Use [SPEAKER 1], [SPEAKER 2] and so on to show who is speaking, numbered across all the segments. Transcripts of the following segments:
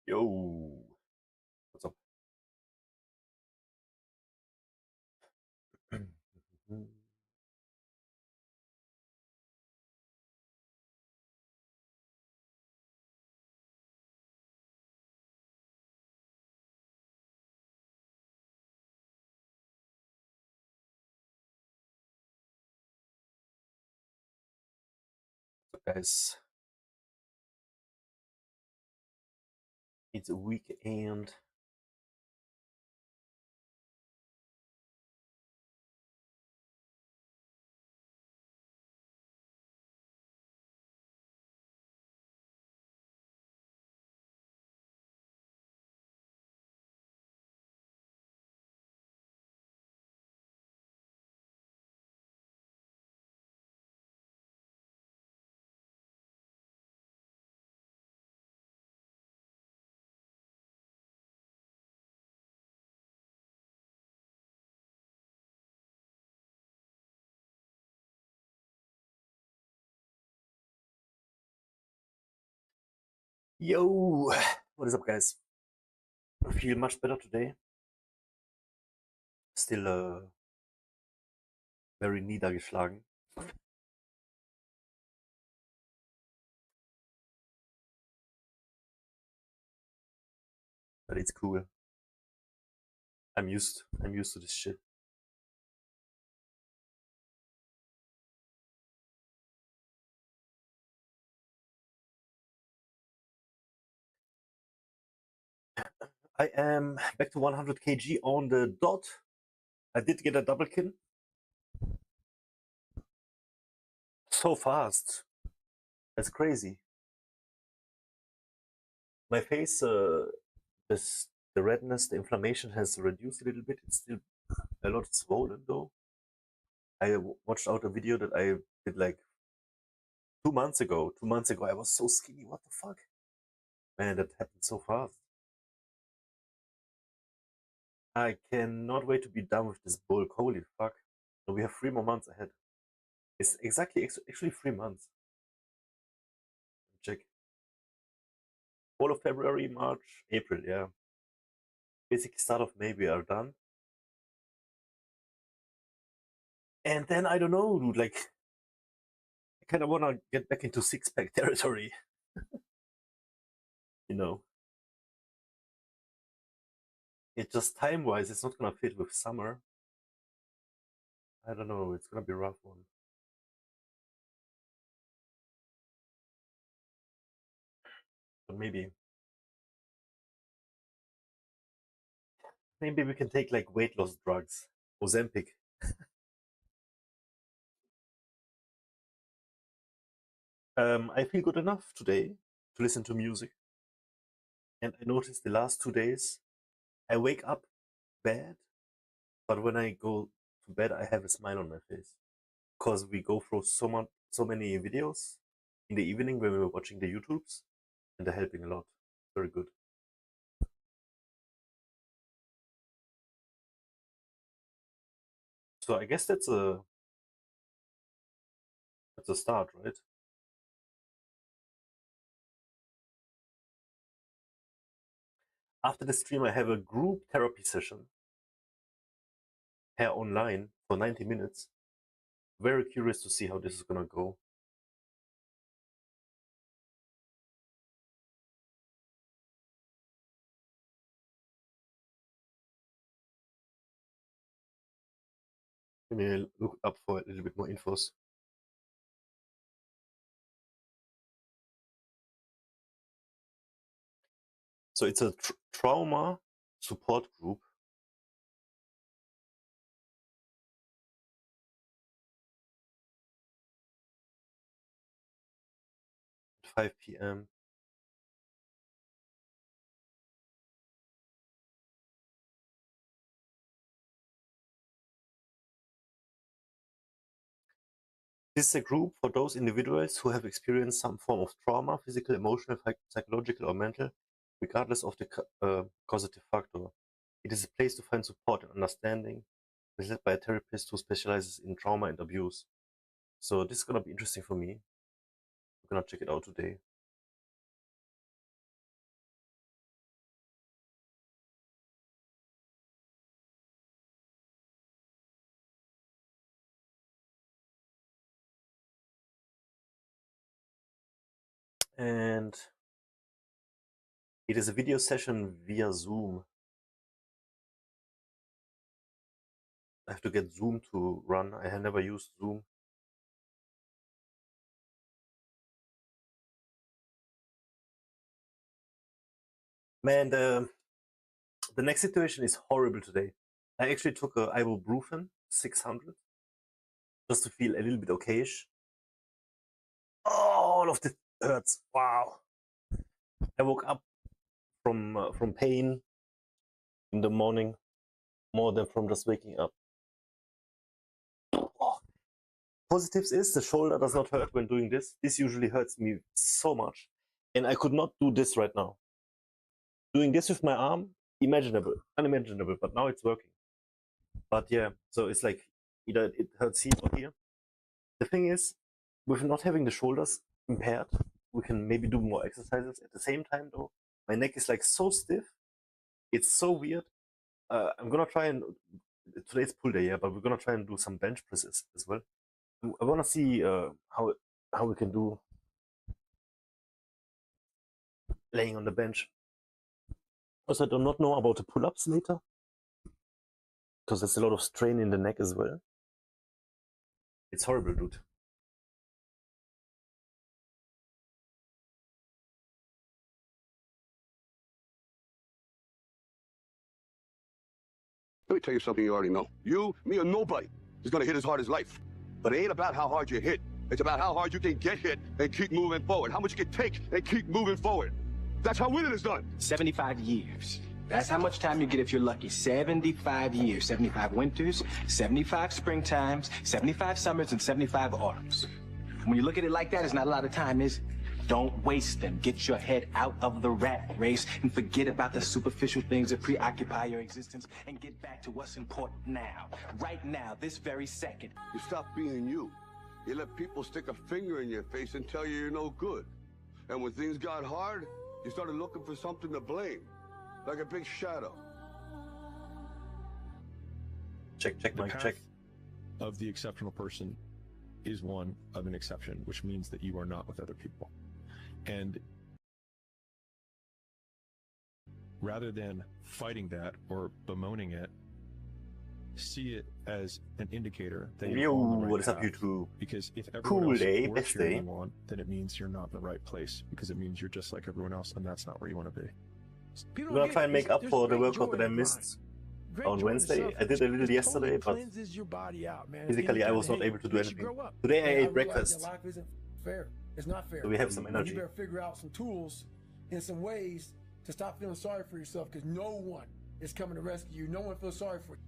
[SPEAKER 1] Yo, what's up? Guys, it's a weekend. Yo, what is up, guys? I feel much better today. Still very niedergeschlagen. But it's cool. I'm used to this shit. I am back to 100 kg on the dot. I did get a double kin. So fast. That's crazy. My face, the redness, the inflammation has reduced a little bit. It's still a lot swollen though. I watched out a video that I did like 2 months ago. 2 months ago, I was so skinny. What the fuck? Man, that happened so fast. I cannot wait to be done with this bulk. Holy fuck. And we have 3 more months ahead. It's exactly, actually 3 months. Check. All of February, March, April, yeah. Basically, start of May, we are done. And then, I don't know, dude, like, I kind of want to get back into six-pack territory. You know? It's just time-wise, it's not gonna fit with summer. I don't know, it's gonna be a rough one. But maybe we can take like weight loss drugs. Ozempic. I feel good enough today to listen to music. And I noticed the last 2 days, I wake up bad, but when I go to bed, I have a smile on my face. Because we go through so many videos in the evening when we were watching the YouTubes, and they're helping a lot. Very good. So I guess that's a start, right? After the stream, I have a group therapy session here online for 90 minutes. Very curious to see how this is gonna go. Let me look up for a little bit more infos. So it's a trauma support group. 5 p.m. This is a group for those individuals who have experienced some form of trauma, physical, emotional, psychological, or mental, regardless of the causative factor. It is a place to find support and understanding. It's led by a therapist who specializes in trauma and abuse. So this is gonna be interesting for me. I'm gonna check it out today. And it is a video session via Zoom. I have to get Zoom to run. I have never used Zoom. Man, the next situation is horrible today. I actually took a ibuprofen 600 just to feel a little bit okayish. All of this hurts. Wow. I woke up from pain in the morning more than from just waking up. Oh. Positives is the shoulder does not hurt when doing this. This usually hurts me so much. And I could not do this right now. Doing this with my arm, unimaginable, but now it's working. But yeah, so it's like either it hurts here or here. The thing is, with not having the shoulders impaired, we can maybe do more exercises. At the same time though, my neck is like so stiff. It's so weird. I'm gonna try and, today's pull day, yeah, but we're gonna try and do some bench presses as well. I wanna see how we can do laying on the bench. Also, I do not know about the pull-ups later, because there's a lot of strain in the neck as well. It's horrible, dude.
[SPEAKER 2] Let me tell you something you already know. You, me, or nobody is gonna hit as hard as life. But it ain't about how hard you hit. It's about how hard you can get hit and keep moving forward. How much you can take and keep moving forward. That's how winning is done.
[SPEAKER 3] 75 years. That's how much time you get if you're lucky. 75 years. 75 winters, 75 springtimes, 75 summers, and 75 autumns. When you look at it like that, it's not a lot of time, is it? Don't waste them. Get your head out of the rat race and forget about the superficial things that preoccupy your existence and get back to what's important now. Right now, this very second.
[SPEAKER 2] You stop being you. You let people stick a finger in your face and tell you you're no good. And when things got hard, you started looking for something to blame. Like a big shadow.
[SPEAKER 1] Check, Mike, check.
[SPEAKER 4] Of the exceptional person is one of an exception, which means that you are not with other people. And rather than fighting that or bemoaning it, see it as an indicator that you're on the right
[SPEAKER 1] what is up,
[SPEAKER 4] path.
[SPEAKER 1] YouTube?
[SPEAKER 4] Because if everyone
[SPEAKER 1] Cool
[SPEAKER 4] else
[SPEAKER 1] day,
[SPEAKER 4] works
[SPEAKER 1] best
[SPEAKER 4] you're
[SPEAKER 1] day.
[SPEAKER 4] on, then it means you're not in the right place, because it means you're just like everyone else, and that's not where you want to be.
[SPEAKER 1] I'm gonna try and make up for the workout that I missed on Wednesday. I did a little yesterday, but physically I was not able to do anything. Today I ate breakfast.
[SPEAKER 5] Life isn't fair. It's not fair.
[SPEAKER 1] So we have some energy.
[SPEAKER 5] You better figure out some tools and some ways to stop feeling sorry for yourself, because no one is coming to rescue you. No one feels sorry for you.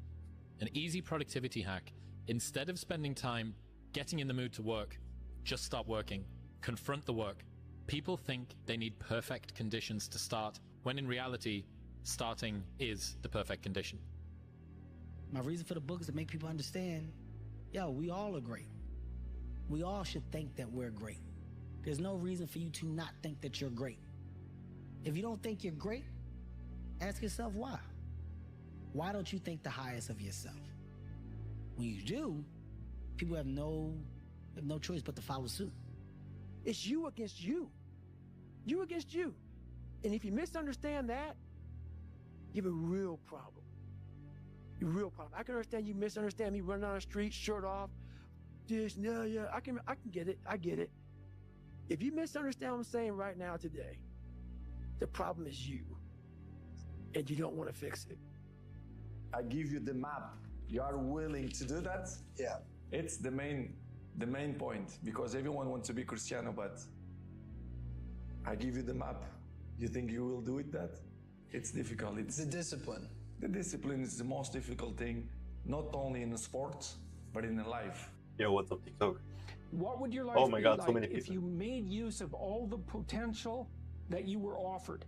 [SPEAKER 6] An easy productivity hack. Instead of spending time getting in the mood to work, just start working. Confront the work. People think they need perfect conditions to start, when in reality, starting is the perfect condition.
[SPEAKER 7] My reason for the book is to make people understand, yo, we all are great. We all should think that we're great. There's no reason for you to not think that you're great. If you don't think you're great, ask yourself why. Why don't you think the highest of yourself? When you do, people have no choice but to follow suit.
[SPEAKER 5] It's you against you. You against you. And if you misunderstand that, you have a real problem. A real problem. I can understand you misunderstand me running on the street, shirt off. Just, yeah, I can get it. I get it. If you misunderstand what I'm saying right now today, the problem is you. And you don't want to fix it.
[SPEAKER 8] I give you the map. You are willing to do that?
[SPEAKER 5] Yeah.
[SPEAKER 8] It's the main point, because everyone wants to be Cristiano, but I give you the map. You think you will do it that? It's difficult. It's
[SPEAKER 9] the discipline.
[SPEAKER 8] The discipline is the most difficult thing, not only in the sports, but in life.
[SPEAKER 1] Yo, what's up, TikTok?
[SPEAKER 10] What would your life
[SPEAKER 1] Oh my
[SPEAKER 10] be
[SPEAKER 1] God,
[SPEAKER 10] like
[SPEAKER 1] so many
[SPEAKER 10] if
[SPEAKER 1] people.
[SPEAKER 10] you made use of all the potential that you were offered?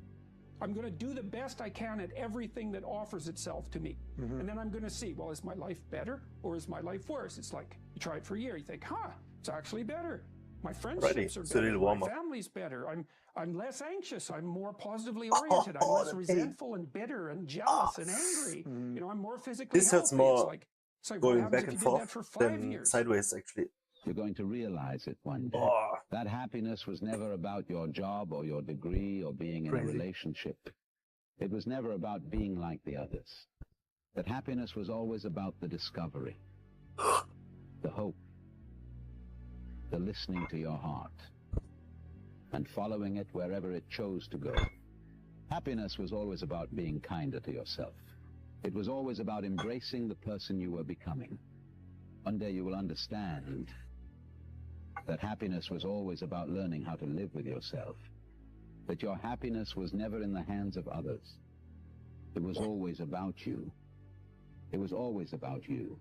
[SPEAKER 10] I'm going to do the best I can at everything that offers itself to me. And then I'm going to see, well, is my life better or is my life worse? It's like, you try it for a year, you think, it's actually better. My friendships are better. My family's better. I'm less anxious. I'm more positively oriented. I'm less resentful and bitter and jealous and angry. You know, I'm more physically
[SPEAKER 1] This
[SPEAKER 10] healthy.
[SPEAKER 1] hurts more
[SPEAKER 10] it's like
[SPEAKER 1] going
[SPEAKER 10] what
[SPEAKER 1] back
[SPEAKER 10] happens
[SPEAKER 1] and
[SPEAKER 10] if you did that
[SPEAKER 1] forth
[SPEAKER 10] for 5
[SPEAKER 1] than
[SPEAKER 10] years?
[SPEAKER 1] sideways, actually.
[SPEAKER 11] You're going to realize it one day.
[SPEAKER 1] Oh,
[SPEAKER 9] That happiness was never about your job or your degree or being in a relationship. It was never about being like the others. That happiness was always about the discovery, the hope, the listening to your heart, and following it wherever it chose to go. Happiness was always about being kinder to yourself. It was always about embracing the person you were becoming. One day you will understand that happiness was always about learning how to live with yourself, that your happiness was never in the hands of others. It was always about you. It was always about you.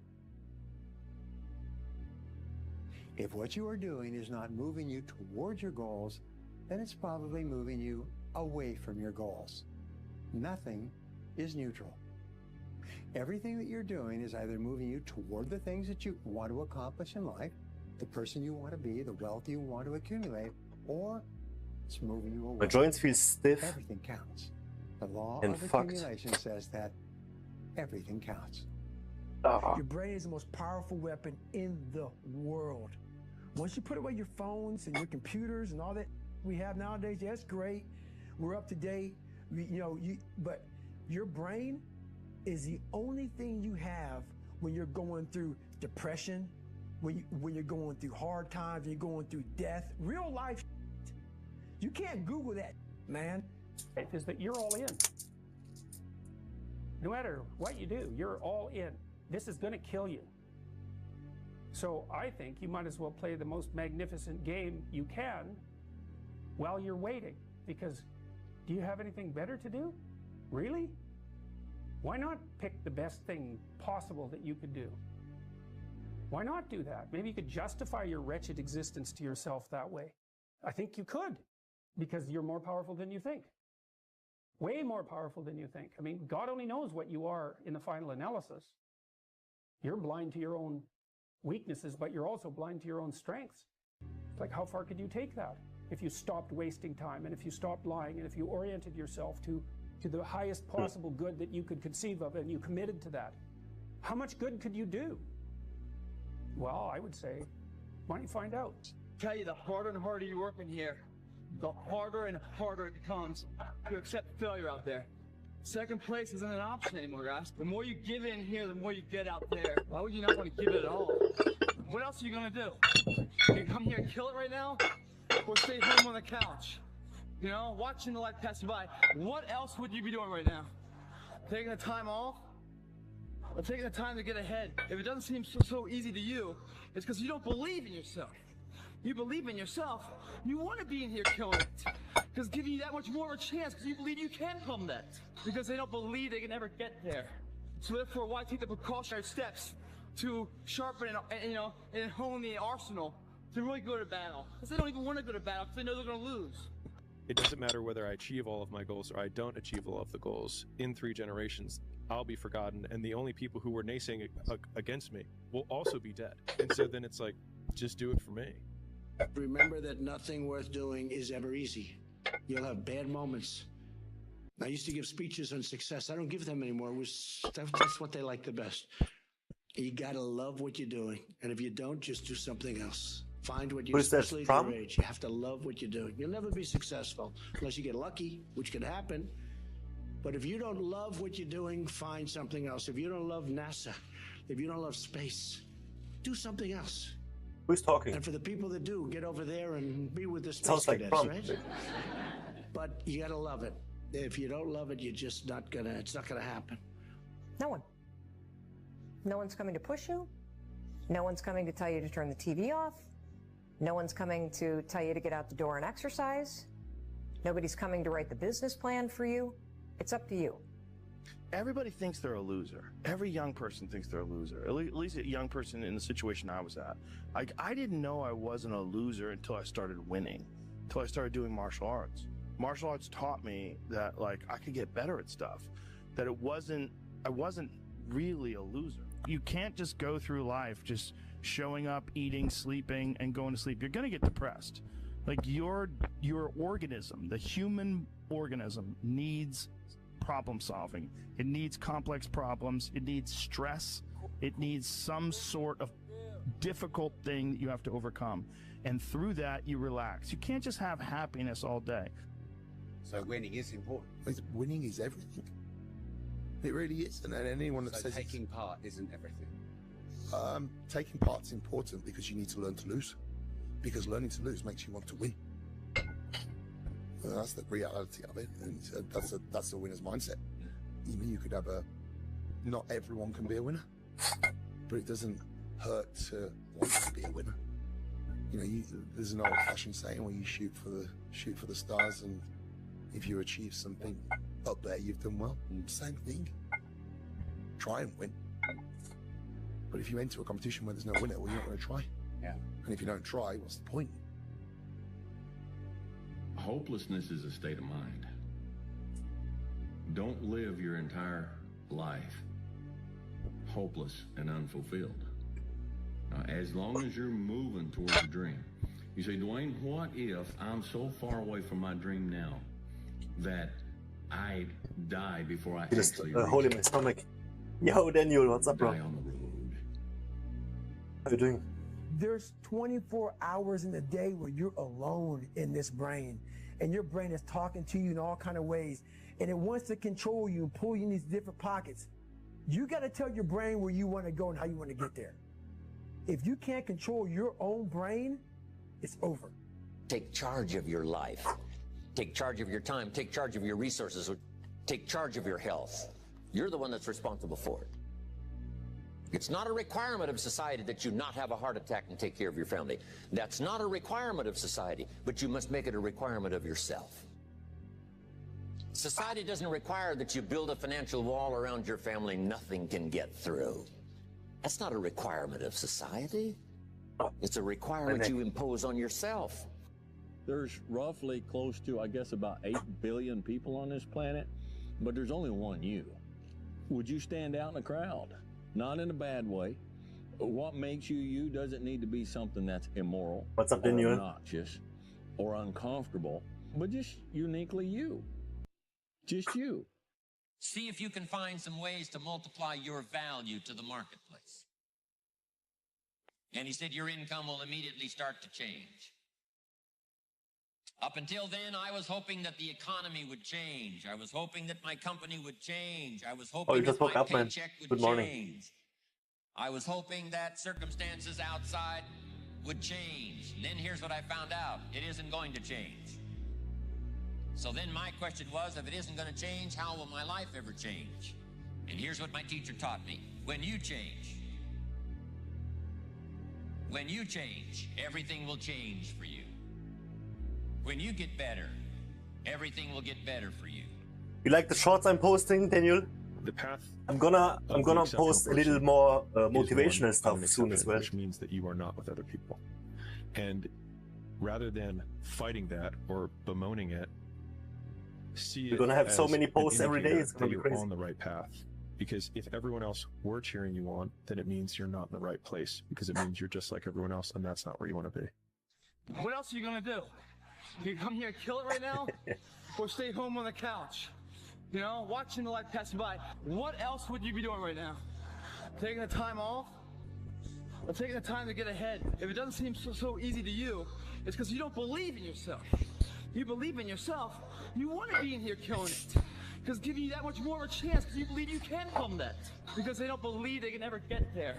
[SPEAKER 11] If what you are doing is not moving you towards your goals, then it's probably moving you away from your goals. Nothing is neutral. Everything that you're doing is either moving you toward the things that you want to accomplish in life, the person you want to be, the wealth you want to accumulate, or it's moving you away.
[SPEAKER 1] My joints feel stiff.
[SPEAKER 11] Everything counts. The law
[SPEAKER 1] and
[SPEAKER 11] of
[SPEAKER 1] fucked.
[SPEAKER 11] accumulation says that everything counts.
[SPEAKER 5] Your brain is the most powerful weapon in the world. Once you put away your phones and your computers and all that we have nowadays, yeah, that's great. We're up to date. But your brain is the only thing you have when you're going through depression, when you're going through hard times, when you're going through death, real life. You can't Google that, man.
[SPEAKER 10] Is that you're all in. No matter what you do, you're all in. This is going to kill you. So I think you might as well play the most magnificent game you can while you're waiting. Because do you have anything better to do? Really? Why not pick the best thing possible that you could do? Why not do that? Maybe you could justify your wretched existence to yourself that way. I think you could, because you're more powerful than you think. Way more powerful than you think. I mean, God only knows what you are in the final analysis. You're blind to your own weaknesses, but you're also blind to your own strengths. It's like, how far could you take that? If you stopped wasting time, and if you stopped lying, and if you oriented yourself to the highest possible good that you could conceive of, and you committed to that, how much good could you do? Well, I would say, why don't you find out?
[SPEAKER 12] I tell you, the harder and harder you work in here, the harder and harder it becomes to accept failure out there. Second place isn't an option anymore, guys. The more you give in here, the more you get out there. Why would you not want to give it at all? What else are you gonna do? You come here and kill it right now, or stay home on the couch? You know, watching the life pass you by. What else would you be doing right now? Taking the time off? Or taking the time to get ahead? If it doesn't seem so easy to you, it's because you don't believe in yourself. You believe in yourself, you want to be in here killing it. Because giving you that much more of a chance, because you believe you can come that. Because they don't believe they can ever get there. So therefore, why take the precautionary steps to sharpen and hone the arsenal to really go to battle? Because they don't even want to go to battle, because they know they're going to lose.
[SPEAKER 4] It doesn't matter whether I achieve all of my goals or I don't achieve all of the goals. In 3 generations, I'll be forgotten, and the only people who were naysaying against me will also be dead. And so then it's like, just do it for me.
[SPEAKER 13] Remember that nothing worth doing is ever easy. You'll have bad moments. I used to give speeches on success. I don't give them anymore. That's what they like the best. You gotta love what you're doing. And if you don't, just do something else. Find what you especially at your age. You have to love what you're doing. You'll never be successful unless you get lucky, which could happen. But if you don't love what you're doing, find something else. If you don't love NASA, if you don't love space, do something else.
[SPEAKER 1] Who's talking?
[SPEAKER 13] And for the people that do, get over there and be with the space
[SPEAKER 1] Sounds like
[SPEAKER 13] cadets, right? But you gotta love it. If you don't love it, you're just not gonna, it's not gonna happen.
[SPEAKER 14] No one. No one's coming to push you. No one's coming to tell you to turn the TV off. No one's coming to tell you to get out the door and exercise. Nobody's coming to write the business plan for you. It's up to you.
[SPEAKER 15] Everybody thinks they're a loser. Every young person thinks they're a loser. At least a young person in the situation I was at. I didn't know I wasn't a loser until I started winning, until I started doing martial arts. Martial arts taught me that like I could get better at stuff, that I wasn't really a loser. You can't just go through life just showing up, eating, sleeping, and going to sleep. You're gonna get depressed. Like your organism, the human organism, needs problem solving. It needs complex problems. It needs stress. It needs some sort of difficult thing that you have to overcome. And through that, you relax. You can't just have happiness all day.
[SPEAKER 16] So winning is important.
[SPEAKER 17] Winning is everything. It really is. And anyone that says
[SPEAKER 16] taking part isn't everything.
[SPEAKER 17] Taking part's important because you need to learn to lose. Because learning to lose makes you want to win. And that's the reality of it, and that's the winner's mindset. You could have not everyone can be a winner, but it doesn't hurt to want to be a winner. There's an old-fashioned saying where you shoot for the stars, and if you achieve something up there, you've done well. Same thing. Try and win. But if you enter a competition where there's no winner, well, you're not going to try.
[SPEAKER 16] Yeah.
[SPEAKER 17] And if you don't try, what's the point?
[SPEAKER 18] Hopelessness is a state of mind. Don't live your entire life hopeless and unfulfilled. As long as you're moving towards a dream. You say, Dwayne, what if I'm so far away from my dream now that I die before I actually
[SPEAKER 1] hole in my stomach. Yo, Daniel, what's up, bro?
[SPEAKER 18] die on the road?
[SPEAKER 1] How you doing?
[SPEAKER 5] There's 24 hours in the day where you're alone in this brain, and your brain is talking to you in all kind of ways, and it wants to control you and pull you in these different pockets. You got to tell your brain where you want to go and how you want to get there. If you can't control your own brain, it's over.
[SPEAKER 19] Take charge of your life. Take charge of your time. Take charge of your resources. Take charge of your health. You're the one that's responsible for it. It's not a requirement of society that you not have a heart attack and take care of your family. That's not a requirement of society, but you must make it a requirement of yourself. Society doesn't require that you build a financial wall around your family nothing can get through. That's not a requirement of society. It's a requirement you impose on yourself.
[SPEAKER 20] There's roughly close to, I guess, about 8 billion people on this planet, but there's only one you. Would you stand out in a crowd? Not in a bad way. What makes you you doesn't need to be something that's immoral,
[SPEAKER 1] What's up,
[SPEAKER 20] or
[SPEAKER 1] Daniel?
[SPEAKER 20] obnoxious, or uncomfortable, but just uniquely you. Just you.
[SPEAKER 19] See if you can find some ways to multiply your value to the marketplace. And he said your income will immediately start to change. Up until then, I was hoping that the economy would change. I was hoping that my company would change. I was hoping
[SPEAKER 1] you
[SPEAKER 19] that
[SPEAKER 1] just woke
[SPEAKER 19] my
[SPEAKER 1] up, man.
[SPEAKER 19] paycheck would
[SPEAKER 1] Good morning.
[SPEAKER 19] change. I was hoping that circumstances outside would change. Then here's what I found out. It isn't going to change. So then my question was, if it isn't going to change, how will my life ever change? And here's what my teacher taught me. When you change, everything will change for you. When you get better, everything will get better for you.
[SPEAKER 1] You like the shorts I'm posting, Daniel?
[SPEAKER 4] The path.
[SPEAKER 1] I'm gonna post a little more motivational stuff soon as well.
[SPEAKER 4] Which means that you are not with other people. And rather than fighting that or bemoaning it, see
[SPEAKER 1] We're gonna have so
[SPEAKER 4] as
[SPEAKER 1] many
[SPEAKER 4] an
[SPEAKER 1] posts every day,
[SPEAKER 4] indicator
[SPEAKER 1] it's gonna
[SPEAKER 4] that
[SPEAKER 1] be
[SPEAKER 4] you're
[SPEAKER 1] crazy.
[SPEAKER 4] on the right path. Because if everyone else were cheering you on, then it means you're not in the right place. Because it means you're just like everyone else, and that's not where you want to be.
[SPEAKER 12] What else are you gonna do? You come here and kill it right now? Or stay home on the couch? You know, watching the life pass by. What else would you be doing right now? Taking the time off? Or taking the time to get ahead? If it doesn't seem so easy to you, it's because you don't believe in yourself. You believe in yourself, you want to be in here killing it. Because giving you that much more of a chance because you believe you can come that. Because they don't believe they can ever get there.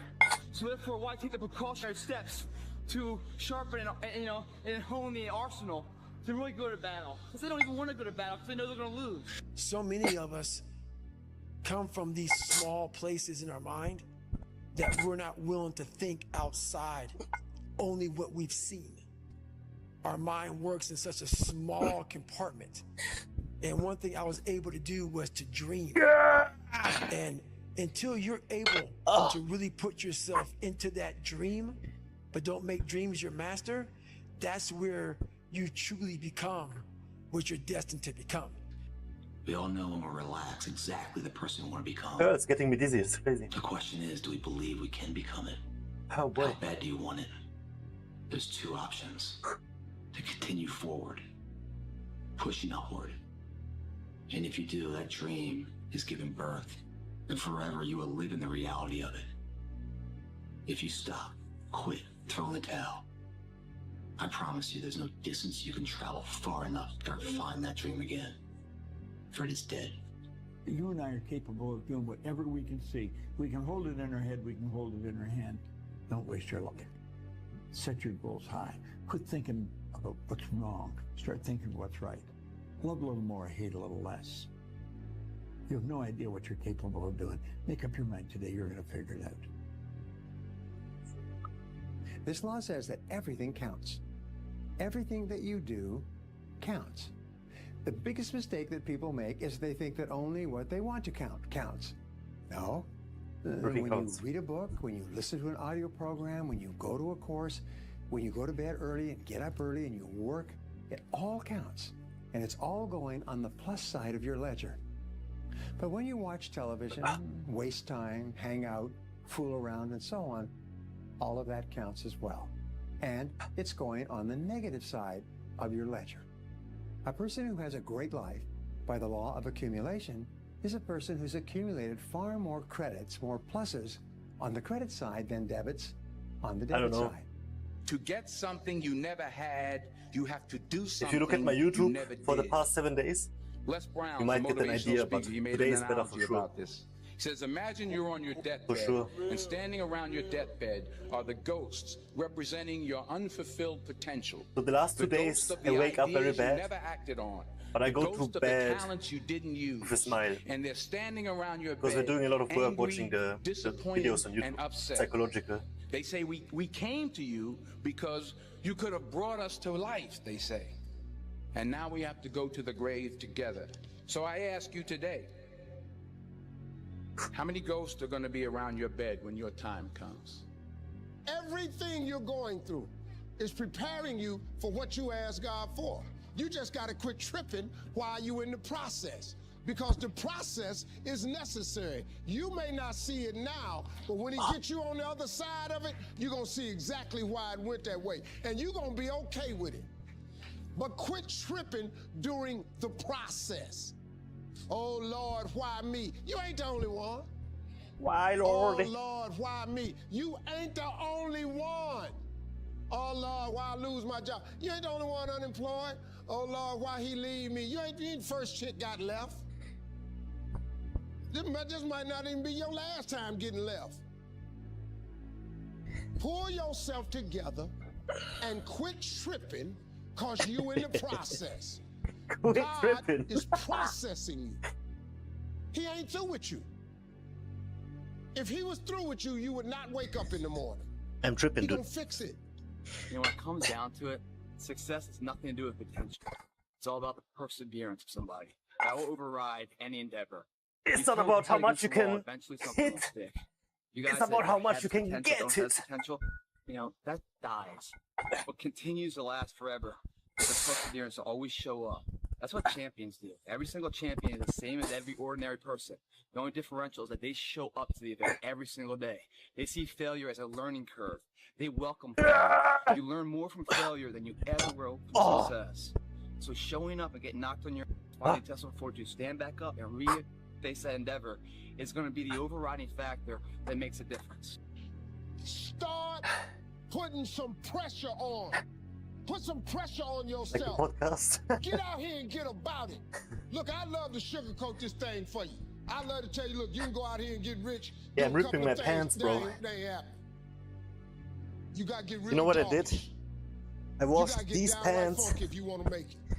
[SPEAKER 12] So therefore, why take the precautionary steps to sharpen and hone the arsenal to really go to battle? Because they don't even want to go to battle because they know they're going to lose.
[SPEAKER 5] So many of us come from these small places in our mind that we're not willing to think outside only what we've seen. Our mind works in such a small compartment. And one thing I was able to do was to dream. And until you're able to really put yourself into that dream, but don't make dreams your master, that's where you truly become what you're destined to become.
[SPEAKER 21] We all know when we're relaxed exactly the person we want to become.
[SPEAKER 1] Oh, it's getting me dizzy, it's crazy.
[SPEAKER 21] The question is, do we believe we can become it?
[SPEAKER 1] How
[SPEAKER 21] bad do you want it? There's two options. To continue forward, pushing upward. And if you do, that dream is given birth, and forever you will live in the reality of it. If you stop, quit, throw in the towel. I promise you there's no distance you can travel far enough to find that dream again. For it is dead.
[SPEAKER 3] You and I are capable of doing whatever we can see. We can hold it in our head, we can hold it in our hand. Don't waste your life. Set your goals high. Quit thinking about what's wrong. Start thinking what's right. Love a little more, hate a little less. You have no idea what you're capable of doing. Make up your mind today, you're going to figure it out.
[SPEAKER 11] This law says that everything counts. Everything that you do counts. The biggest mistake that people make is they think that only what they want to count counts. No. When you read a book, when you listen to an audio program, when you go to a course, when you go to bed early and get up early and you work, it all counts. And it's all going on the plus side of your ledger. But when you watch television, waste time, hang out, fool around, and so on, all of that counts as well. And it's going on the negative side of your ledger. A person who has a great life by the law of accumulation is a person who's accumulated far more credits, more pluses on the credit side than debits on the debit side.
[SPEAKER 22] To get something you never had, you have to do something.
[SPEAKER 1] If you look at my YouTube for the past 7 days,
[SPEAKER 22] Les Brown,
[SPEAKER 1] you might get an idea, but
[SPEAKER 22] he made
[SPEAKER 1] today
[SPEAKER 22] an
[SPEAKER 1] is better for
[SPEAKER 22] analogy
[SPEAKER 1] sure.
[SPEAKER 22] about this. He says, imagine you're on your deathbed,
[SPEAKER 1] sure.
[SPEAKER 22] and standing around your deathbed are the ghosts representing your unfulfilled potential.
[SPEAKER 1] So the last 2 days, I wake up very bad,
[SPEAKER 22] never acted on.
[SPEAKER 1] but I go to bed
[SPEAKER 22] you didn't use,
[SPEAKER 1] with a smile.
[SPEAKER 22] And they're standing around your
[SPEAKER 1] because
[SPEAKER 22] bed,
[SPEAKER 1] we're doing a lot of work
[SPEAKER 22] angry,
[SPEAKER 1] watching the videos on
[SPEAKER 22] and
[SPEAKER 1] YouTube,
[SPEAKER 22] upset.
[SPEAKER 1] psychological.
[SPEAKER 22] They say, we came to you because you could have brought us to life, they say. And now we have to go to the grave together. So I ask you today, how many ghosts are going to be around your bed when your time comes?
[SPEAKER 23] Everything you're going through is preparing you for what you ask God for. You just got to quit tripping while you're in the process, because the process is necessary. You may not see it now, but when he gets you on the other side of it, you're going to see exactly why it went that way, and you're going to be okay with it. But quit tripping during the process. Oh, Lord, why me? You ain't the only one.
[SPEAKER 1] Why, Lord?
[SPEAKER 23] Oh, Lord, why me? You ain't the only one. Oh, Lord, why I lose my job? You ain't the only one unemployed. Oh, Lord, why he leave me? You ain't the first chick got left. This might not even be your last time getting left. Pull yourself together and quit tripping, because you in the process. God is processing you. He ain't through with you. If he was through with you, you would not wake up in the morning.
[SPEAKER 1] I'm tripping,
[SPEAKER 23] dude. He
[SPEAKER 1] dude.
[SPEAKER 23] gonna fix it.
[SPEAKER 12] You know, when it comes down to it, success has nothing to do with potential. It's all about the perseverance of somebody. That will override any endeavor.
[SPEAKER 1] It's not about how much you can hit.
[SPEAKER 12] It's
[SPEAKER 1] about how much you can get it.
[SPEAKER 12] Potential, you know, that dies. What continues to last forever is the perseverance to always show up. That's what champions do. Every single champion is the same as every ordinary person. The only differential is that they show up to the event every single day. They see failure as a learning curve. They welcome failure. You learn more from failure than you ever will from success. So showing up and getting knocked on your finding testimony for you to stand back up and reface that endeavor is going to be the overriding factor that makes a difference.
[SPEAKER 23] Start putting some pressure on. Put some pressure on yourself.
[SPEAKER 1] Like a podcast.
[SPEAKER 23] Get out here and get about it. Look, I love to sugarcoat this thing for you. I love to tell you, look, you can go out here and get rich.
[SPEAKER 1] Yeah, I'm ripping my pants, bro.
[SPEAKER 23] They ain't happen. You gotta get
[SPEAKER 1] You know what I did? I washed these pants
[SPEAKER 23] if you want to make it.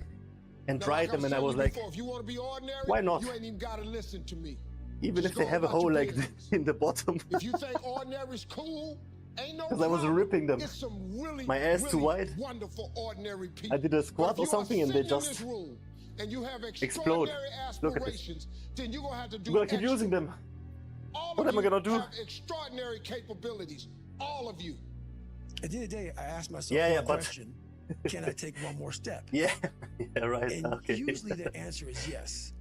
[SPEAKER 1] and dried them, and I was like,
[SPEAKER 23] if you want to be ordinary,
[SPEAKER 1] why not?
[SPEAKER 23] You ain't even gotta listen to me.
[SPEAKER 1] Even if they have a hole like in the bottom.
[SPEAKER 23] If you think ordinary's cool, ain't no
[SPEAKER 1] Because I was ripping them.
[SPEAKER 23] It's some really,
[SPEAKER 1] my ass
[SPEAKER 23] really
[SPEAKER 1] too wide.
[SPEAKER 23] Wonderful ordinary people.
[SPEAKER 1] I did a squat or something and they just
[SPEAKER 23] and you have
[SPEAKER 1] explode. Look at this.
[SPEAKER 23] Then you're gonna have to do
[SPEAKER 1] I'm gonna keep using them. What am I gonna do?
[SPEAKER 23] Have extraordinary capabilities, all of you.
[SPEAKER 5] At the end of the day, I asked myself one question: can I take one more step?
[SPEAKER 1] Yeah, right.
[SPEAKER 5] And
[SPEAKER 1] okay.
[SPEAKER 5] usually the answer is yes.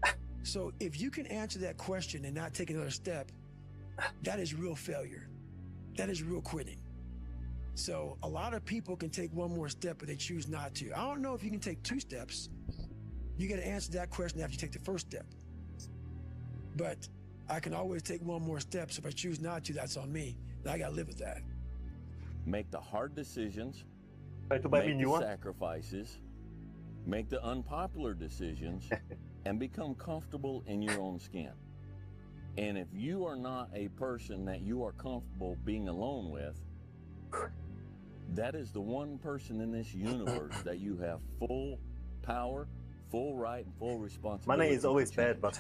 [SPEAKER 5] So if you can answer that question and not take another step, that is real failure. That is real quitting. So a lot of people can take one more step, but they choose not to. I don't know if you can take 2 steps. You got to answer that question after you take the first step. But I can always take one more step. So if I choose not to, that's on me. And I got to live with that.
[SPEAKER 20] make the hard decisions,
[SPEAKER 1] Try to buy me
[SPEAKER 20] make
[SPEAKER 1] new
[SPEAKER 20] the
[SPEAKER 1] one.
[SPEAKER 20] sacrifices, make the unpopular decisions, and become comfortable in your own skin. And if you are not a person that you are comfortable being alone with, that is the one person in this universe that you have full power, full right, and full responsibility.
[SPEAKER 1] Money is always bad, but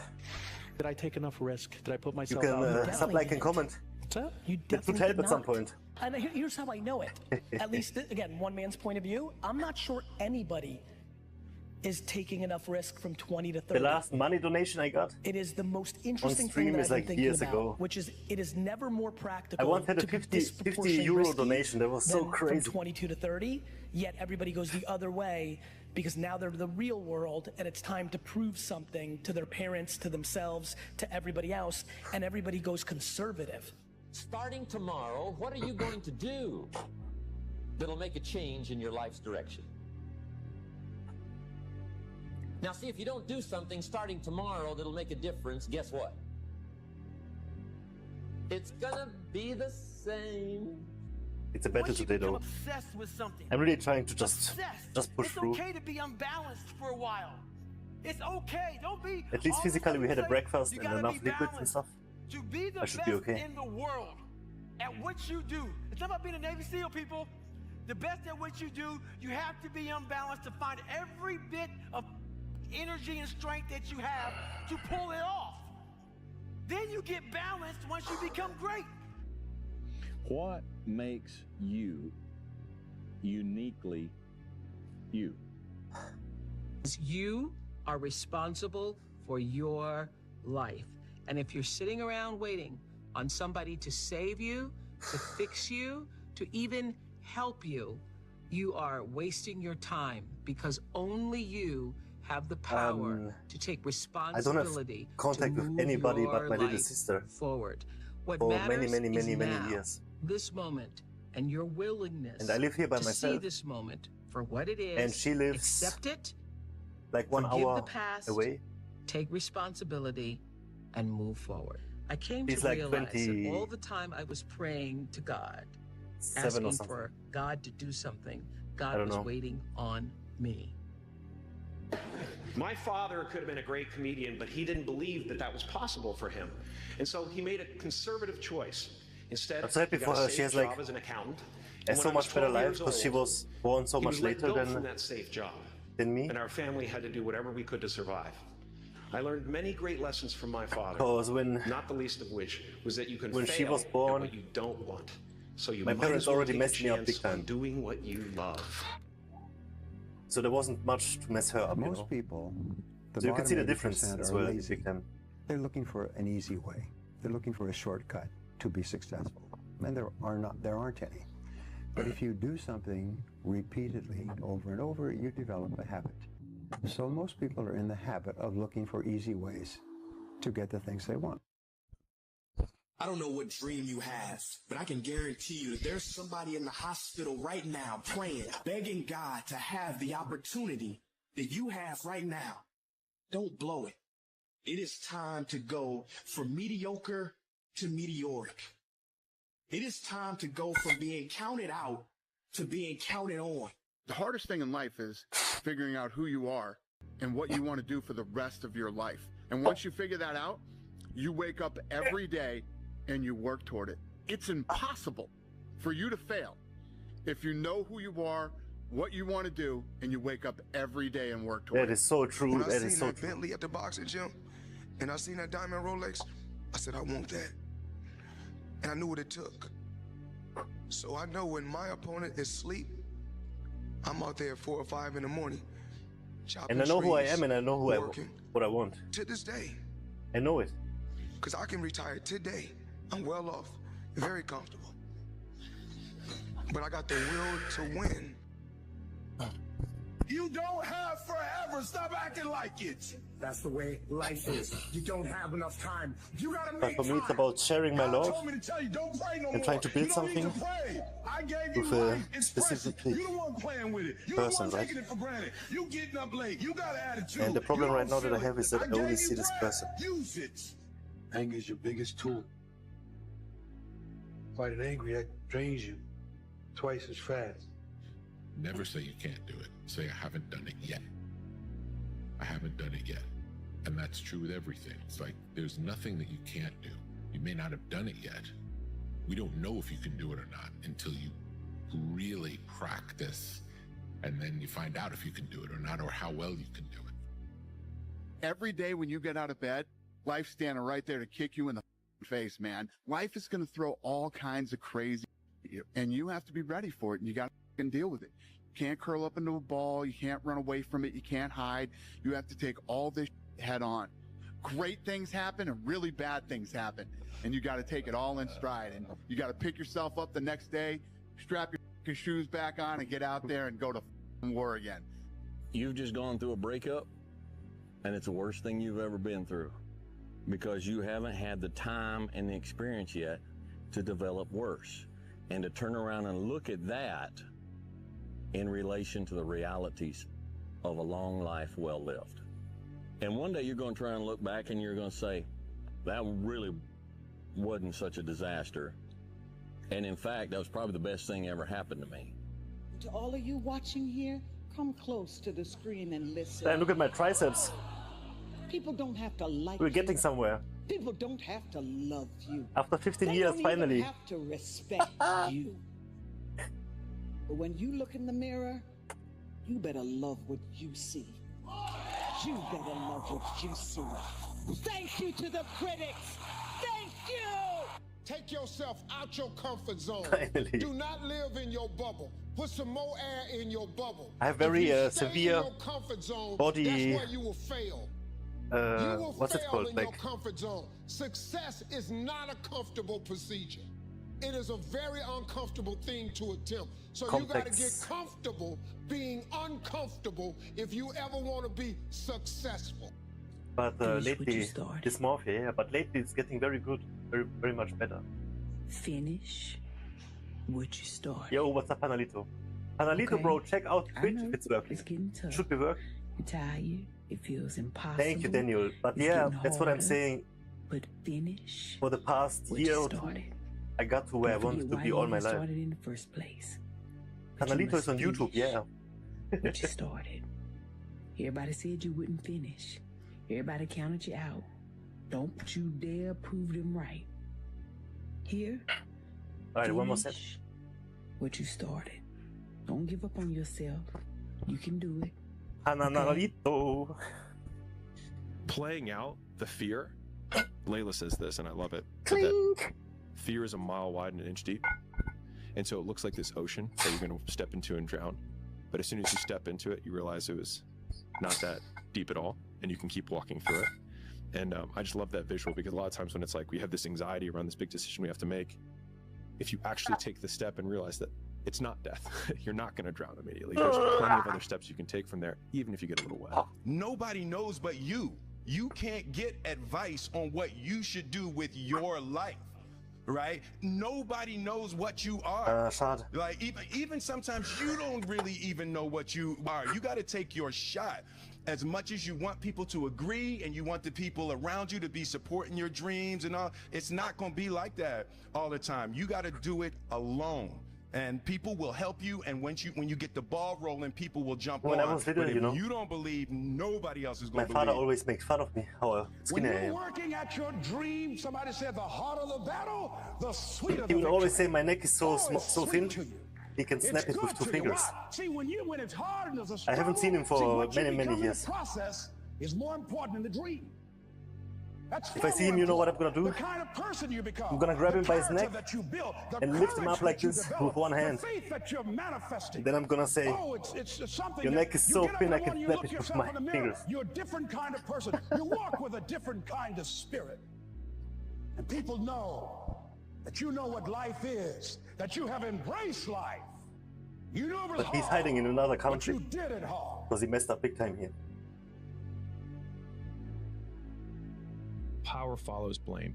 [SPEAKER 2] did I take enough risk? Did I put
[SPEAKER 1] you
[SPEAKER 2] myself
[SPEAKER 1] can
[SPEAKER 2] out?
[SPEAKER 1] sub, like, and comment.
[SPEAKER 2] So you
[SPEAKER 1] It would
[SPEAKER 2] definitely
[SPEAKER 1] help
[SPEAKER 2] did
[SPEAKER 1] at some
[SPEAKER 2] not.
[SPEAKER 1] point.
[SPEAKER 2] And here's how I know it. At least, again, one man's point of view. I'm not sure anybody is taking enough risk from 20 to 30.
[SPEAKER 1] The last money donation I got
[SPEAKER 2] It is the most
[SPEAKER 1] on
[SPEAKER 2] interesting
[SPEAKER 1] stream
[SPEAKER 2] thing that
[SPEAKER 1] is
[SPEAKER 2] I've
[SPEAKER 1] like
[SPEAKER 2] been thinking
[SPEAKER 1] years
[SPEAKER 2] about,
[SPEAKER 1] ago.
[SPEAKER 2] which is it is never more practical.
[SPEAKER 1] I once had a
[SPEAKER 2] to be
[SPEAKER 1] 50 euro
[SPEAKER 2] risky
[SPEAKER 1] donation. That was so
[SPEAKER 2] than
[SPEAKER 1] crazy.
[SPEAKER 2] From 22 to 30, yet everybody goes the other way because now they're the real world and it's time to prove something to their parents, to themselves, to everybody else, and everybody goes conservative.
[SPEAKER 19] Starting tomorrow, what are you going to do that'll make a change in your life's direction? Now, see, if you don't do something starting tomorrow that'll make a difference, guess what? It's gonna be the same.
[SPEAKER 1] It's a battle today, though.
[SPEAKER 12] Obsessed with something.
[SPEAKER 1] I'm really trying to just push
[SPEAKER 12] It's
[SPEAKER 1] through.
[SPEAKER 12] okay to be unbalanced for a while. It's okay. Don't be.
[SPEAKER 1] At least
[SPEAKER 12] all
[SPEAKER 1] physically,
[SPEAKER 12] of
[SPEAKER 1] we had a
[SPEAKER 12] say
[SPEAKER 1] breakfast
[SPEAKER 12] you
[SPEAKER 1] and
[SPEAKER 12] gotta
[SPEAKER 1] enough
[SPEAKER 12] be
[SPEAKER 1] liquids and
[SPEAKER 12] balanced.
[SPEAKER 1] stuff.
[SPEAKER 12] To be the
[SPEAKER 1] I should
[SPEAKER 12] best
[SPEAKER 1] be okay.
[SPEAKER 12] in the world at what you do. It's not about being a Navy SEAL, people. The best at what you do, you have to be unbalanced to find every bit of energy and strength that you have to pull it off. Then you get balanced once you become great.
[SPEAKER 20] What makes you uniquely you?
[SPEAKER 6] You are responsible for your life. And if you're sitting around waiting on somebody to save you, to fix you, to even help you, you are wasting your time because only you have the power to take
[SPEAKER 1] I don't have
[SPEAKER 6] responsibility
[SPEAKER 1] contact
[SPEAKER 6] to
[SPEAKER 1] with
[SPEAKER 6] move
[SPEAKER 1] anybody
[SPEAKER 6] your
[SPEAKER 1] but my little
[SPEAKER 6] life
[SPEAKER 1] sister
[SPEAKER 6] forward. What
[SPEAKER 1] for
[SPEAKER 6] matters
[SPEAKER 1] many
[SPEAKER 6] is now,
[SPEAKER 1] years.
[SPEAKER 6] this moment, and your willingness
[SPEAKER 1] And I live here by
[SPEAKER 6] to
[SPEAKER 1] myself.
[SPEAKER 6] see this moment for what it is.
[SPEAKER 1] And she lives
[SPEAKER 6] accept it,
[SPEAKER 1] like 1
[SPEAKER 6] forgive
[SPEAKER 1] hour
[SPEAKER 6] the past,
[SPEAKER 1] away.
[SPEAKER 6] take responsibility, and move forward. I came
[SPEAKER 1] She's
[SPEAKER 6] to
[SPEAKER 1] like
[SPEAKER 6] realize that
[SPEAKER 1] 20
[SPEAKER 6] all the time I was praying to God,
[SPEAKER 1] 7 or
[SPEAKER 6] asking
[SPEAKER 1] something.
[SPEAKER 6] for God to do something,
[SPEAKER 1] I
[SPEAKER 6] God
[SPEAKER 1] don't
[SPEAKER 6] was
[SPEAKER 1] know.
[SPEAKER 6] waiting on me.
[SPEAKER 7] My father could have been a great comedian, but he didn't believe that that was possible for him. And so he made a conservative choice. Instead,
[SPEAKER 1] I'm so happy
[SPEAKER 7] he
[SPEAKER 1] for
[SPEAKER 7] got a
[SPEAKER 1] her.
[SPEAKER 7] safe
[SPEAKER 1] She has
[SPEAKER 7] job
[SPEAKER 1] like
[SPEAKER 7] as an accountant.
[SPEAKER 1] a
[SPEAKER 7] And when
[SPEAKER 1] so
[SPEAKER 7] I was
[SPEAKER 1] much better
[SPEAKER 7] 12
[SPEAKER 1] life
[SPEAKER 7] years
[SPEAKER 1] because she
[SPEAKER 7] old,
[SPEAKER 1] was born so
[SPEAKER 7] he
[SPEAKER 1] much
[SPEAKER 7] was let
[SPEAKER 1] later
[SPEAKER 7] go
[SPEAKER 1] than
[SPEAKER 7] from that safe job.
[SPEAKER 1] me.
[SPEAKER 7] And our family had to do whatever we could to survive. I learned many great lessons from my father.
[SPEAKER 1] Because when
[SPEAKER 7] not the least of which was that you can
[SPEAKER 1] when
[SPEAKER 7] fail
[SPEAKER 1] she was born,
[SPEAKER 7] at what you don't want. So you
[SPEAKER 1] my
[SPEAKER 7] might
[SPEAKER 1] parents
[SPEAKER 7] as well
[SPEAKER 1] already
[SPEAKER 7] take a
[SPEAKER 1] messed me up
[SPEAKER 7] chance
[SPEAKER 1] big time.
[SPEAKER 7] on doing what you love.
[SPEAKER 1] So there wasn't much to mess her up. you know?
[SPEAKER 11] Most people, the
[SPEAKER 1] So you can see the
[SPEAKER 11] bottom
[SPEAKER 1] difference
[SPEAKER 11] 80%
[SPEAKER 1] as
[SPEAKER 11] are
[SPEAKER 1] well.
[SPEAKER 11] lazy.
[SPEAKER 1] Big time.
[SPEAKER 11] They're looking for an easy way. They're looking for a shortcut to be successful. And there aren't any. But if you do something repeatedly over and over, you develop a habit. So most people are in the habit of looking for easy ways to get the things they want.
[SPEAKER 24] I don't know what dream you have, but I can guarantee you that there's somebody in the hospital right now praying, begging God to have the opportunity that you have right now. Don't blow it. It is time to go from mediocre to meteoric. It is time to go from being counted out to being counted on.
[SPEAKER 25] The hardest thing in life is figuring out who you are and what you want to do for the rest of your life. And once you figure that out, you wake up every day and you work toward it. It's impossible for you to fail if you know who you are, what you want to do, and you wake up every day and work toward it.
[SPEAKER 1] That is so true.
[SPEAKER 26] When I
[SPEAKER 1] That is
[SPEAKER 26] seen
[SPEAKER 1] so
[SPEAKER 26] that
[SPEAKER 1] true.
[SPEAKER 26] Bentley at the boxing gym, and I seen that diamond Rolex, I said, I want that. And I knew what it took. So I know when my opponent is asleep, I'm out there at 4 or 5 in the morning, chopping
[SPEAKER 1] And I know who I
[SPEAKER 26] trees,
[SPEAKER 1] am, and I know who
[SPEAKER 26] working.
[SPEAKER 1] what I want.
[SPEAKER 26] To this day.
[SPEAKER 1] I know it.
[SPEAKER 26] Because I can retire today. I'm well off, very comfortable. But I got the will to win.
[SPEAKER 24] You don't have forever. Stop acting like it. That's the way life is. You don't have enough time. You gotta
[SPEAKER 1] But
[SPEAKER 24] make
[SPEAKER 1] for me, it's
[SPEAKER 24] time.
[SPEAKER 1] about sharing my
[SPEAKER 24] God
[SPEAKER 1] love
[SPEAKER 24] told me to tell you, don't pray no
[SPEAKER 1] and trying
[SPEAKER 24] more.
[SPEAKER 1] to build
[SPEAKER 24] You don't need
[SPEAKER 1] something
[SPEAKER 24] to pray. I gave you
[SPEAKER 1] with a
[SPEAKER 24] life. Express it.
[SPEAKER 1] specific
[SPEAKER 24] You the one playing with it. You
[SPEAKER 1] person,
[SPEAKER 24] the one
[SPEAKER 1] right?
[SPEAKER 24] taking it for granted. You getting up late. You got an attitude.
[SPEAKER 1] And the problem
[SPEAKER 24] You
[SPEAKER 1] right
[SPEAKER 24] don't
[SPEAKER 1] now that I
[SPEAKER 24] feel
[SPEAKER 1] have
[SPEAKER 24] it.
[SPEAKER 1] is that I
[SPEAKER 24] gave
[SPEAKER 1] only
[SPEAKER 24] you
[SPEAKER 1] see this
[SPEAKER 24] breath.
[SPEAKER 1] person.
[SPEAKER 24] Use it.
[SPEAKER 27] Anger is your biggest tool. Fighting angry, that drains you.
[SPEAKER 25] twice as fast.
[SPEAKER 8] Never say you can't do it. Say, I haven't done it yet. I haven't done it yet. And that's true with everything. It's like, there's nothing that you can't do. You may not have done it yet. We don't know if you can do it or not until you really practice. And then you find out if you can do it or not, or how well you can do it.
[SPEAKER 25] Every day when you get out of bed, life's standing right there to kick you in the face, man. Life is going to throw all kinds of crazy at you, and you have to be ready for it, and you got to deal with it. You can't curl up into a ball. You can't run away from it. You can't hide. You have to take all this head on. Great things happen and really bad things happen, and you got to take it all in stride, and you got to pick yourself up the next day, strap your shoes back on, and get out there and go to war again.
[SPEAKER 20] You've just gone through a breakup, and it's the worst thing you've ever been through because you haven't had the time and the experience yet to develop worse and to turn around and look at that in relation to the realities of a long life well lived. And one day you're going to try and look back and you're going to say, that really wasn't such a disaster. And in fact, that was probably the best thing ever happened to me.
[SPEAKER 9] To all of you watching here, come close to the screen and listen.
[SPEAKER 1] Damn, look at my triceps.
[SPEAKER 9] People don't have to like
[SPEAKER 1] We're getting
[SPEAKER 9] you.
[SPEAKER 1] somewhere.
[SPEAKER 9] People don't have to love you.
[SPEAKER 1] After 15
[SPEAKER 9] They
[SPEAKER 1] years,
[SPEAKER 9] don't
[SPEAKER 1] finally.
[SPEAKER 9] even have to respect you. But when you look in the mirror, you better love what you see. You better love what you see. Thank you to the critics. Thank you.
[SPEAKER 23] Take yourself out your comfort zone.
[SPEAKER 1] Finally.
[SPEAKER 23] Do not live in your bubble. Put some more air in your bubble.
[SPEAKER 1] I have very
[SPEAKER 23] If you stay
[SPEAKER 1] severe
[SPEAKER 23] in your comfort zone,
[SPEAKER 1] body.
[SPEAKER 23] that's where you will fail. You will
[SPEAKER 1] What's it
[SPEAKER 23] fail
[SPEAKER 1] called?
[SPEAKER 23] in
[SPEAKER 1] Like
[SPEAKER 23] your comfort zone. Success is not a comfortable procedure. It is a very uncomfortable thing to attempt. So you got to get
[SPEAKER 1] complex.
[SPEAKER 23] comfortable being uncomfortable if you ever want to be successful.
[SPEAKER 1] But
[SPEAKER 9] Finish what you
[SPEAKER 1] lately,
[SPEAKER 9] started.
[SPEAKER 1] dysmorphia, yeah, but lately it's getting very good, very much better.
[SPEAKER 9] Finish what you started.
[SPEAKER 1] Yo, what's up, Panalito? Panalito,
[SPEAKER 9] Okay.
[SPEAKER 1] bro, check out
[SPEAKER 9] I
[SPEAKER 1] Twitch
[SPEAKER 9] know,
[SPEAKER 1] if it's working.
[SPEAKER 9] it's getting tough.
[SPEAKER 1] Should be working.
[SPEAKER 9] You're tired. It feels impossible.
[SPEAKER 1] Thank you, Daniel. But
[SPEAKER 9] It's
[SPEAKER 1] yeah,
[SPEAKER 9] getting
[SPEAKER 1] that's what I'm
[SPEAKER 9] harder.
[SPEAKER 1] saying.
[SPEAKER 9] But finish
[SPEAKER 1] For the past
[SPEAKER 9] what
[SPEAKER 1] year
[SPEAKER 9] you
[SPEAKER 1] or two,
[SPEAKER 9] started.
[SPEAKER 1] I got to where I
[SPEAKER 9] Don't
[SPEAKER 1] wanted
[SPEAKER 9] forget
[SPEAKER 1] to
[SPEAKER 9] why
[SPEAKER 1] be
[SPEAKER 9] you
[SPEAKER 1] all my
[SPEAKER 9] even
[SPEAKER 1] life.
[SPEAKER 9] started in the first place. But you
[SPEAKER 1] Panalito is
[SPEAKER 9] must
[SPEAKER 1] on YouTube,
[SPEAKER 9] finish
[SPEAKER 1] yeah.
[SPEAKER 9] what you started. Everybody said you wouldn't finish. Everybody counted you out. Don't you dare prove them right. Here,
[SPEAKER 1] Alright, one more set.
[SPEAKER 9] finish what you started. Don't give up on yourself. You can do it.
[SPEAKER 1] Panalito.
[SPEAKER 4] Playing out the fear. Layla says this, and I love it.
[SPEAKER 1] Clink.
[SPEAKER 4] Fear is a mile wide and an inch deep. And so it looks like this ocean that you're going to step into and drown. But as soon as you step into it, you realize it was not that deep at all, and you can keep walking through it. And I just love that visual, because a lot of times when it's like we have this anxiety around this big decision we have to make, if you actually take the step and realize that it's not death, you're not going to drown immediately. There's plenty of other steps you can take from there, even if you get a little wet.
[SPEAKER 10] Nobody knows but you. You can't get advice on what you should do with your life, right? Nobody knows what you are.
[SPEAKER 1] Schade.
[SPEAKER 10] Like even sometimes you don't really even know what you are. You got to take your shot. As much as you want people to agree and you want the people around you to be supporting your dreams and all, it's not going to be like that all the time. You got to do it alone. And people will help you, and when you get the ball rolling, people will jump
[SPEAKER 1] When
[SPEAKER 10] on.
[SPEAKER 1] I was little,
[SPEAKER 10] but if
[SPEAKER 1] you know,
[SPEAKER 10] you don't believe, nobody else is
[SPEAKER 1] My
[SPEAKER 10] going to
[SPEAKER 1] father
[SPEAKER 10] believe.
[SPEAKER 1] always makes fun of me, how skinny I
[SPEAKER 23] When
[SPEAKER 1] am.
[SPEAKER 23] you're working at your dream, somebody said the harder the battle, the sweeter
[SPEAKER 1] He
[SPEAKER 23] the
[SPEAKER 1] will always
[SPEAKER 23] victory.
[SPEAKER 1] say my neck is so
[SPEAKER 23] it's
[SPEAKER 1] so
[SPEAKER 23] sweet
[SPEAKER 1] thin,
[SPEAKER 23] to you.
[SPEAKER 1] he can snap
[SPEAKER 23] It's
[SPEAKER 1] it with
[SPEAKER 23] good
[SPEAKER 1] 2
[SPEAKER 23] to you.
[SPEAKER 1] fingers.
[SPEAKER 23] Why? See, when it's hard and there's a
[SPEAKER 1] I haven't seen him for
[SPEAKER 23] struggle, see, what you
[SPEAKER 1] many
[SPEAKER 23] become in
[SPEAKER 1] years.
[SPEAKER 23] the process is more important than the dream. That's
[SPEAKER 1] If I see him, you know what I'm gonna do?
[SPEAKER 23] The kind of person you become.
[SPEAKER 1] I'm gonna grab
[SPEAKER 23] the
[SPEAKER 1] him by his
[SPEAKER 23] character
[SPEAKER 1] neck
[SPEAKER 23] that you build, the
[SPEAKER 1] and lift him
[SPEAKER 23] courage
[SPEAKER 1] up like
[SPEAKER 23] that you
[SPEAKER 1] this
[SPEAKER 23] develop,
[SPEAKER 1] with one hand.
[SPEAKER 23] The faith that you're manifesting.
[SPEAKER 1] Then I'm gonna say,
[SPEAKER 23] oh, it's something
[SPEAKER 1] your
[SPEAKER 23] that
[SPEAKER 1] neck is
[SPEAKER 23] you
[SPEAKER 1] so
[SPEAKER 23] get up
[SPEAKER 1] thin
[SPEAKER 23] in
[SPEAKER 1] I
[SPEAKER 23] the
[SPEAKER 1] can
[SPEAKER 23] morning, you
[SPEAKER 1] snap
[SPEAKER 23] look
[SPEAKER 1] it with
[SPEAKER 23] yourself
[SPEAKER 1] my
[SPEAKER 23] in the mirror,
[SPEAKER 1] fingers.
[SPEAKER 23] You're a different kind of person. You walk with a different kind of spirit. And people know that you know what life is, that you have embraced life. You know it was
[SPEAKER 1] But he's
[SPEAKER 23] hard,
[SPEAKER 1] hiding in another
[SPEAKER 23] but
[SPEAKER 1] country
[SPEAKER 23] you did it hard.
[SPEAKER 1] because he messed up big time here.
[SPEAKER 4] Power follows blame.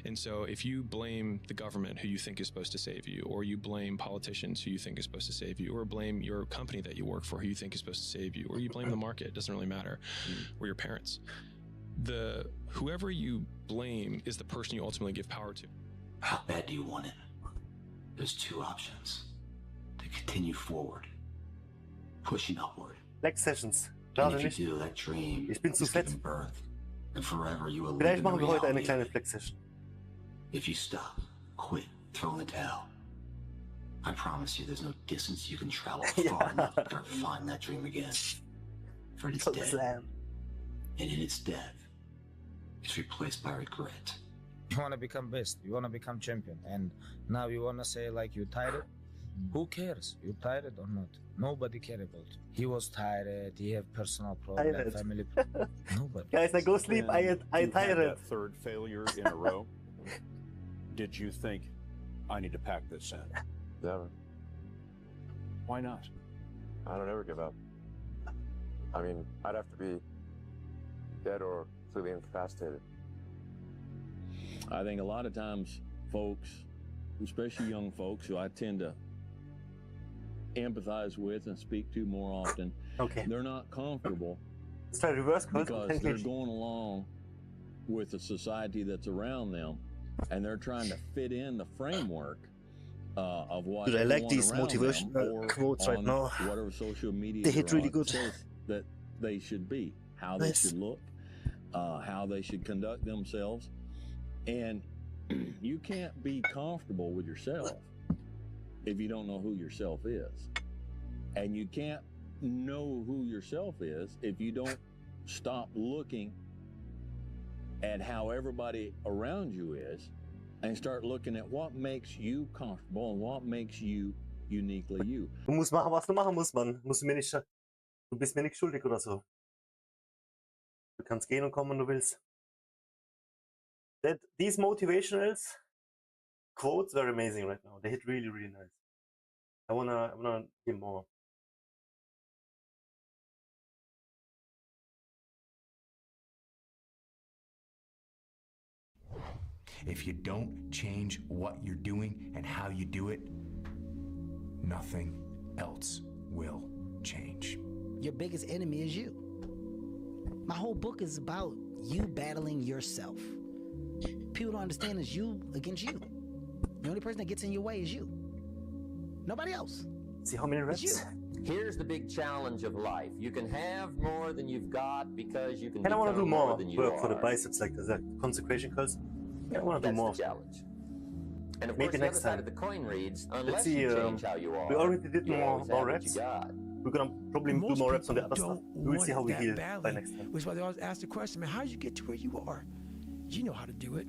[SPEAKER 4] And so if you blame the government who you think is supposed to save you, or you blame politicians who you think is supposed to save you, or blame your company that you work for who you think is supposed to save you, or you blame the market, it doesn't really matter, or your parents, whoever you blame is the person you ultimately give power to.
[SPEAKER 21] How bad do you want it? There's two options. continue forward, pushing upward.
[SPEAKER 1] Flex Sessions.
[SPEAKER 21] And
[SPEAKER 1] Gerade
[SPEAKER 21] if
[SPEAKER 1] nicht.
[SPEAKER 21] you do, that dream
[SPEAKER 1] Ich bin zu
[SPEAKER 21] is
[SPEAKER 1] fett.
[SPEAKER 21] given birth, and forever you will live
[SPEAKER 1] Vielleicht
[SPEAKER 21] in the
[SPEAKER 1] machen wir heute eine
[SPEAKER 21] reality
[SPEAKER 1] kleine
[SPEAKER 21] of it.
[SPEAKER 1] Flex Session.
[SPEAKER 21] If you stop, quit, throw in the towel, I promise you there's no distance you can travel far enough to find that dream again. For it's dead.
[SPEAKER 1] Slam.
[SPEAKER 21] And in its death, it's replaced by regret.
[SPEAKER 13] You want to become best, you want to become champion, and now you want to say like you tired. Who cares? You tired or not? Nobody cares about you. He was tired, he have personal problem,
[SPEAKER 1] Tired.
[SPEAKER 13] family problem. Nobody.
[SPEAKER 1] Guys, I go sleep. I
[SPEAKER 14] You had
[SPEAKER 1] tired.
[SPEAKER 14] that third failure in a row. Did you think, I need to pack this in?
[SPEAKER 15] Never.
[SPEAKER 14] Why not?
[SPEAKER 15] I don't ever give up. I mean, I'd have to be dead or completely incapacitated.
[SPEAKER 20] I think a lot of times folks, especially young folks who I tend to empathize with and speak to more often, they're not comfortable
[SPEAKER 1] Let's try reverse code.
[SPEAKER 20] because they're going along with the society that's around them and they're trying to fit in the framework of what
[SPEAKER 1] Dude, I like
[SPEAKER 20] everyone
[SPEAKER 1] these
[SPEAKER 20] around
[SPEAKER 1] motivational
[SPEAKER 20] them or
[SPEAKER 1] quotes right
[SPEAKER 20] on
[SPEAKER 1] now.
[SPEAKER 20] whatever social media
[SPEAKER 1] They hit
[SPEAKER 20] they're
[SPEAKER 1] really
[SPEAKER 20] on
[SPEAKER 1] good.
[SPEAKER 20] says that they should be, how
[SPEAKER 1] Nice.
[SPEAKER 20] they should look, how they should conduct themselves. And you can't be comfortable with yourself if you don't know who yourself is. And you can't know who yourself is if you don't stop looking at how everybody around you is and start looking at what makes you comfortable and what makes you uniquely you.
[SPEAKER 1] Du musst machen, was du machen musst, Mann. Du bist mir nicht schuldig oder so. Du kannst gehen und kommen, wenn du willst. These motivationals quotes are amazing right now. They hit really, really nice. I wanna hear more.
[SPEAKER 16] If you don't change what you're doing and how you do it, nothing else will change.
[SPEAKER 17] Your biggest enemy is you. My whole book is about you battling yourself. People don't understand it's you against you. The only person that gets in your way is you. Nobody else.
[SPEAKER 1] See how many reps?
[SPEAKER 17] It's
[SPEAKER 19] Here's the big challenge of life. You can have more than you've got because you can
[SPEAKER 1] And I want to do
[SPEAKER 19] become more
[SPEAKER 1] more
[SPEAKER 19] than you
[SPEAKER 1] work for the
[SPEAKER 19] are.
[SPEAKER 1] biceps, like the consecration curls. I want to do
[SPEAKER 19] That's
[SPEAKER 1] more.
[SPEAKER 19] the challenge. And of
[SPEAKER 1] Maybe
[SPEAKER 19] course, the
[SPEAKER 1] next
[SPEAKER 19] other side
[SPEAKER 1] time.
[SPEAKER 19] of the coin reads,
[SPEAKER 1] Let's
[SPEAKER 19] unless
[SPEAKER 1] see.
[SPEAKER 19] you change how you are,
[SPEAKER 1] We already did
[SPEAKER 19] you'll
[SPEAKER 1] more
[SPEAKER 19] always have what
[SPEAKER 1] reps.
[SPEAKER 19] you got.
[SPEAKER 1] We're gonna probably do more reps on the other stuff. We will see how we heal by next time.
[SPEAKER 5] Which is why they always ask the question, man, how did you get to where you are? You know how to do it.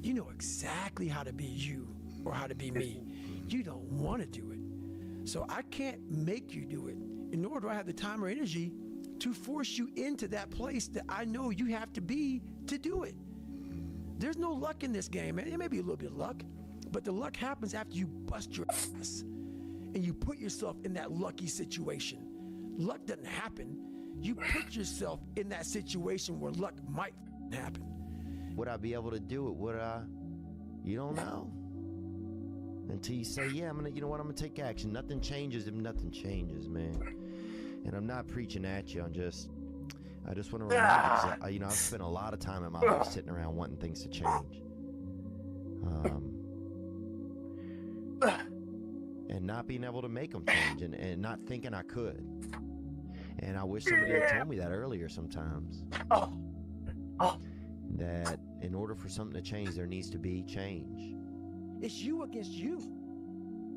[SPEAKER 5] You know exactly how to be you or how to be me. You don't want to do it. So I can't make you do it, nor do I have the time or energy to force you into that place that I know you have to be to do it. There's no luck in this game, man. It may be a little bit of luck, but the luck happens after you bust your ass and you put yourself in that lucky situation. Luck doesn't happen. You put yourself in that situation where luck might happen.
[SPEAKER 18] Would I be able to do it? Would I? You don't know. Until you say, yeah, I'm gonna take action. Nothing changes if nothing changes, man. And I'm not preaching at you. I just want to remind you, I've spent a lot of time in my life sitting around wanting things to change. And not being able to make them change and not thinking I could. And I wish somebody had told me that earlier sometimes. That in order for something to change, there needs to be change.
[SPEAKER 5] It's you against you.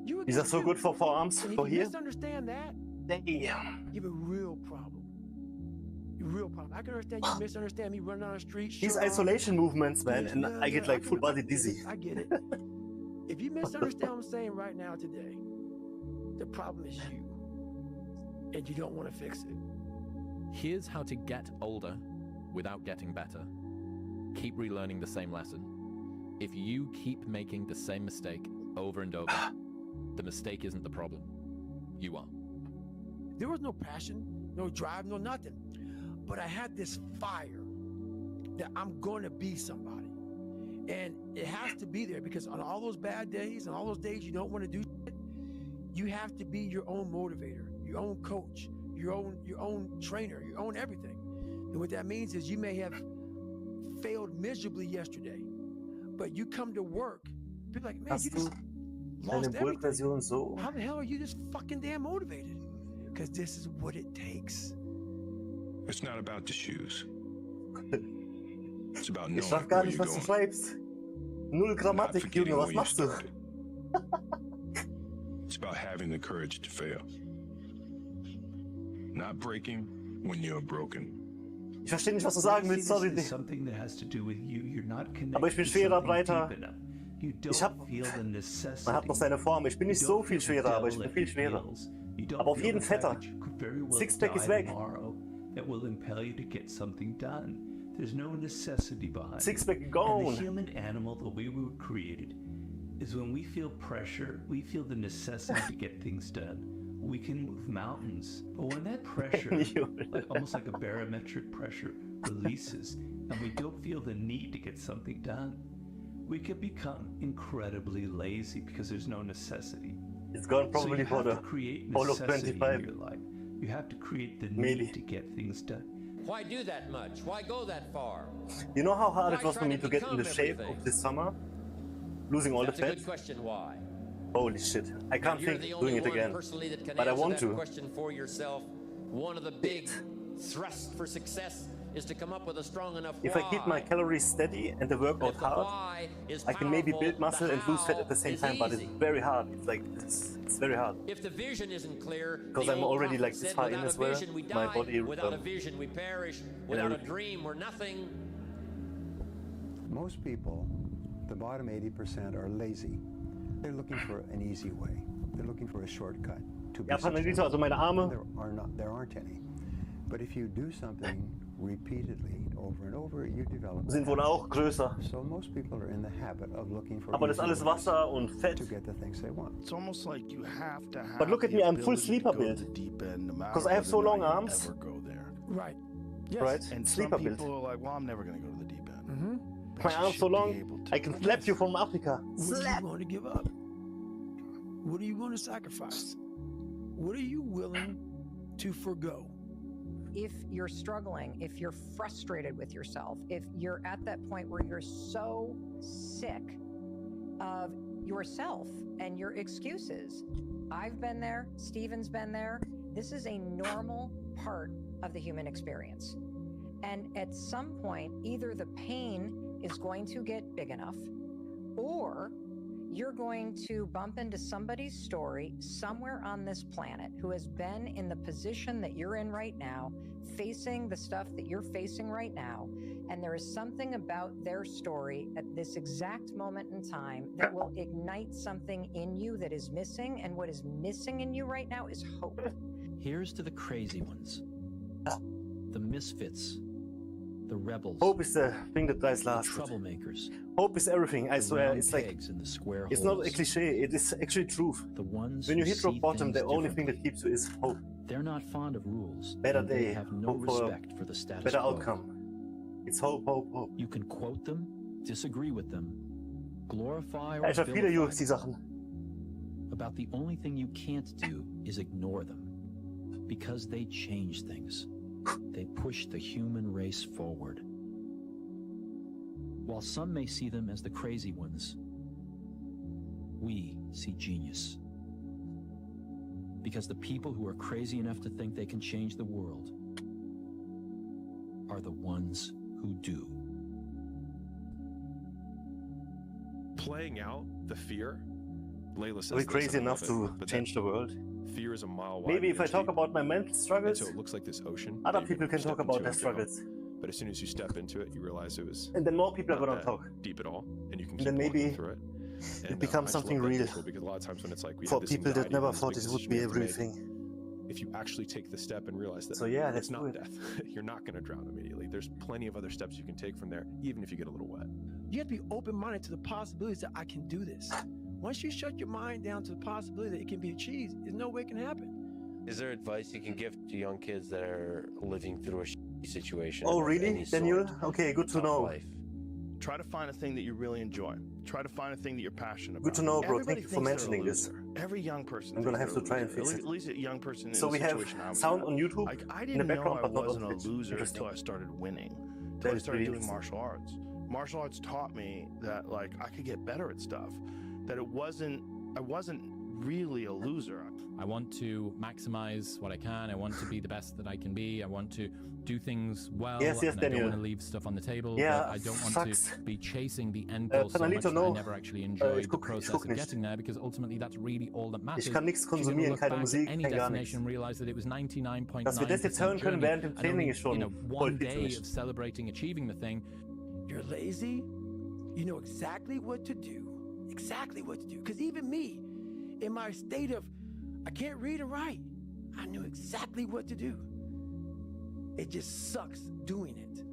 [SPEAKER 5] You
[SPEAKER 1] These are so good for forearms,
[SPEAKER 5] and if
[SPEAKER 1] for
[SPEAKER 5] you
[SPEAKER 1] here.
[SPEAKER 5] misunderstand that,
[SPEAKER 1] Damn.
[SPEAKER 5] you have a real problem. A real problem. I can understand you misunderstand me running down the street.
[SPEAKER 1] These
[SPEAKER 5] sure,
[SPEAKER 1] isolation movements, man, and I get like full body dizzy.
[SPEAKER 5] I get it. If you misunderstand what I'm saying right now today, the problem is you. And you don't want to fix it.
[SPEAKER 27] Here's how to get older without getting better. Keep relearning the same lesson. If you keep making the same mistake over and over, the mistake isn't the problem. You are.
[SPEAKER 5] There was no passion, no drive, no nothing. But I had this fire that I'm going to be somebody. And it has to be there because on all those bad days and all those days you don't want to do shit, you have to be your own motivator, your own coach, your own trainer, your own everything. And what that means is you may have failed miserably yesterday, but you come to work, people are like, man, lost
[SPEAKER 1] Eine Bulk-Version so.
[SPEAKER 5] How the hell are you this fucking damn motivated? Because this is what it takes.
[SPEAKER 10] It's not about the shoes. It's about
[SPEAKER 1] Ich
[SPEAKER 10] knowing
[SPEAKER 1] sag gar
[SPEAKER 10] where
[SPEAKER 1] nicht,
[SPEAKER 10] you're
[SPEAKER 1] was du
[SPEAKER 10] going.
[SPEAKER 1] schreibst. Null Grammatik, Junge, was machst du?
[SPEAKER 10] It's about having the courage to fail. Not breaking when you're broken.
[SPEAKER 1] Ich verstehe nicht, was du sagen willst, sorry. Aber ich bin schwerer, breiter. Man hat noch seine Form. Ich bin nicht so viel schwerer, aber ich bin viel schwerer. Aber auf jeden fetter. Sixpack ist weg.
[SPEAKER 2] That will impel you to get something done. There's no necessity behind
[SPEAKER 1] Six-pack
[SPEAKER 2] it.
[SPEAKER 1] gone.
[SPEAKER 2] And the human animal, the way we were created, is when we feel pressure, we feel the necessity to get things done. We can move mountains. But when that pressure, almost like a barometric pressure, releases, and we don't feel the need to get something done, we can become incredibly lazy because there's no necessity.
[SPEAKER 1] It's gone probably for the
[SPEAKER 2] Follow
[SPEAKER 1] 25.
[SPEAKER 2] In your life. You have to create the need to get things done.
[SPEAKER 19] Why do that much? Why go that far?
[SPEAKER 1] You know how hard it was for me to get in the shape of this summer? Losing all the
[SPEAKER 19] That's a
[SPEAKER 1] fat?
[SPEAKER 19] good question. Why?
[SPEAKER 1] Holy shit. I can't
[SPEAKER 19] You're
[SPEAKER 1] think
[SPEAKER 19] the
[SPEAKER 1] doing
[SPEAKER 19] only
[SPEAKER 1] it
[SPEAKER 19] one
[SPEAKER 1] again.
[SPEAKER 19] personally that can
[SPEAKER 1] But I
[SPEAKER 19] answer
[SPEAKER 1] want
[SPEAKER 19] that
[SPEAKER 1] to.
[SPEAKER 19] question for yourself. One of the big thrusts for success is to come up with a strong enough
[SPEAKER 1] If
[SPEAKER 19] why.
[SPEAKER 1] I keep my calories steady and the workout
[SPEAKER 19] If the
[SPEAKER 1] hard,
[SPEAKER 19] why is
[SPEAKER 1] I can maybe
[SPEAKER 19] powerful,
[SPEAKER 1] build muscle
[SPEAKER 19] the
[SPEAKER 1] and lose fat
[SPEAKER 19] how
[SPEAKER 1] at the same
[SPEAKER 19] is
[SPEAKER 1] time, but it's
[SPEAKER 19] easy.
[SPEAKER 1] very hard. It's like, it's very hard.
[SPEAKER 19] If the vision isn't clear,
[SPEAKER 1] Because
[SPEAKER 19] the
[SPEAKER 1] I'm
[SPEAKER 19] old
[SPEAKER 1] already
[SPEAKER 19] prophet
[SPEAKER 1] like this
[SPEAKER 19] said,
[SPEAKER 1] far in
[SPEAKER 19] without
[SPEAKER 1] as
[SPEAKER 19] a
[SPEAKER 1] well.
[SPEAKER 19] vision we
[SPEAKER 1] My
[SPEAKER 19] die,
[SPEAKER 1] body,
[SPEAKER 19] without a vision we perish, without a dream we're nothing.
[SPEAKER 3] Most people, the bottom 80%, are lazy. They're looking for an easy way. They're looking for a shortcut to be
[SPEAKER 1] Ja, Panelito,
[SPEAKER 3] successful.
[SPEAKER 1] also meine Arme.
[SPEAKER 3] There aren't any. But if you do something repeatedly, over and over, you develop.
[SPEAKER 1] Sind wohl auch größer.
[SPEAKER 3] So most people are in the habit of looking for
[SPEAKER 1] Aber das ist
[SPEAKER 3] easy
[SPEAKER 1] alles
[SPEAKER 3] ways
[SPEAKER 1] Wasser und Fett.
[SPEAKER 3] to get the things they want.
[SPEAKER 6] It's almost like you have to have.
[SPEAKER 1] But look at
[SPEAKER 6] the
[SPEAKER 1] me, I'm full
[SPEAKER 6] ability
[SPEAKER 1] sleeper
[SPEAKER 6] to go to
[SPEAKER 1] build.
[SPEAKER 6] the deep end, no matter
[SPEAKER 1] Because I have so
[SPEAKER 6] whether or
[SPEAKER 1] long
[SPEAKER 6] not you
[SPEAKER 1] arms.
[SPEAKER 6] ever go there.
[SPEAKER 5] Right. Yes.
[SPEAKER 1] Right?
[SPEAKER 6] And
[SPEAKER 1] Sleeper
[SPEAKER 6] some
[SPEAKER 1] build.
[SPEAKER 6] people are like, well, I'm never going to go to the deep end.
[SPEAKER 5] Mm-hmm.
[SPEAKER 1] My arms so long, I can slap you from Africa.
[SPEAKER 5] What are you going to give up? What are you going to sacrifice? What are you willing to forgo?
[SPEAKER 7] If you're struggling, if you're frustrated with yourself, if you're at that point where you're so sick of yourself and your excuses, I've been there, Steven's been there. This is a normal part of the human experience. And at some point, either the pain is going to get big enough, or you're going to bump into somebody's story somewhere on this planet who has been in the position that you're in right now, facing the stuff that you're facing right now. And there is something about their story at this exact moment in time that will ignite something in you that is missing. And what is missing in you right now is hope.
[SPEAKER 11] Here's to the crazy ones, the misfits, the rebels.
[SPEAKER 1] Hope is the thing that dies
[SPEAKER 11] the
[SPEAKER 1] last.
[SPEAKER 11] troublemakers.
[SPEAKER 1] Hope is everything, I
[SPEAKER 11] the
[SPEAKER 1] swear.
[SPEAKER 11] round
[SPEAKER 1] It's like,
[SPEAKER 11] pegs in the square
[SPEAKER 1] it's not a
[SPEAKER 11] holes.
[SPEAKER 1] cliche, it is actually truth.
[SPEAKER 11] The ones
[SPEAKER 1] When you
[SPEAKER 11] who
[SPEAKER 1] hit rock
[SPEAKER 11] see
[SPEAKER 1] bottom, the
[SPEAKER 11] things
[SPEAKER 1] only thing
[SPEAKER 11] differently.
[SPEAKER 1] that keeps you is hope.
[SPEAKER 11] They're not fond of rules.
[SPEAKER 1] Better
[SPEAKER 11] and they
[SPEAKER 1] day,
[SPEAKER 11] have no
[SPEAKER 1] hope for a
[SPEAKER 11] respect for the status
[SPEAKER 1] better
[SPEAKER 11] quo.
[SPEAKER 1] outcome. It's hope, hope, hope.
[SPEAKER 11] You can quote them, disagree with them, glorify or
[SPEAKER 1] Ja, ich verfehle
[SPEAKER 11] vilify
[SPEAKER 1] die Sachen.
[SPEAKER 11] About the only thing you can't do is ignore them, because they change things. They push the human race forward. While some may see them as the crazy ones, we see genius. Because the people who are crazy enough to think they can change the world are the ones who do.
[SPEAKER 4] Playing out the fear, Layla says
[SPEAKER 1] Are we
[SPEAKER 4] this,
[SPEAKER 1] crazy
[SPEAKER 4] and I
[SPEAKER 1] enough
[SPEAKER 4] love it,
[SPEAKER 1] to
[SPEAKER 4] but
[SPEAKER 1] change the world?
[SPEAKER 4] fear is a mile wide.
[SPEAKER 1] Maybe if I
[SPEAKER 4] and
[SPEAKER 1] talk
[SPEAKER 4] deep.
[SPEAKER 1] about my mental struggles,
[SPEAKER 4] And so it looks like this ocean.
[SPEAKER 1] other
[SPEAKER 4] that you
[SPEAKER 1] people can
[SPEAKER 4] step
[SPEAKER 1] talk about
[SPEAKER 4] into
[SPEAKER 1] their
[SPEAKER 4] and go.
[SPEAKER 1] struggles.
[SPEAKER 4] But as soon as you step into it, you realize it was
[SPEAKER 1] And then more people are
[SPEAKER 4] not
[SPEAKER 1] gonna
[SPEAKER 4] that
[SPEAKER 1] talk.
[SPEAKER 4] deep at all, and you can
[SPEAKER 1] And
[SPEAKER 4] keep
[SPEAKER 1] then
[SPEAKER 4] walking
[SPEAKER 1] maybe
[SPEAKER 4] through it.
[SPEAKER 1] it
[SPEAKER 4] And,
[SPEAKER 1] becomes
[SPEAKER 4] I just
[SPEAKER 1] something
[SPEAKER 4] love that
[SPEAKER 1] real.
[SPEAKER 4] visual, because a lot of times when it's like we
[SPEAKER 1] For
[SPEAKER 4] have this
[SPEAKER 1] people that
[SPEAKER 4] anxiety
[SPEAKER 1] never
[SPEAKER 4] around this
[SPEAKER 1] thought
[SPEAKER 4] big
[SPEAKER 1] it would
[SPEAKER 4] decision
[SPEAKER 1] be
[SPEAKER 4] we have to make,
[SPEAKER 1] everything.
[SPEAKER 4] if you actually take the step and realize that
[SPEAKER 1] So yeah,
[SPEAKER 4] it's
[SPEAKER 1] let's
[SPEAKER 4] not
[SPEAKER 1] do it.
[SPEAKER 4] death, you're not going to drown immediately. There's plenty of other steps you can take from there, even if you get a little wet.
[SPEAKER 5] You have to be open-minded to the possibilities that I can do this. Once you shut your mind down to the possibility that it can be achieved, there's no way it can happen.
[SPEAKER 12] Is there advice you can give to young kids that are living through a shitty situation?
[SPEAKER 1] Oh
[SPEAKER 12] of
[SPEAKER 1] really,
[SPEAKER 12] any sort?
[SPEAKER 1] Daniel? Okay, good to
[SPEAKER 12] Tough
[SPEAKER 1] know.
[SPEAKER 12] life.
[SPEAKER 6] Try to find a thing that you really enjoy. Try to find a thing that you're passionate about.
[SPEAKER 1] Good to know, bro.
[SPEAKER 6] Everybody
[SPEAKER 1] Thank you for
[SPEAKER 6] thinks they're a
[SPEAKER 1] mentioning this.
[SPEAKER 6] loser. Every young person.
[SPEAKER 1] I'm gonna
[SPEAKER 6] thinks
[SPEAKER 1] have to
[SPEAKER 6] they're a
[SPEAKER 1] try and
[SPEAKER 6] loser.
[SPEAKER 1] fix it.
[SPEAKER 6] At least a young person.
[SPEAKER 1] So
[SPEAKER 6] in
[SPEAKER 1] we
[SPEAKER 6] the
[SPEAKER 1] have
[SPEAKER 6] situation I was
[SPEAKER 1] sound
[SPEAKER 6] in.
[SPEAKER 1] on YouTube
[SPEAKER 6] Like, I
[SPEAKER 1] in
[SPEAKER 6] didn't
[SPEAKER 1] the
[SPEAKER 6] know
[SPEAKER 1] background,
[SPEAKER 6] I
[SPEAKER 1] but not on
[SPEAKER 6] wasn't a
[SPEAKER 1] Twitch.
[SPEAKER 6] loser
[SPEAKER 1] Interesting.
[SPEAKER 6] until I started winning.
[SPEAKER 1] That
[SPEAKER 6] Until I
[SPEAKER 1] is
[SPEAKER 6] started
[SPEAKER 1] really
[SPEAKER 6] doing
[SPEAKER 1] interesting.
[SPEAKER 6] martial arts. Martial arts taught me that like I could get better at stuff. That it wasn't I wasn't really a loser.
[SPEAKER 27] I want to maximize what I can. I want to be the best that I can be. I want to do things well.
[SPEAKER 1] Yes,
[SPEAKER 27] and I
[SPEAKER 1] Daniel.
[SPEAKER 27] don't want to leave stuff on the table.
[SPEAKER 1] Yeah,
[SPEAKER 27] but I don't want
[SPEAKER 1] sucks.
[SPEAKER 27] to be chasing the end goal so much
[SPEAKER 1] Panalito,
[SPEAKER 27] that I
[SPEAKER 1] no.
[SPEAKER 27] never actually enjoyed the process of
[SPEAKER 1] nicht.
[SPEAKER 27] getting there, because ultimately that's really all that matters.
[SPEAKER 1] Ich kann nichts
[SPEAKER 27] If you're gonna
[SPEAKER 1] konsumieren,
[SPEAKER 27] look
[SPEAKER 1] keine
[SPEAKER 27] back at
[SPEAKER 1] Musik,
[SPEAKER 27] any
[SPEAKER 1] kein gar
[SPEAKER 27] destination
[SPEAKER 1] nichts.
[SPEAKER 27] and realize that it was 99.9%
[SPEAKER 1] Dass wir das jetzt hören können
[SPEAKER 27] journey,
[SPEAKER 1] während dem
[SPEAKER 27] and
[SPEAKER 1] Training
[SPEAKER 27] only,
[SPEAKER 1] ist schon
[SPEAKER 27] one
[SPEAKER 1] voll viel für
[SPEAKER 27] day
[SPEAKER 1] mich.
[SPEAKER 27] of celebrating achieving the thing.
[SPEAKER 5] You're lazy. You know exactly what to do. Exactly what to do. Because even me, in my state of, I can't read and write, I knew exactly what to do. It just sucks doing it.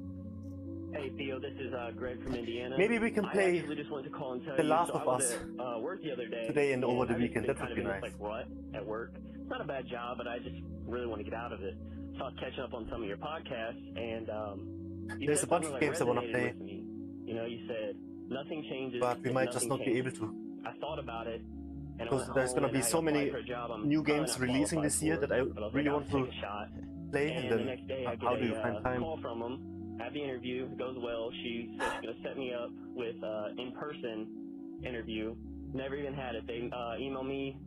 [SPEAKER 8] Hey Theo, this is Greg from Indiana.
[SPEAKER 1] Maybe we can play
[SPEAKER 8] I actually just wanted to call and tell
[SPEAKER 1] The
[SPEAKER 8] you,
[SPEAKER 1] Last
[SPEAKER 8] so
[SPEAKER 1] of
[SPEAKER 8] I was
[SPEAKER 1] Us
[SPEAKER 8] at work the other day.
[SPEAKER 1] today and over the
[SPEAKER 8] I've
[SPEAKER 1] weekend.
[SPEAKER 8] been
[SPEAKER 1] That
[SPEAKER 8] kind
[SPEAKER 1] would
[SPEAKER 8] of
[SPEAKER 1] be
[SPEAKER 8] in
[SPEAKER 1] nice.
[SPEAKER 8] this rut at work. It's not a bad job, but I just really want to get out of it. So I was catching up on some of your podcasts, and you
[SPEAKER 1] There's
[SPEAKER 8] said
[SPEAKER 1] a bunch
[SPEAKER 8] something
[SPEAKER 1] of games I want to
[SPEAKER 8] resonated
[SPEAKER 1] play,
[SPEAKER 8] with me. You know, you said nothing changes.
[SPEAKER 1] but we
[SPEAKER 8] if
[SPEAKER 1] might just
[SPEAKER 8] nothing
[SPEAKER 1] not be able
[SPEAKER 8] changes.
[SPEAKER 1] to.
[SPEAKER 8] I thought about it. And I
[SPEAKER 1] Because
[SPEAKER 8] went
[SPEAKER 1] there's
[SPEAKER 8] home
[SPEAKER 1] going to
[SPEAKER 8] and
[SPEAKER 1] be
[SPEAKER 8] I
[SPEAKER 1] so
[SPEAKER 8] applied
[SPEAKER 1] many
[SPEAKER 8] for a job I'm
[SPEAKER 1] new
[SPEAKER 8] probably
[SPEAKER 1] games
[SPEAKER 8] not
[SPEAKER 1] releasing
[SPEAKER 8] qualified
[SPEAKER 1] this year
[SPEAKER 8] for,
[SPEAKER 1] that I
[SPEAKER 8] but was
[SPEAKER 1] really
[SPEAKER 8] like,
[SPEAKER 1] want
[SPEAKER 8] I'll
[SPEAKER 1] to
[SPEAKER 8] take a shot.
[SPEAKER 1] play.
[SPEAKER 8] And
[SPEAKER 1] And
[SPEAKER 8] the
[SPEAKER 1] then
[SPEAKER 8] next day I
[SPEAKER 1] how
[SPEAKER 8] get
[SPEAKER 1] do you find
[SPEAKER 8] a
[SPEAKER 1] time?
[SPEAKER 8] call from them. Have the interview. It goes well. She said she's gonna set me up with in-person interview. Never even had it. They emailed me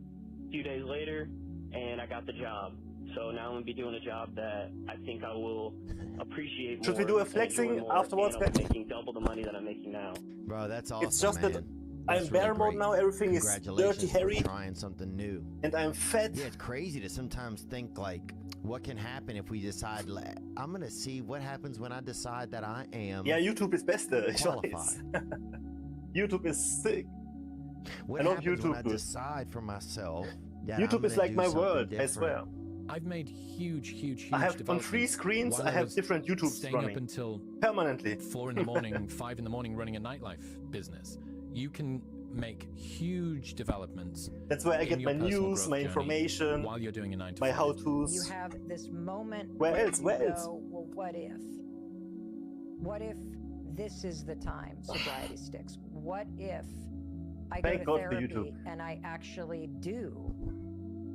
[SPEAKER 8] a few days later, and I got the job. So now I'm gonna be doing a job that I think I will appreciate more.
[SPEAKER 1] Should we do a
[SPEAKER 8] and
[SPEAKER 1] flexing
[SPEAKER 8] enjoy more,
[SPEAKER 1] afterwards,
[SPEAKER 8] and I'll be
[SPEAKER 1] guys?
[SPEAKER 8] making double the money that I'm making now.
[SPEAKER 18] Bro, that's awesome,
[SPEAKER 1] It's just
[SPEAKER 18] man.
[SPEAKER 1] that
[SPEAKER 18] That's
[SPEAKER 1] I'm
[SPEAKER 18] really
[SPEAKER 1] bear mode
[SPEAKER 18] great.
[SPEAKER 1] now. Everything is
[SPEAKER 18] Congratulations
[SPEAKER 1] dirty,
[SPEAKER 18] for
[SPEAKER 1] hairy,
[SPEAKER 18] trying something new.
[SPEAKER 1] and I'm fat.
[SPEAKER 18] Yeah, it's crazy to sometimes think like, what can happen if we decide? I'm gonna see what happens when I decide that I am.
[SPEAKER 1] Yeah, YouTube is beste. Ich
[SPEAKER 18] qualified.
[SPEAKER 1] weiß. YouTube is sick.
[SPEAKER 18] What
[SPEAKER 1] I love
[SPEAKER 18] happens when I
[SPEAKER 1] YouTube, dude.
[SPEAKER 18] decide for myself that
[SPEAKER 1] YouTube
[SPEAKER 18] I'm
[SPEAKER 1] is
[SPEAKER 18] gonna
[SPEAKER 1] like
[SPEAKER 18] do
[SPEAKER 1] my
[SPEAKER 18] something
[SPEAKER 1] world, I
[SPEAKER 18] different?
[SPEAKER 1] swear.
[SPEAKER 27] I've made huge
[SPEAKER 1] I have on
[SPEAKER 27] developments
[SPEAKER 1] 3 screens,
[SPEAKER 27] while
[SPEAKER 1] I have
[SPEAKER 27] was
[SPEAKER 1] different YouTubes
[SPEAKER 27] staying
[SPEAKER 1] running.
[SPEAKER 27] up until
[SPEAKER 1] Permanently.
[SPEAKER 27] 4 in the morning, 5 in the morning, running a nightlife business. You can make huge developments.
[SPEAKER 1] That's where I
[SPEAKER 27] in
[SPEAKER 1] get
[SPEAKER 27] your
[SPEAKER 1] my
[SPEAKER 27] personal
[SPEAKER 1] news,
[SPEAKER 27] growth
[SPEAKER 1] my
[SPEAKER 27] journey
[SPEAKER 1] information,
[SPEAKER 27] while you're doing a 9 to
[SPEAKER 1] my
[SPEAKER 27] 5.
[SPEAKER 1] how-tos.
[SPEAKER 7] You have this moment
[SPEAKER 1] Where else?
[SPEAKER 7] you
[SPEAKER 1] Where
[SPEAKER 7] go,
[SPEAKER 1] else?
[SPEAKER 7] well, what if? What if this is the time sobriety sticks? What if I go
[SPEAKER 1] Thank
[SPEAKER 7] to
[SPEAKER 1] God for
[SPEAKER 7] therapy
[SPEAKER 1] YouTube.
[SPEAKER 7] and I actually do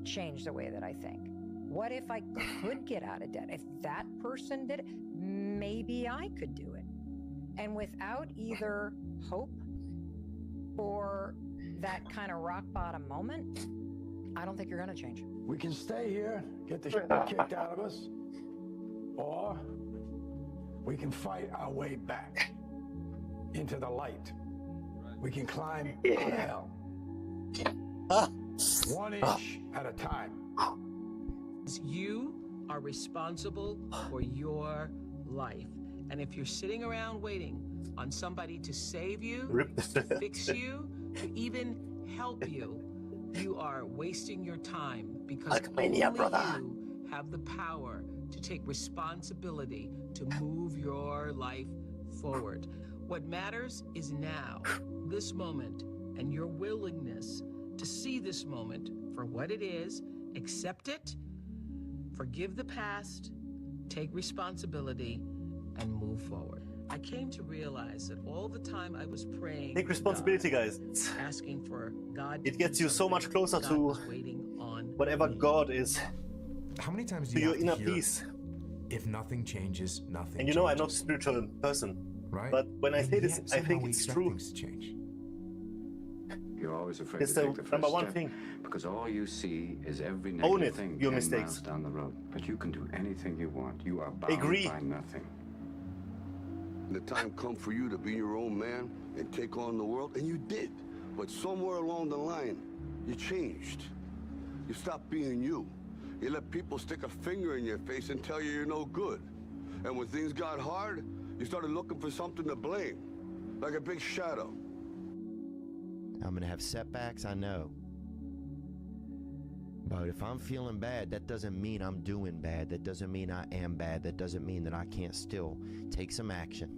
[SPEAKER 7] change the way that I think? What if I could get out of debt? If that person did it, maybe I could do it. And without either hope or that kind of rock bottom moment, I don't think you're going to change.
[SPEAKER 5] We can stay here, get the shit kicked out of us, or we can fight our way back into the light. We can climb out of hell. 1 inch at a time.
[SPEAKER 9] You are responsible for your life. And if you're sitting around waiting on somebody to save you, to fix you, to even help you, you are wasting your time, because only you have the power to take responsibility to move your life forward. What matters is now, this moment, and your willingness to see this moment for what it is, accept it, forgive the past, take responsibility, and move forward. I came to realize that all the time I was praying,
[SPEAKER 1] Take
[SPEAKER 9] to
[SPEAKER 1] responsibility,
[SPEAKER 9] God,
[SPEAKER 1] guys.
[SPEAKER 9] asking for God to
[SPEAKER 1] It gets
[SPEAKER 9] do
[SPEAKER 1] you so much
[SPEAKER 9] something,
[SPEAKER 1] closer
[SPEAKER 9] God
[SPEAKER 1] to
[SPEAKER 9] was waiting on
[SPEAKER 1] whatever God is.
[SPEAKER 16] How many times do
[SPEAKER 1] To
[SPEAKER 16] you
[SPEAKER 1] your
[SPEAKER 16] have to
[SPEAKER 1] inner
[SPEAKER 16] hear,
[SPEAKER 1] peace.
[SPEAKER 16] if nothing changes, nothing
[SPEAKER 1] And you know, I'm not a
[SPEAKER 16] changes.
[SPEAKER 1] spiritual person.
[SPEAKER 16] Right?
[SPEAKER 1] But when I
[SPEAKER 16] And
[SPEAKER 1] say this,
[SPEAKER 16] yet
[SPEAKER 1] I
[SPEAKER 16] somehow
[SPEAKER 1] think
[SPEAKER 16] we
[SPEAKER 1] it's
[SPEAKER 16] expect
[SPEAKER 1] true.
[SPEAKER 16] things to change.
[SPEAKER 22] You're always afraid
[SPEAKER 1] It's
[SPEAKER 22] to
[SPEAKER 1] the
[SPEAKER 22] take the first
[SPEAKER 1] number one
[SPEAKER 22] step,
[SPEAKER 1] thing.
[SPEAKER 22] because all you see is every
[SPEAKER 1] Own
[SPEAKER 22] negative
[SPEAKER 1] it,
[SPEAKER 22] thing
[SPEAKER 1] your
[SPEAKER 22] 10
[SPEAKER 1] mistakes.
[SPEAKER 22] miles down the road. But you can do anything you want. You are bound
[SPEAKER 1] Agree.
[SPEAKER 22] by nothing.
[SPEAKER 23] The time come for you to be your own man and take on the world, and you did. But somewhere along the line, you changed. You stopped being you. You let people stick a finger in your face and tell you you're no good. And when things got hard, you started looking for something to blame, like a big shadow.
[SPEAKER 18] I'm gonna have setbacks, I know. But if I'm feeling bad, that doesn't mean I'm doing bad. That doesn't mean I am bad. That doesn't mean that I can't still take some action.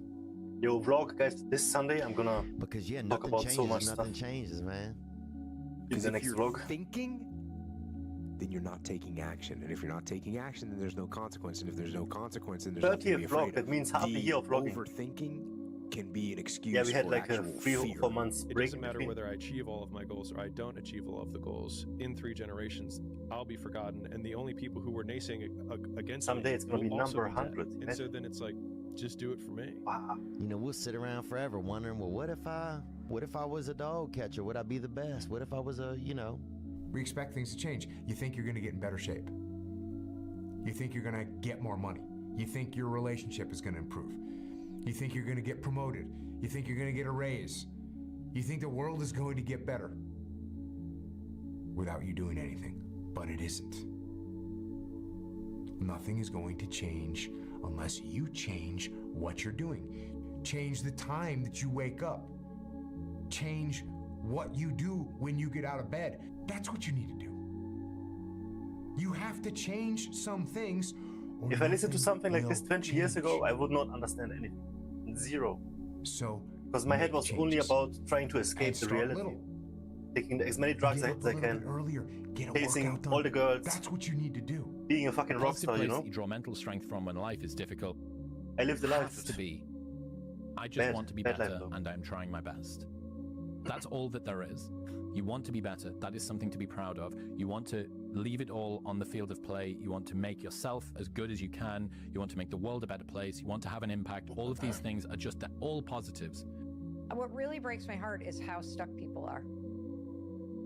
[SPEAKER 1] Yo, vlog, guys, this Sunday I'm gonna
[SPEAKER 18] Because yeah,
[SPEAKER 1] talk
[SPEAKER 18] nothing
[SPEAKER 1] about
[SPEAKER 18] changes.
[SPEAKER 1] so much
[SPEAKER 18] Nothing
[SPEAKER 1] stuff
[SPEAKER 18] changes, man.
[SPEAKER 1] in the
[SPEAKER 24] if
[SPEAKER 1] next
[SPEAKER 24] you're
[SPEAKER 1] vlog.
[SPEAKER 24] thinking, then you're not taking action. And if you're not taking action, then there's no consequence. And if there's no consequence, then there's nothing to be
[SPEAKER 1] 30th
[SPEAKER 24] afraid
[SPEAKER 1] vlog, that
[SPEAKER 24] of.
[SPEAKER 1] means half a
[SPEAKER 24] The
[SPEAKER 1] year of vlogging.
[SPEAKER 24] Overthinking can be an excuse
[SPEAKER 1] Yeah, we had
[SPEAKER 24] for
[SPEAKER 1] like a
[SPEAKER 24] actual
[SPEAKER 1] 3 or
[SPEAKER 24] fear.
[SPEAKER 1] 4 months
[SPEAKER 4] It
[SPEAKER 1] break.
[SPEAKER 4] doesn't
[SPEAKER 1] in
[SPEAKER 4] matter
[SPEAKER 1] between.
[SPEAKER 4] whether I achieve all of my goals or I don't achieve all of the goals. In 3 generations, I'll be forgotten, and the only people who were naysaying against
[SPEAKER 1] Someday
[SPEAKER 4] me
[SPEAKER 1] it's gonna
[SPEAKER 4] will
[SPEAKER 1] be
[SPEAKER 4] also
[SPEAKER 1] number
[SPEAKER 4] dead.
[SPEAKER 1] 100.
[SPEAKER 4] And so then it's like, just do it for me.
[SPEAKER 1] Wow.
[SPEAKER 18] You know, we'll sit around forever wondering, well, what if I What if I was a dog catcher? Would I be the best? What if I was a, you know?
[SPEAKER 16] We expect things to change. You think you're going to get in better shape. You think you're going to get more money. You think your relationship is going to improve. You think you're going to get promoted. You think you're going to get a raise. You think the world is going to get better without you doing anything. But it isn't. Nothing is going to change unless you change what you're doing. Change the time that you wake up. Change what you do when you get out of bed. That's what you need to do. You have to change some things.
[SPEAKER 1] If I listened to something like this 20 years ago, I would not understand anything. Zero.
[SPEAKER 16] So,
[SPEAKER 1] because my head was only about trying to escape the reality. Taking as many drugs as I can. Chasing all the girls.
[SPEAKER 16] That's what you need to do.
[SPEAKER 1] Being a fucking rock star, you know?
[SPEAKER 27] You draw mental strength from when life is difficult.
[SPEAKER 1] I live the life.
[SPEAKER 27] To be. I just want to be better, and I'm trying my best. That's all that there is. You want to be better. That is something to be proud of. You want to leave it all on the field of play. You want to make yourself as good as you can. You want to make the world a better place. You want to have an impact. All of these things are just all positives.
[SPEAKER 7] What really breaks my heart is how stuck people are.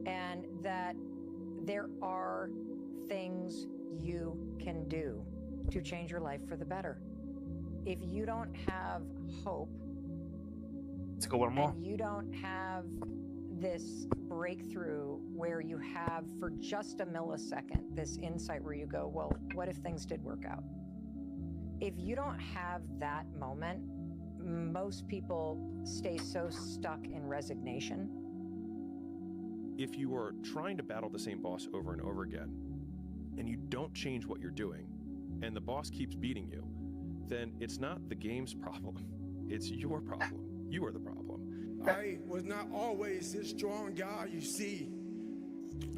[SPEAKER 7] And that there are things you can do to change your life for the better. If you don't have hope,
[SPEAKER 1] let's go one more.
[SPEAKER 7] And you don't have this breakthrough where you have for just a millisecond this insight where you go, well, what if things did work out? If you don't have that moment, most people stay so stuck in resignation.
[SPEAKER 4] If you are trying to battle the same boss over and over again, and you don't change what you're doing, and the boss keeps beating you, then it's not the game's problem. It's your problem. You are the problem.
[SPEAKER 5] I was not always this strong guy you see.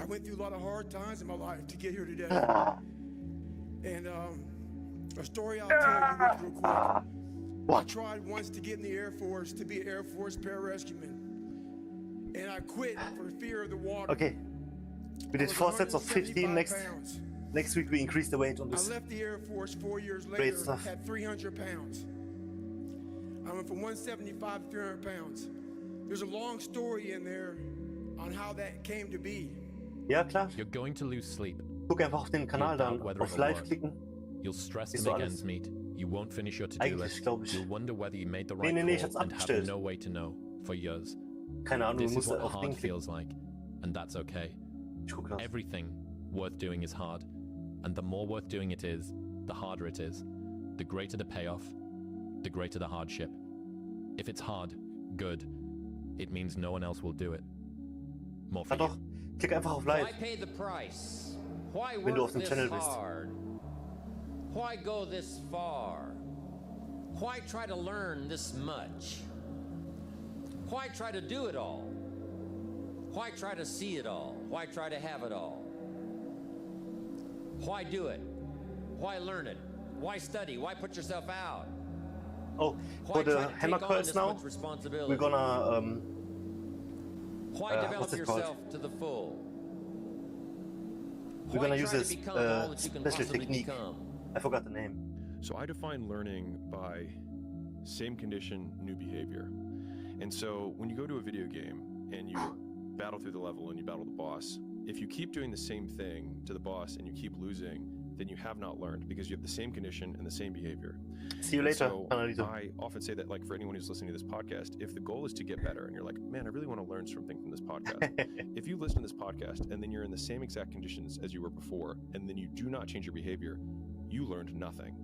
[SPEAKER 5] I went through a lot of hard times in my life to get here today. And a story I'll tell you real quick. I tried once to get in the Air Force to be an Air Force pararescueman. And I quit for fear of the water.
[SPEAKER 1] Okay. We did 4 sets of 15 next week we increased the weight on this.
[SPEAKER 5] I left the Air Force 4 years later at 300 pounds. I went from 175 to 300 pounds. There's a long story in there on how that came to be.
[SPEAKER 1] Ja, klar.
[SPEAKER 27] You're going to lose sleep.
[SPEAKER 1] Guck einfach auf den Kanal dann, auf Live klicken.
[SPEAKER 27] You'll stress to make ends meet. You won't finish your to-do list. You'll wonder whether you made the right call and have no way to know for years.
[SPEAKER 1] Keine Ahnung,
[SPEAKER 27] this is what hard feels like, and that's okay. Everything worth doing is hard, and the more worth doing it is, the harder it is. The greater the payoff, the greater the hardship. If it's hard, good. It means no one else will do it. More for you.
[SPEAKER 1] Klick einfach auf Live.
[SPEAKER 19] Why pay the price? Why
[SPEAKER 1] Wenn du auf
[SPEAKER 19] work
[SPEAKER 1] dem Channel
[SPEAKER 19] this
[SPEAKER 1] bist.
[SPEAKER 19] hard? Why go this far? Why try to learn this much? Why try to do it all? Why try to see it all? Why try to have it all? Why do it? Why learn it? Why study? Why put yourself out?
[SPEAKER 1] Oh, for the hammer curls now, we're gonna
[SPEAKER 19] why develop yourself to the full?
[SPEAKER 1] We're gonna use this special technique. I forgot the name.
[SPEAKER 4] So I define learning by same condition, new behavior. And so when you go to a video game and you battle through the level and you battle the boss, if you keep doing the same thing to the boss and you keep losing, then you have not learned because you have the same condition and the same behavior.
[SPEAKER 1] See you later.
[SPEAKER 4] So I often say that, like, for anyone who's listening to this podcast, if the goal is to get better and you're like, man, I really want to learn something from this podcast. If you listen to this podcast and then you're in the same exact conditions as you were before, and then you do not change your behavior, you learned nothing.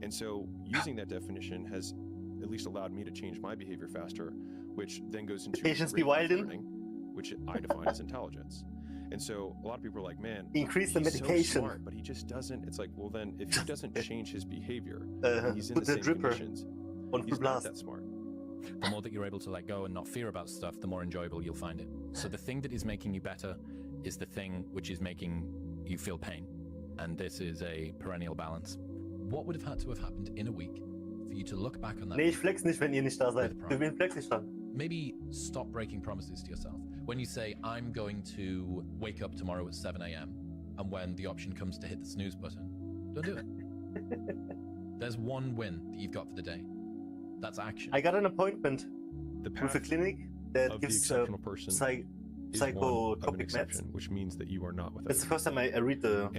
[SPEAKER 4] And so using that definition has at least allowed me to change my behavior faster, which then goes into learning, which I define as intelligence. And so a lot of people are like, man,
[SPEAKER 1] increase the medication.
[SPEAKER 4] So smart, but he just doesn't. It's like, well, then if he doesn't change his behavior, he's in
[SPEAKER 1] put
[SPEAKER 4] the
[SPEAKER 1] the
[SPEAKER 4] same
[SPEAKER 1] dripper
[SPEAKER 4] conditions. He's not that smart.
[SPEAKER 27] The more that you're able to let go and not fear about stuff, the more enjoyable you'll find it. So the thing that is making you better is the thing which is making you feel pain. And this is a perennial balance. What would have had to have happened in a week for you to look back on that?
[SPEAKER 1] Nee, ich flex nicht, wenn ihr nicht da seid. Für wen flex ich dann?
[SPEAKER 27] Maybe stop breaking promises to yourself. When you say, I'm going to wake up tomorrow at 7 a.m., and when the option comes to hit the snooze button, don't do it. There's one win that you've got for the day. That's action.
[SPEAKER 1] I got an appointment with a clinic that
[SPEAKER 4] of the
[SPEAKER 1] gives
[SPEAKER 4] exceptional person is one of an
[SPEAKER 1] psychotropic meds.
[SPEAKER 4] exception, which means that you are not without.
[SPEAKER 1] It's the first time I read the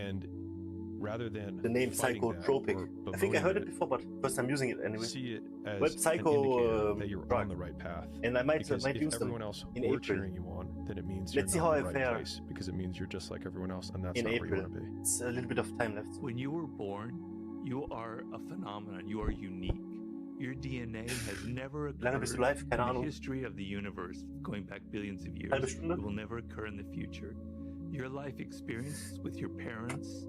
[SPEAKER 4] rather than
[SPEAKER 1] the name
[SPEAKER 4] fighting that
[SPEAKER 1] psychotropic.
[SPEAKER 4] or
[SPEAKER 1] I think I heard it
[SPEAKER 4] bemoaning
[SPEAKER 1] before, but first time using it anyway.
[SPEAKER 4] See it as
[SPEAKER 1] But
[SPEAKER 4] an
[SPEAKER 1] psycho
[SPEAKER 4] indicator that you're
[SPEAKER 1] drug.
[SPEAKER 4] on the right path.
[SPEAKER 1] And I might
[SPEAKER 4] because
[SPEAKER 1] might
[SPEAKER 4] if
[SPEAKER 1] use them
[SPEAKER 4] everyone else
[SPEAKER 1] in
[SPEAKER 4] were
[SPEAKER 1] April.
[SPEAKER 4] cheering you on, then it means
[SPEAKER 1] Let's see
[SPEAKER 4] you're
[SPEAKER 1] how
[SPEAKER 4] not
[SPEAKER 1] I
[SPEAKER 4] in the right
[SPEAKER 1] fare
[SPEAKER 4] place because it means you're just like everyone else, and that's
[SPEAKER 1] in
[SPEAKER 4] not
[SPEAKER 1] April.
[SPEAKER 4] where you want to be.
[SPEAKER 1] It's a little bit of time left.
[SPEAKER 2] When you were born, you are a phenomenon. You are unique. Your DNA has never
[SPEAKER 1] Lange bist du
[SPEAKER 2] occurred
[SPEAKER 1] live?
[SPEAKER 2] in
[SPEAKER 1] Keine
[SPEAKER 2] the
[SPEAKER 1] Ahnung.
[SPEAKER 2] history of the universe, going back billions of years.
[SPEAKER 1] Halbe
[SPEAKER 2] It
[SPEAKER 1] Stunde?
[SPEAKER 2] will never occur in the future. Your life experience with your parents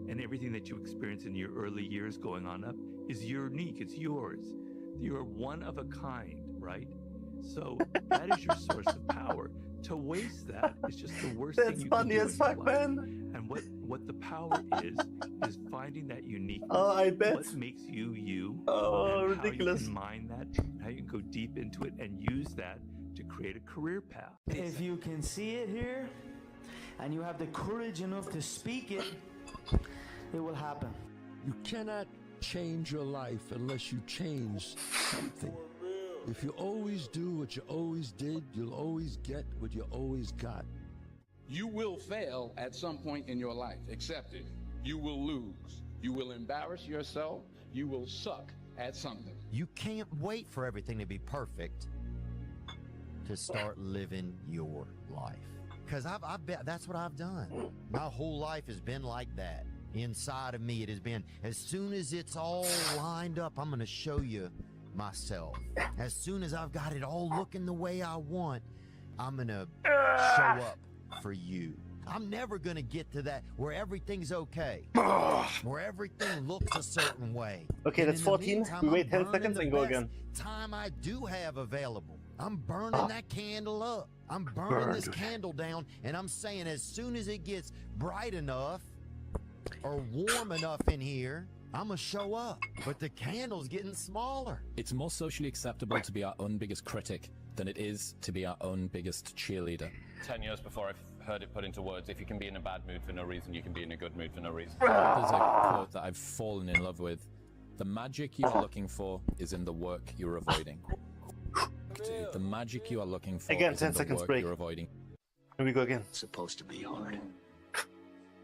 [SPEAKER 2] and everything that you experience in your early years going on up is unique. It's yours. You're one of a kind, right? So that is your source of power. To waste that is just the worst thing you can
[SPEAKER 1] funny
[SPEAKER 2] do
[SPEAKER 1] as
[SPEAKER 2] in your
[SPEAKER 1] fuck,
[SPEAKER 2] life.
[SPEAKER 1] man.
[SPEAKER 2] And what the power is finding that uniqueness.
[SPEAKER 1] Oh, I bet.
[SPEAKER 2] What makes you you.
[SPEAKER 1] Oh,
[SPEAKER 2] and
[SPEAKER 1] ridiculous.
[SPEAKER 2] How you can mine that, how you can go deep into it and use that to create a career path.
[SPEAKER 13] If you can see it here, and you have the courage enough to speak it, it will happen.
[SPEAKER 14] You cannot change your life unless you change something. If you always do what you always did, you'll always get what you always got.
[SPEAKER 15] You will fail at some point in your life. Accept it. You will lose. You will embarrass yourself. You will suck at something.
[SPEAKER 18] You can't wait for everything to be perfect to start living your life. Because I bet that's what I've done. My whole life has been like that. Inside of me, it has been, as soon as it's all lined up, I'm going to show you myself. As soon as I've got it all looking the way I want, I'm going to show up for you. I'm never going to get to that where everything's okay, where everything looks a certain way.
[SPEAKER 1] Okay,
[SPEAKER 18] And
[SPEAKER 1] that's
[SPEAKER 18] in the
[SPEAKER 1] 14.
[SPEAKER 18] meantime,
[SPEAKER 1] We wait
[SPEAKER 18] I'm
[SPEAKER 1] 10
[SPEAKER 18] burning
[SPEAKER 1] seconds
[SPEAKER 18] the
[SPEAKER 1] and go
[SPEAKER 18] best
[SPEAKER 1] again.
[SPEAKER 18] time I do have available. I'm burning that candle up. I'm burning this candle down, and I'm saying as soon as it gets bright enough or warm enough in here, I'm gonna show up. But the candle's getting smaller.
[SPEAKER 27] It's more socially acceptable to be our own biggest critic than it is to be our own biggest cheerleader.
[SPEAKER 12] 10 years before I've heard it put into words, if you can be in a bad mood for no reason, you can be in a good mood for no reason.
[SPEAKER 27] There's a quote that I've fallen in love with. The magic you are looking for is in the work you're avoiding. The magic you are looking for
[SPEAKER 1] Again,
[SPEAKER 27] is
[SPEAKER 1] 10
[SPEAKER 27] in the
[SPEAKER 1] seconds
[SPEAKER 27] work
[SPEAKER 1] break.
[SPEAKER 27] you're avoiding.
[SPEAKER 1] Here we go again.
[SPEAKER 20] It's supposed to be hard.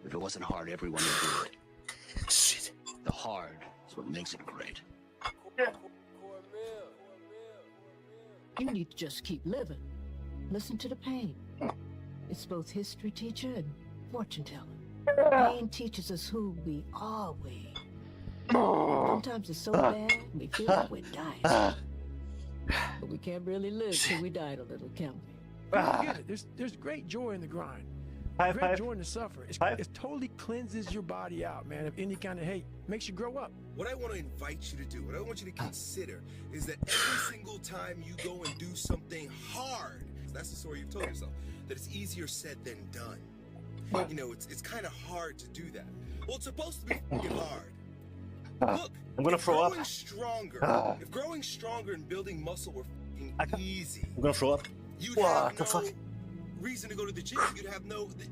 [SPEAKER 20] If it wasn't hard, everyone would do it. Shit. The hard is what makes it great.
[SPEAKER 21] You need to just keep living. Listen to the pain. It's both history teacher and fortune teller. Pain teaches us who we are. Sometimes it's so bad we feel like we're dying. But we can't really live till we died a little, can we?
[SPEAKER 5] Forget it. There's great joy in the grind. Great joy in the suffer. It totally cleanses your body out, man, of any kind of hate. Makes you grow up.
[SPEAKER 25] What I want to invite you to do, what I want you to consider, is that every single time you go and do something hard, that's the story you've told yourself, that it's easier said than done. You know, it's kind of hard to do that. Well, it's supposed to be fucking hard. Look,
[SPEAKER 1] I'm gonna throw up.
[SPEAKER 25] If growing stronger and building muscle were fucking easy,
[SPEAKER 1] I'm gonna throw up.
[SPEAKER 25] you'd
[SPEAKER 1] What
[SPEAKER 25] have
[SPEAKER 1] the
[SPEAKER 25] no
[SPEAKER 1] fuck?
[SPEAKER 25] reason to go to the gym.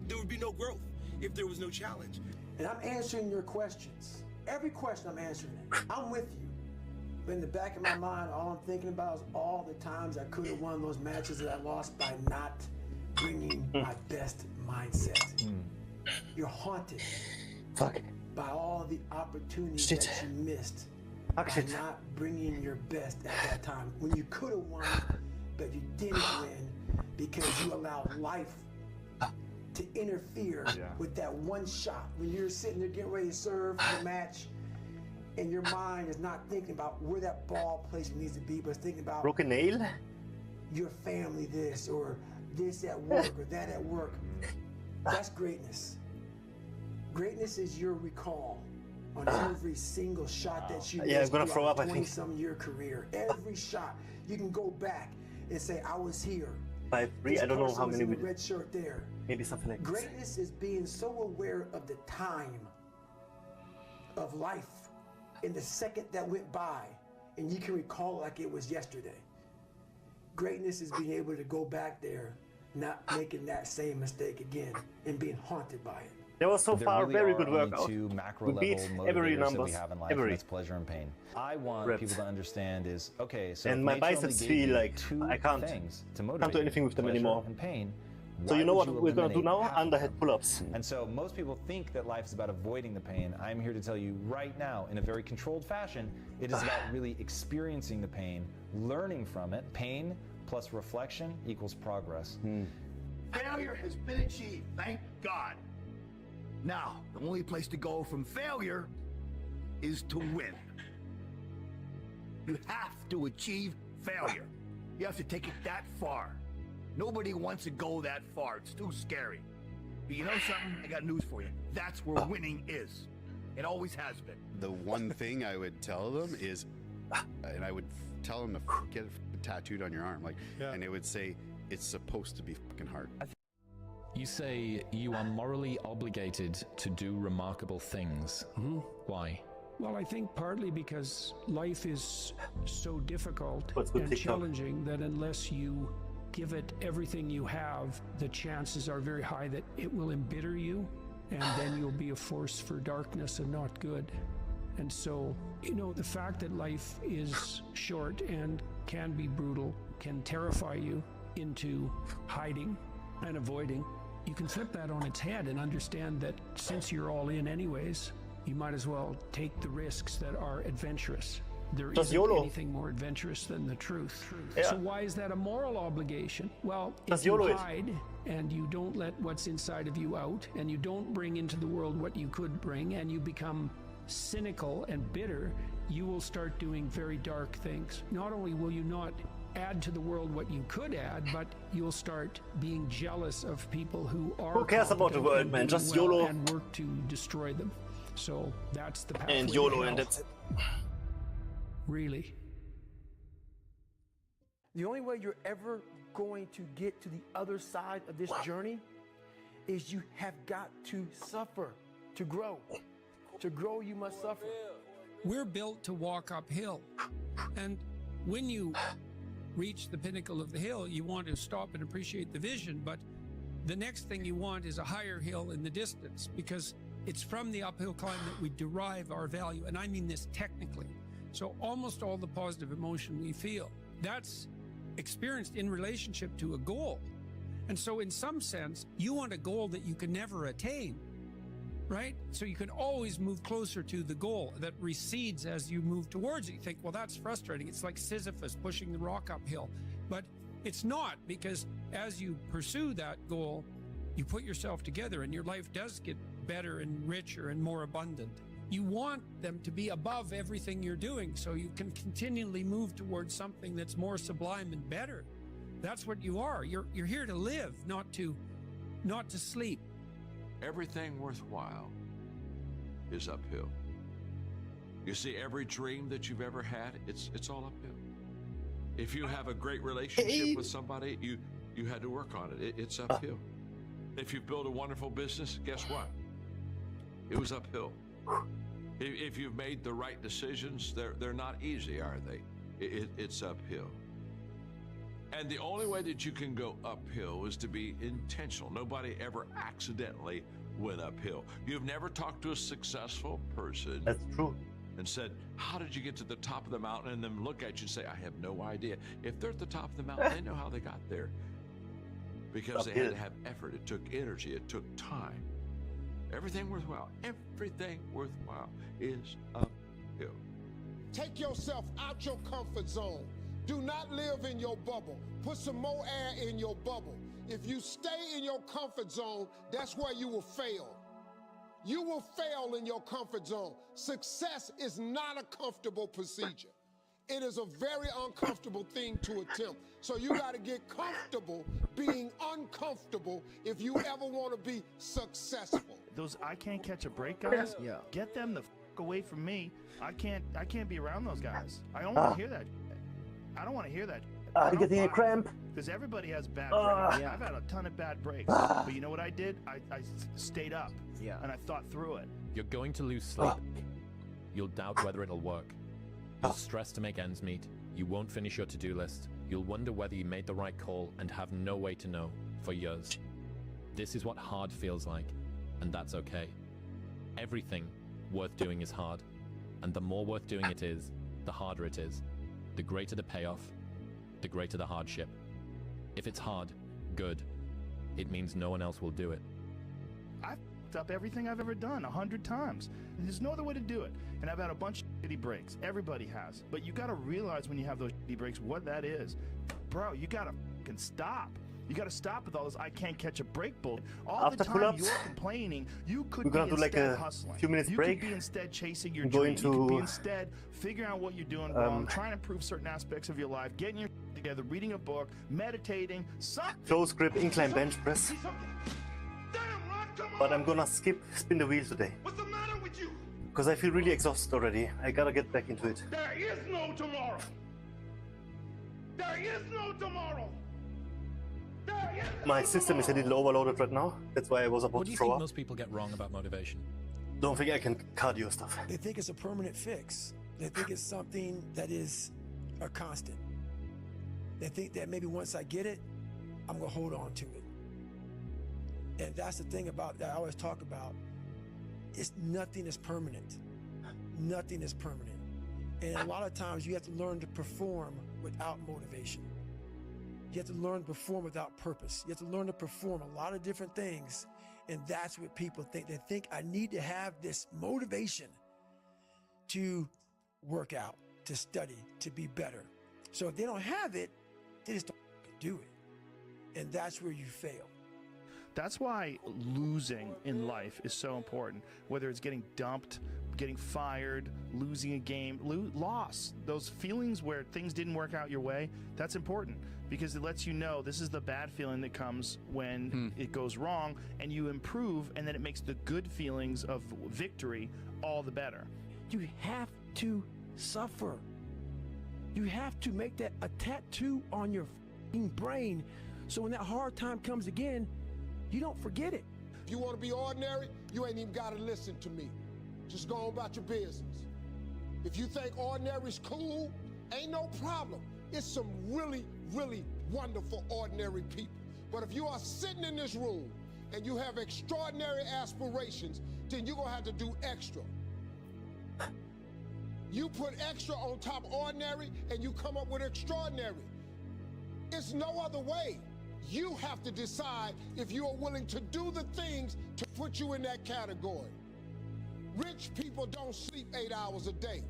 [SPEAKER 25] There would be no growth if there was no challenge.
[SPEAKER 5] And I'm answering your questions. Every question I'm answering it. I'm with you. But in the back of my mind, all I'm thinking about is all the times I could have won those matches that I lost by not bringing my best mindset. You're haunted by all the opportunities that you missed by not bringing your best at that time. When you could have won, but you didn't win because you allowed life to interfere with that one shot. When you're sitting there getting ready to serve the match, and your mind is not thinking about where that ball placement needs to be, but it's thinking about
[SPEAKER 1] Broken nail?
[SPEAKER 5] your family this, or this at work, or that at work. That's greatness. Greatness is your recall on every single shot that you
[SPEAKER 1] Yeah, I'm gonna throw up, I think.
[SPEAKER 5] 20-some year career. Every shot, you can go back and say, I was here.
[SPEAKER 1] 5-3. I don't know
[SPEAKER 5] This
[SPEAKER 1] how
[SPEAKER 5] person was
[SPEAKER 1] many
[SPEAKER 5] in
[SPEAKER 1] we
[SPEAKER 5] the red shirt there.
[SPEAKER 1] Maybe something like this.
[SPEAKER 5] Greatness is being so aware of the time of life in the second that went by, and you can recall it like it was yesterday. Greatness is being able to go back there, not making that same mistake again, and being haunted by it.
[SPEAKER 1] There was so
[SPEAKER 3] there
[SPEAKER 1] far
[SPEAKER 3] really
[SPEAKER 1] very
[SPEAKER 3] are
[SPEAKER 1] good
[SPEAKER 3] only
[SPEAKER 1] workout.
[SPEAKER 3] two macro
[SPEAKER 1] We
[SPEAKER 3] level
[SPEAKER 1] beat every
[SPEAKER 3] motivators that
[SPEAKER 1] numbers,
[SPEAKER 3] we have in life,
[SPEAKER 1] every.
[SPEAKER 3] and that's pleasure and pain. I want
[SPEAKER 1] Reps.
[SPEAKER 3] people to understand is, okay, so
[SPEAKER 1] And
[SPEAKER 3] if
[SPEAKER 1] my
[SPEAKER 3] nature only
[SPEAKER 1] biceps
[SPEAKER 3] gave
[SPEAKER 1] feel
[SPEAKER 3] you
[SPEAKER 1] like
[SPEAKER 3] two
[SPEAKER 1] I can't
[SPEAKER 3] things to
[SPEAKER 1] do
[SPEAKER 3] motivate
[SPEAKER 1] anything with them
[SPEAKER 3] pleasure
[SPEAKER 1] anymore.
[SPEAKER 3] and pain,
[SPEAKER 1] So
[SPEAKER 3] why
[SPEAKER 1] you know
[SPEAKER 3] would
[SPEAKER 1] what we're gonna do
[SPEAKER 3] eliminate
[SPEAKER 1] now?
[SPEAKER 3] half of
[SPEAKER 1] Underhead
[SPEAKER 3] them?
[SPEAKER 1] pull-ups.
[SPEAKER 3] And so most people think that life is about avoiding the pain. I'm here to tell you right now, in a very controlled fashion, it is about really experiencing the pain, learning from it. Pain plus reflection equals progress.
[SPEAKER 6] Failure has been achieved, thank God. Now, the only place to go from failure is to win. You have to achieve failure. You have to take it that far. Nobody wants to go that far. It's too scary. But you know something? I got news for you. That's where winning is. It always has been.
[SPEAKER 8] The one thing I would tell them is, and I would tell them to get it tattooed on your arm, like, and it would say, it's supposed to be fucking hard.
[SPEAKER 27] You say you are morally obligated to do remarkable things. Why?
[SPEAKER 5] Well, I think partly because life is so difficult
[SPEAKER 1] What's good
[SPEAKER 5] and
[SPEAKER 1] TikTok?
[SPEAKER 5] challenging that unless you give it everything you have, the chances are very high that it will embitter you, and then you'll be a force for darkness and not good. And so, you know, the fact that life is short and can be brutal can terrify you into hiding and avoiding. You can flip that on its head and understand that since you're all in anyways, you might as well take the risks that are adventurous. There
[SPEAKER 1] Just
[SPEAKER 5] isn't
[SPEAKER 1] YOLO.
[SPEAKER 5] anything more adventurous than the truth.
[SPEAKER 1] Yeah.
[SPEAKER 5] So why is that a moral obligation? Well,
[SPEAKER 1] Just
[SPEAKER 5] if you
[SPEAKER 1] YOLO it.
[SPEAKER 5] hide and you don't let what's inside of you out, and you don't bring into the world what you could bring, and you become cynical and bitter, you will start doing very dark things. Not only will you not add to the world what you could add, but you'll start being jealous of people who are
[SPEAKER 1] Who cares about the
[SPEAKER 5] competent
[SPEAKER 1] world,
[SPEAKER 5] and
[SPEAKER 1] man?
[SPEAKER 5] doing
[SPEAKER 1] Just
[SPEAKER 5] well
[SPEAKER 1] YOLO.
[SPEAKER 5] and work to destroy them. So that's the pathway
[SPEAKER 1] And
[SPEAKER 5] to
[SPEAKER 1] YOLO,
[SPEAKER 5] hell.
[SPEAKER 1] and that's it.
[SPEAKER 5] Really.
[SPEAKER 10] The only way you're ever going to get to the other side of this journey is you have got to suffer to grow. To grow, you must suffer.
[SPEAKER 5] We're built to walk uphill. And when you reach the pinnacle of the hill, you want to stop and appreciate the vision. But the next thing you want is a higher hill in the distance, because it's from the uphill climb that we derive our value. And I mean this technically. So almost all the positive emotion we feel, that's experienced in relationship to a goal. And so in some sense, you want a goal that you can never attain, right? So you can always move closer to the goal that recedes as you move towards it. You think, well, that's frustrating. It's like Sisyphus pushing the rock uphill. But it's not, because as you pursue that goal, you put yourself together and your life does get better and richer and more abundant. You want them to be above everything you're doing so you can continually move towards something that's more sublime and better. That's what you are. You're here to live, not to sleep.
[SPEAKER 11] Everything worthwhile is uphill. You see, every dream that you've ever had, it's all uphill. If you have a great relationship with somebody, you had to work on it. It's uphill. If you build a wonderful business, guess what? It was uphill. If you've made the right decisions, they're not easy, are they? It's uphill. And the only way that you can go uphill is to be intentional. Nobody ever accidentally went uphill. You've never talked to a successful person.
[SPEAKER 1] That's true.
[SPEAKER 11] And said, how did you get to the top of the mountain? And then look at you and say, I have no idea. If they're at the top of the mountain, they know how they got there. Because they had to have effort. It took energy. It took time. Everything worthwhile is uphill.
[SPEAKER 17] Take yourself out your comfort zone. Do not live in your bubble. Put some more air in your bubble. If you stay in your comfort zone, that's where you will fail. You will fail in your comfort zone. Success is not a comfortable procedure. It is a very uncomfortable thing to attempt. So you got to get comfortable being uncomfortable if you ever want to be successful.
[SPEAKER 6] Those I can't catch a break guys. Yeah. Get them the fuck away from me. I can't be around those guys. I don't want to hear that. I don't want to hear that.
[SPEAKER 1] I'm getting a cramp.
[SPEAKER 6] Because everybody has bad breaks. I've had a ton of bad breaks. But you know what I did? I stayed up. Yeah. And I thought through it.
[SPEAKER 27] You're going to lose sleep. You'll doubt whether it'll work. You'll stress to make ends meet. You won't finish your to-do list. You'll wonder whether you made the right call and have no way to know for years. This is what hard feels like. and that's okay. Everything worth doing is hard, and the more worth doing it is, the harder it is. The greater the payoff, the greater the hardship. If it's hard, good. It means no one else will do it.
[SPEAKER 7] I've f***ed up everything I've ever done 100 times. There's no other way to do it. And I've had a bunch of shitty breaks. Everybody has. But you gotta realize when you have those shitty breaks what that is. Bro, you gotta fucking stop. You gotta stop with all this I can't catch a break bull. All
[SPEAKER 1] After
[SPEAKER 7] the time
[SPEAKER 1] pull-ups,
[SPEAKER 7] you're complaining, you could
[SPEAKER 1] we're
[SPEAKER 7] be
[SPEAKER 1] gonna do like
[SPEAKER 7] instead
[SPEAKER 1] a
[SPEAKER 7] hustling.
[SPEAKER 1] few minutes
[SPEAKER 7] you
[SPEAKER 1] break.
[SPEAKER 7] could be instead chasing your
[SPEAKER 1] I'm
[SPEAKER 7] dream.
[SPEAKER 1] going
[SPEAKER 7] You could be
[SPEAKER 1] to,
[SPEAKER 7] instead figuring out what you're doing wrong, trying to improve certain aspects of your life, getting your shit together, reading a book, meditating, something.
[SPEAKER 1] Close grip, incline bench press. But I'm gonna skip spin the wheel today.
[SPEAKER 9] What's the matter with you?
[SPEAKER 1] Because I feel really exhausted already. I gotta get back into it.
[SPEAKER 9] There is no tomorrow. There is no tomorrow.
[SPEAKER 1] My system is a little overloaded right now. That's why I was about
[SPEAKER 27] What do
[SPEAKER 1] to
[SPEAKER 27] you
[SPEAKER 1] throw
[SPEAKER 27] think
[SPEAKER 1] up.
[SPEAKER 27] most people get wrong about motivation?
[SPEAKER 1] Don't think I can cardio stuff.
[SPEAKER 10] They think it's a permanent fix. They think it's something that is a constant. They think that maybe once I get it, I'm gonna hold on to it. And that's the thing about that I always talk about. It's nothing is permanent. Nothing is permanent. And a lot of times you have to learn to perform without motivation. You have to learn to perform without purpose. You have to learn to perform a lot of different things. And that's what people think. They think I need to have this motivation to work out, to study, to be better. So if they don't have it, they just don't do it. And that's where you fail.
[SPEAKER 7] That's why losing in life is so important. Whether it's getting dumped, getting fired, losing a game, loss, those feelings where things didn't work out your way, that's important because it lets you know this is the bad feeling that comes when it goes wrong and you improve, and then it makes the good feelings of victory all the better.
[SPEAKER 10] You have to suffer. You have to make that a tattoo on your brain so when that hard time comes again, you don't forget it.
[SPEAKER 17] If you want to be ordinary, you ain't even got to listen to me. Just go on about your business. If you think ordinary's cool, ain't no problem. It's some really, really wonderful ordinary people. But if you are sitting in this room and you have extraordinary aspirations, then you're gonna have to do extra. You put extra on top of ordinary and you come up with extraordinary. It's no other way. You have to decide if you are willing to do the things to put you in that category. Rich people don't sleep 8 hours a day.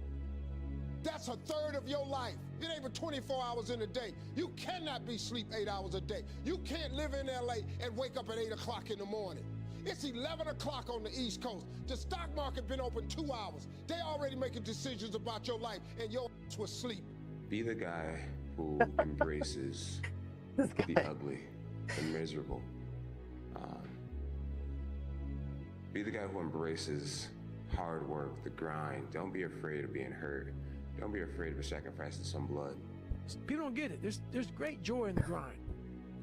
[SPEAKER 17] That's a third of your life. It ain't but 24 hours in a day. You cannot be sleep 8 hours a day. You can't live in LA and wake up at 8 o'clock in the morning. It's 11 o'clock on the East Coast. The stock market been open 2 hours. They already making decisions about your life and your ass was sleep.
[SPEAKER 16] Be the guy who embraces the ugly, the miserable. Be the guy who embraces hard work, the grind. Don't be afraid of being hurt. Don't be afraid of sacrificing some blood.
[SPEAKER 10] People don't get it. There's great joy in the grind.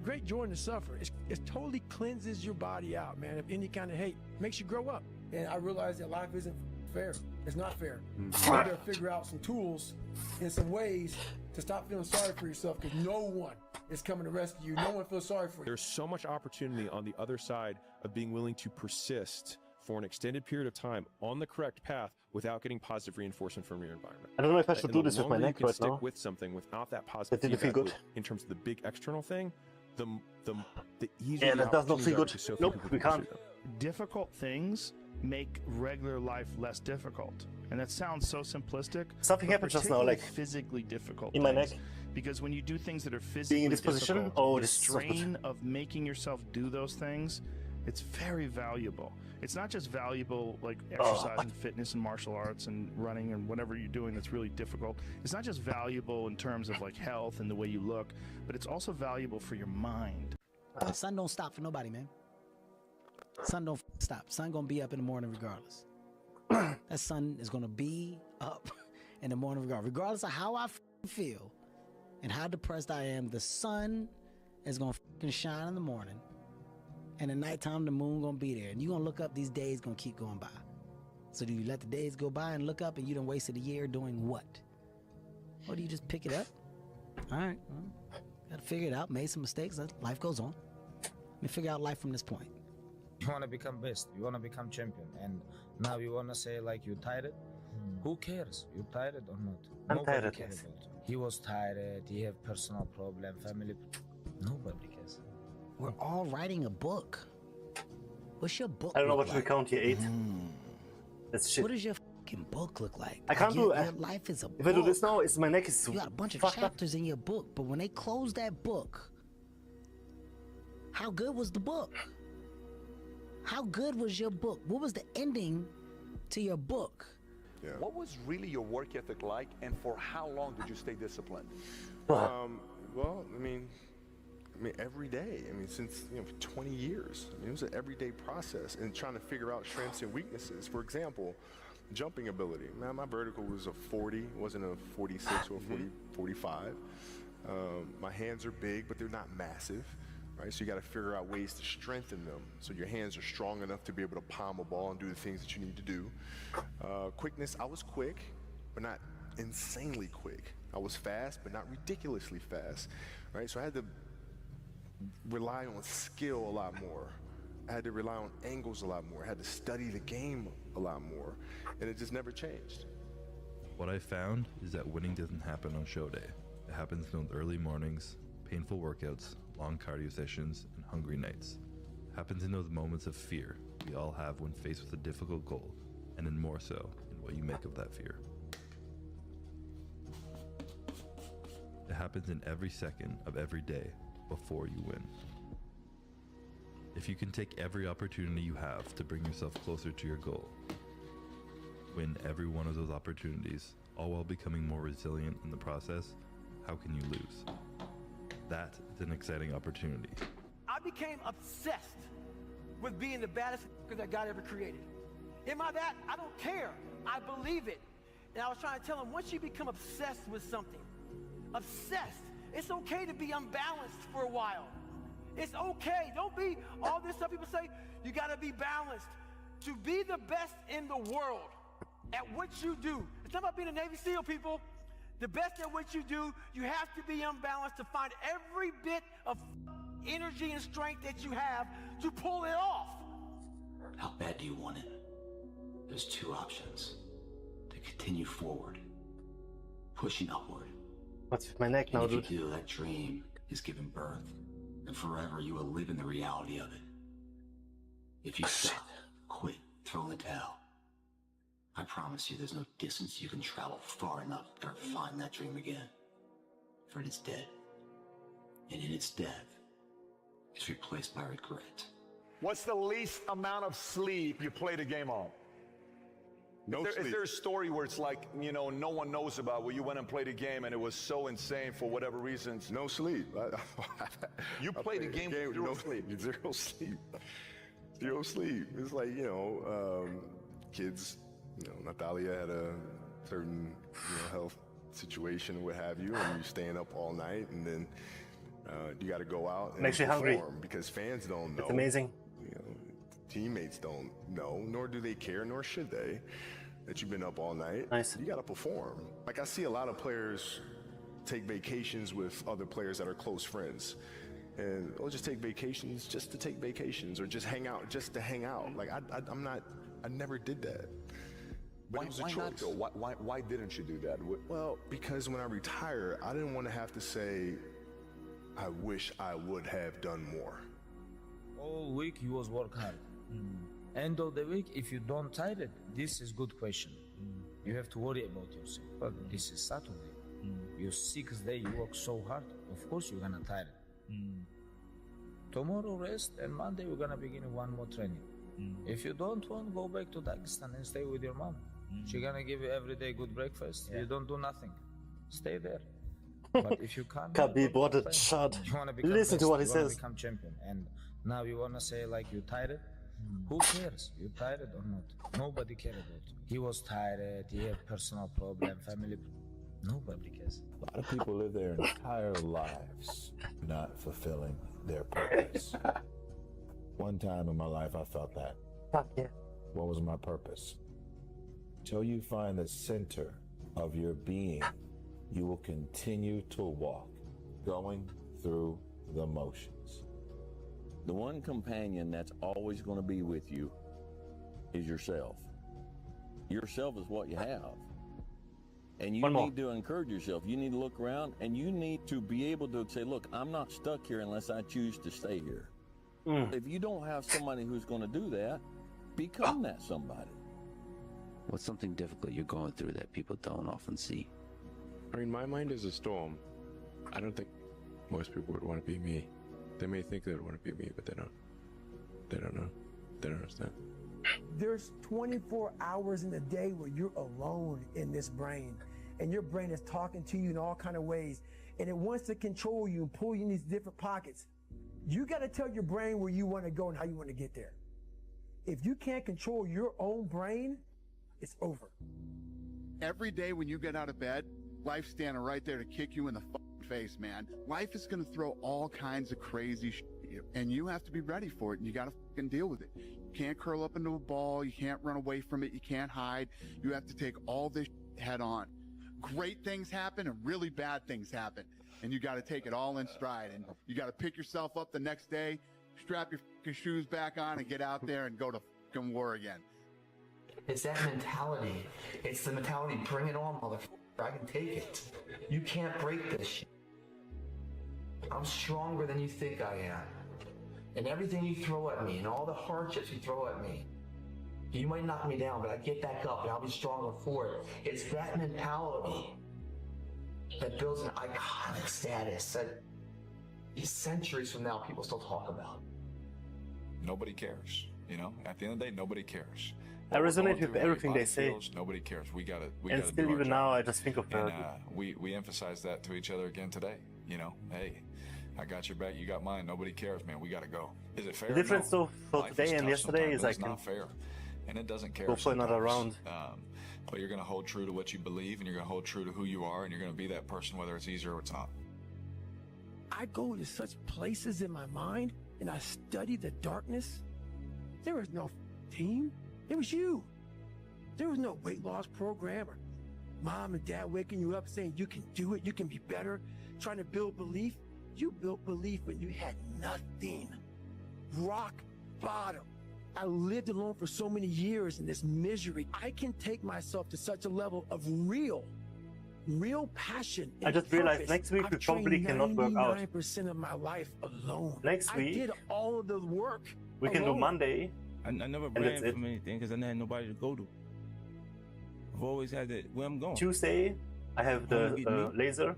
[SPEAKER 10] Great joy in the suffer. It totally cleanses your body out, man, of any kind of hate. Makes you grow up. And I realize that life isn't fair. It's not fair. You gotta figure out some tools and some ways to stop feeling sorry for yourself because no one is coming to rescue you. No one feels sorry for you.
[SPEAKER 4] There's so much opportunity on the other side of being willing to persist for an extended period of time on the correct path without getting positive reinforcement from your environment.
[SPEAKER 1] I don't know if I should
[SPEAKER 4] And
[SPEAKER 1] do
[SPEAKER 4] the
[SPEAKER 1] this with my
[SPEAKER 4] longer you
[SPEAKER 1] neck
[SPEAKER 4] can
[SPEAKER 1] right
[SPEAKER 4] stick
[SPEAKER 1] now.
[SPEAKER 4] with something without that positive
[SPEAKER 1] That didn't feel
[SPEAKER 4] feedback
[SPEAKER 1] good.
[SPEAKER 4] loop in terms of the big external thing, the easier
[SPEAKER 1] Yeah,
[SPEAKER 4] the
[SPEAKER 1] that does not feel
[SPEAKER 4] opportunities are
[SPEAKER 1] good.
[SPEAKER 4] to so few
[SPEAKER 1] Nope,
[SPEAKER 4] people
[SPEAKER 1] we
[SPEAKER 4] to
[SPEAKER 1] can't.
[SPEAKER 4] pursue them.
[SPEAKER 7] Difficult things make regular life less difficult. And that sounds so simplistic.
[SPEAKER 1] Something
[SPEAKER 7] but
[SPEAKER 1] happened just now,
[SPEAKER 7] particularly
[SPEAKER 1] like,
[SPEAKER 7] physically difficult
[SPEAKER 1] in my
[SPEAKER 7] things.
[SPEAKER 1] neck.
[SPEAKER 7] Because when you do things that are physically
[SPEAKER 1] Being in this position,
[SPEAKER 7] difficult,
[SPEAKER 1] oh,
[SPEAKER 7] the
[SPEAKER 1] this is not good.
[SPEAKER 7] strain of making yourself do those things, it's very valuable. It's not just valuable like exercise and fitness and martial arts and running and whatever you're doing that's really difficult. It's not just valuable in terms of like health and the way you look, but it's also valuable for your mind.
[SPEAKER 22] Sun don't stop for nobody, man. Sun don't stop. Sun gonna be up in the morning regardless. That sun is gonna be up in the morning regardless of how I feel and how depressed I am. The sun is gonna shine in the morning, and at nighttime the moon gonna be there, and you gonna look up. These days gonna keep going by. So do you let the days go by and look up, and you done wasted a year doing what? Or do you just pick it up? All right, well, gotta figure it out. Made some mistakes. Life goes on. Let me figure out life from this point.
[SPEAKER 2] You want to become best. You want to become champion. And now you want to say like you tired? Who cares? You tired or not?
[SPEAKER 1] I'm
[SPEAKER 2] Nobody
[SPEAKER 1] tired,
[SPEAKER 2] cares
[SPEAKER 1] yes.
[SPEAKER 2] about you. He was tired. He have personal problem, family. Nobody cares.
[SPEAKER 22] We're all writing a book. What's your book?
[SPEAKER 1] I don't know
[SPEAKER 22] look
[SPEAKER 1] what to
[SPEAKER 22] like?
[SPEAKER 1] count here. 8. That's shit.
[SPEAKER 22] What does your fucking book look like?
[SPEAKER 1] I can't do
[SPEAKER 22] your life is a
[SPEAKER 1] If I do
[SPEAKER 22] book.
[SPEAKER 1] this now, my neck is
[SPEAKER 22] You got a bunch of
[SPEAKER 1] fucked up.
[SPEAKER 22] chapters in your book, but when they close that book, how good was the book? How good was your book? What was the ending to your book?
[SPEAKER 13] What was really your work ethic like, and for how long did you stay disciplined?
[SPEAKER 14] Well, I mean, every day. I mean, since 20 years. I mean, it was an everyday process, and trying to figure out strengths and weaknesses. For example, jumping ability. Man, my vertical was a 40, it wasn't a 46 or a 45. My hands are big, but they're not massive. Right, so you got to figure out ways to strengthen them so your hands are strong enough to be able to palm a ball and do the things that you need to do. Quickness, I was quick, but not insanely quick. I was fast, but not ridiculously fast. Right, so I had to rely on skill a lot more. I had to rely on angles a lot more. I had to study the game a lot more, and it just never changed.
[SPEAKER 19] What I found is that winning doesn't happen on show day. It happens in those early mornings, painful workouts, long cardio sessions, and hungry nights. It happens in those moments of fear we all have when faced with a difficult goal, and then more so in what you make of that fear. It happens in every second of every day before you win. If you can take every opportunity you have to bring yourself closer to your goal, win every one of those opportunities, all while becoming more resilient in the process, how can you lose? That is an exciting opportunity.
[SPEAKER 5] I became obsessed with being the baddest that God ever created. Am I that? I don't care. I believe it. And I was trying to tell him, once you become obsessed with something, obsessed, it's okay to be unbalanced for a while. It's okay. Don't be all this stuff people say, you got to be balanced. To be the best in the world at what you do. It's not about being a Navy SEAL, people. The best at what you do, you have to be unbalanced to find every bit of energy and strength that you have to pull it off.
[SPEAKER 20] How bad do you want it? There's two options. To continue forward, pushing upward.
[SPEAKER 1] What's with my neck now,
[SPEAKER 20] And if
[SPEAKER 1] dude?
[SPEAKER 20] you do, that dream is given birth, and forever you will live in the reality of it. If you stop, quit, throw in the towel, I promise you there's no distance you can travel far enough to ever find that dream again. For it is dead. And in its death, it's replaced by regret.
[SPEAKER 13] What's the least amount of sleep you played a game on? Is there a story where it's like, no one knows about, where you went and played a game and it was so insane for whatever reasons?
[SPEAKER 14] No sleep.
[SPEAKER 13] You played a game with zero sleep.
[SPEAKER 14] Zero sleep. Zero sleep. It's like, kids, Natalia had a certain health situation or what have you, and you're staying up all night, and then you got to go out and
[SPEAKER 1] Makes you
[SPEAKER 14] perform
[SPEAKER 1] hungry.
[SPEAKER 14] because fans don't know.
[SPEAKER 1] It's amazing.
[SPEAKER 14] Teammates don't know, nor do they care, nor should they, that you've been up all night.
[SPEAKER 1] Nice.
[SPEAKER 14] You got to perform. Like, I see a lot of players take vacations with other players that are close friends. And they'll just take vacations just to take vacations, or just hang out just to hang out. Like, I never did that. But it was a
[SPEAKER 13] Why
[SPEAKER 14] choice.
[SPEAKER 13] not though? Why didn't you do that?
[SPEAKER 14] Well, because when I retire, I didn't want to have to say, I wish I would have done more.
[SPEAKER 2] All week you was work hard. End of the week, if you don't tire it, this is good question. You have to worry about yourself. But this is Saturday. Your 6th day, you work so hard. Of course you're gonna tire it. Tomorrow rest, and Monday we're gonna begin one more training. If you don't want, go back to Dagestan and stay with your mom. She's gonna give you every day good breakfast. You don't do nothing. Stay there. But if you can't,
[SPEAKER 1] Khabib, what a shot.
[SPEAKER 2] You wanna become
[SPEAKER 1] Listen to
[SPEAKER 2] best,
[SPEAKER 1] what he
[SPEAKER 2] you wanna
[SPEAKER 1] says.
[SPEAKER 2] become champion. And now you wanna say like you tired? Who cares? You tired or not? Nobody cares about you. He was tired. He had personal problem, family. Nobody cares.
[SPEAKER 23] A lot of people live their entire lives not fulfilling their purpose. One time in my life, I felt that.
[SPEAKER 1] Fuck yeah.
[SPEAKER 23] What was my purpose? Till you find the center of your being, you will continue to walk, going through the motions.
[SPEAKER 12] The one companion that's always going to be with you is yourself. Yourself is what you have. And you need to encourage yourself. You need to look around and you need to be able to say, look, I'm not stuck here unless I choose to stay here. If you don't have somebody who's going to do that, become that somebody.
[SPEAKER 15] What's something difficult you're going through that people don't often see?
[SPEAKER 18] I mean, my mind is a storm. I don't think most people would want to be me. They may think they would want to be me, but they don't. They don't know. They don't understand.
[SPEAKER 10] There's 24 hours in a day where you're alone in this brain, and your brain is talking to you in all kind of ways, and it wants to control you and pull you in these different pockets. You got to tell your brain where you want to go and how you want to get there. If you can't control your own brain, it's over.
[SPEAKER 6] Every day when you get out of bed, life's standing right there to kick you in the face, man. Life is going to throw all kinds of crazy shit at you, and you have to be ready for it, and you got to fucking deal with it. You can't curl up into a ball. You can't run away from it. You can't hide. You have to take all this head on. Great things happen and really bad things happen, and you got to take it all in stride, and you got to pick yourself up the next day, strap your fucking shoes back on, and get out there and go to fucking war again.
[SPEAKER 21] It's that mentality. It's the mentality, bring it on, motherfucker. I can take it. You can't break this shit. I'm stronger than you think I am. And everything you throw at me and all the hardships you throw at me, you might knock me down, but I get back up and I'll be stronger for it. It's that mentality that builds an iconic status that centuries from now people still talk about.
[SPEAKER 24] Nobody cares. You know, at the end of the day, nobody cares.
[SPEAKER 1] I resonate with everything they say.
[SPEAKER 24] Nobody cares. We gotta
[SPEAKER 1] and
[SPEAKER 24] do
[SPEAKER 1] still,
[SPEAKER 24] our
[SPEAKER 1] even
[SPEAKER 24] job.
[SPEAKER 1] now, I just think of
[SPEAKER 24] And we emphasize that to each other again today. You know, hey, I got your back, you got mine. Nobody cares, man. We gotta go. Is it fair?
[SPEAKER 1] The difference,
[SPEAKER 24] No.
[SPEAKER 1] though, for
[SPEAKER 24] Life
[SPEAKER 1] today
[SPEAKER 24] is
[SPEAKER 1] and
[SPEAKER 24] tough
[SPEAKER 1] yesterday
[SPEAKER 24] sometimes,
[SPEAKER 1] is
[SPEAKER 24] but
[SPEAKER 1] I
[SPEAKER 24] it's
[SPEAKER 1] can
[SPEAKER 24] not fair, and it doesn't care.
[SPEAKER 1] go for another
[SPEAKER 24] sometimes.
[SPEAKER 1] round.
[SPEAKER 24] But you're gonna hold true to what you believe, and you're gonna hold true to who you are, and you're gonna be that person, whether it's easy or it's not.
[SPEAKER 10] I go to such places in my mind and I study the darkness. There was no team. It was you. There was no weight loss program or mom and dad waking you up saying you can do it, you can be better, trying to build belief. You built belief when you had nothing. Rock bottom. I lived alone for so many years in this misery. I can take myself to such a level of real passion.
[SPEAKER 1] I just realized
[SPEAKER 10] purpose.
[SPEAKER 1] next week we
[SPEAKER 10] I've
[SPEAKER 1] probably
[SPEAKER 10] trained
[SPEAKER 1] cannot work out.
[SPEAKER 10] 99% of my life alone.
[SPEAKER 1] Next
[SPEAKER 10] I
[SPEAKER 1] week,
[SPEAKER 10] did all of the work.
[SPEAKER 1] we can do
[SPEAKER 10] alone.
[SPEAKER 1] Monday.
[SPEAKER 25] I never
[SPEAKER 1] and
[SPEAKER 25] ran
[SPEAKER 1] that's it.
[SPEAKER 25] from anything because I never had nobody to go to. I've always had that where I'm going.
[SPEAKER 1] Tuesday, I have the laser.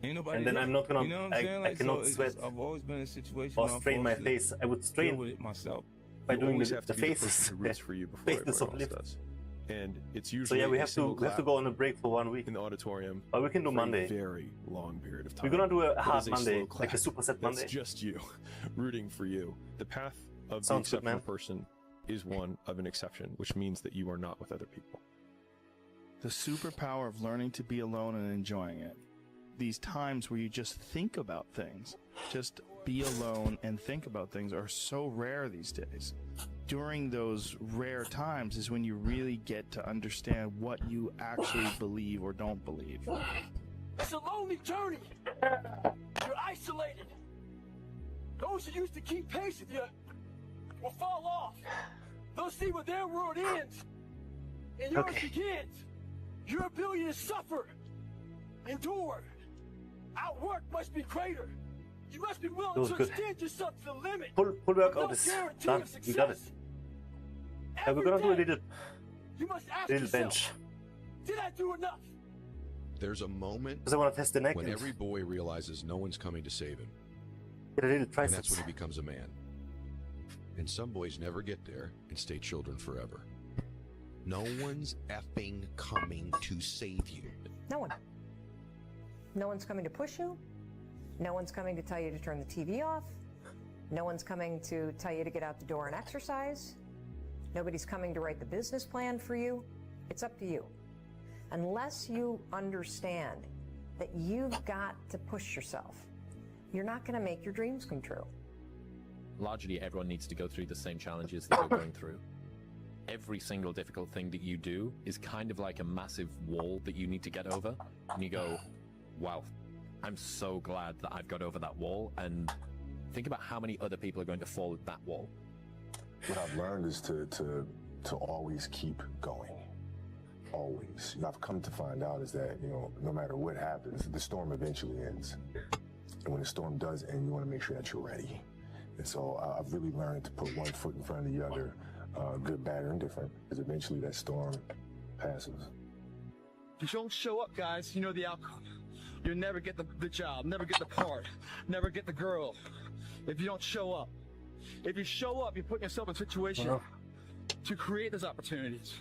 [SPEAKER 25] Ain't nobody
[SPEAKER 1] And then
[SPEAKER 25] there.
[SPEAKER 1] I'm not gonna.
[SPEAKER 25] You know what I'm saying?
[SPEAKER 1] I
[SPEAKER 25] Like,
[SPEAKER 1] cannot
[SPEAKER 25] so it's
[SPEAKER 1] sweat
[SPEAKER 25] just- I've always been in a situation
[SPEAKER 1] or
[SPEAKER 25] where I'm
[SPEAKER 1] strain my
[SPEAKER 25] forced to
[SPEAKER 1] face. I would
[SPEAKER 25] deal
[SPEAKER 1] strain
[SPEAKER 25] with it myself.
[SPEAKER 1] by
[SPEAKER 4] You
[SPEAKER 1] doing
[SPEAKER 4] always
[SPEAKER 1] the
[SPEAKER 4] have to be the person
[SPEAKER 1] faces.
[SPEAKER 4] who roots for you before
[SPEAKER 1] Faces
[SPEAKER 4] everyone
[SPEAKER 1] of
[SPEAKER 4] else does. And it's
[SPEAKER 1] So
[SPEAKER 4] usually
[SPEAKER 1] yeah, we
[SPEAKER 4] a
[SPEAKER 1] have to
[SPEAKER 4] single clap
[SPEAKER 1] go on a break for 1 week
[SPEAKER 4] in the auditorium.
[SPEAKER 1] But we can do
[SPEAKER 4] for
[SPEAKER 1] Monday.
[SPEAKER 4] A very long period of time.
[SPEAKER 1] We're gonna do a
[SPEAKER 4] That
[SPEAKER 1] hard
[SPEAKER 4] is
[SPEAKER 1] Monday,
[SPEAKER 4] slow
[SPEAKER 1] like a
[SPEAKER 4] clap.
[SPEAKER 1] superset
[SPEAKER 4] That's
[SPEAKER 1] Monday.
[SPEAKER 4] just you, rooting for you. The path of the
[SPEAKER 1] Sounds good,
[SPEAKER 4] exceptional
[SPEAKER 1] man.
[SPEAKER 4] person is one of an exception, which means that you are not with other people.
[SPEAKER 7] The superpower of learning to be alone and enjoying it. These times where you just think about things, just be alone and think about things, are so rare these days. During those rare times is when you really get to understand what you actually believe or don't believe.
[SPEAKER 5] It's a lonely journey. You're isolated. Those who used to keep pace with you will fall off. They'll see where their world ends and yours
[SPEAKER 1] Okay.
[SPEAKER 5] begins. Your ability to suffer, endure, outwork must be greater. You must be willing
[SPEAKER 1] That was
[SPEAKER 5] to
[SPEAKER 1] good.
[SPEAKER 5] extend yourself to the limit.
[SPEAKER 1] Pull
[SPEAKER 5] with
[SPEAKER 1] workout
[SPEAKER 5] no
[SPEAKER 1] is
[SPEAKER 5] guarantee
[SPEAKER 1] done.
[SPEAKER 5] of
[SPEAKER 1] We got it.
[SPEAKER 5] success.
[SPEAKER 1] Yeah, we're gonna do a
[SPEAKER 5] Every
[SPEAKER 1] little
[SPEAKER 5] day, you must ask
[SPEAKER 1] little
[SPEAKER 5] yourself,
[SPEAKER 1] bench.
[SPEAKER 5] did I do enough?
[SPEAKER 25] There's a moment
[SPEAKER 1] Because I want to test the neck
[SPEAKER 25] when
[SPEAKER 1] and
[SPEAKER 25] every boy realizes no one's coming to save him.
[SPEAKER 1] get a little
[SPEAKER 25] And
[SPEAKER 1] triceps.
[SPEAKER 25] that's when he becomes a man. And some boys never get there and stay children forever. No one's effing coming to save you.
[SPEAKER 26] No one. No one's coming to push you. No one's coming to tell you to turn the TV off. No one's coming to tell you to get out the door and exercise. Nobody's coming to write the business plan for you. It's up to you. Unless you understand that you've got to push yourself, you're not going to make your dreams come true.
[SPEAKER 27] Largely, everyone needs to go through the same challenges that you're going through. Every single difficult thing that you do is kind of like a massive wall that you need to get over. And you go, wow, I'm so glad that I've got over that wall. And Think about how many other people are going to fall at that wall.
[SPEAKER 14] What I've learned is to always keep going. Always. I've come to find out is that, no matter what happens, the storm eventually ends. And when the storm does end, you want to make sure that you're ready. And so I've really learned to put one foot in front of the other, good, bad, or indifferent, because eventually that storm passes.
[SPEAKER 3] If you don't show up, guys, you know the outcome. You'll never get the job, never get the part, never get the girl. If you don't show up. If you show up, you're putting yourself in a situation to create those opportunities.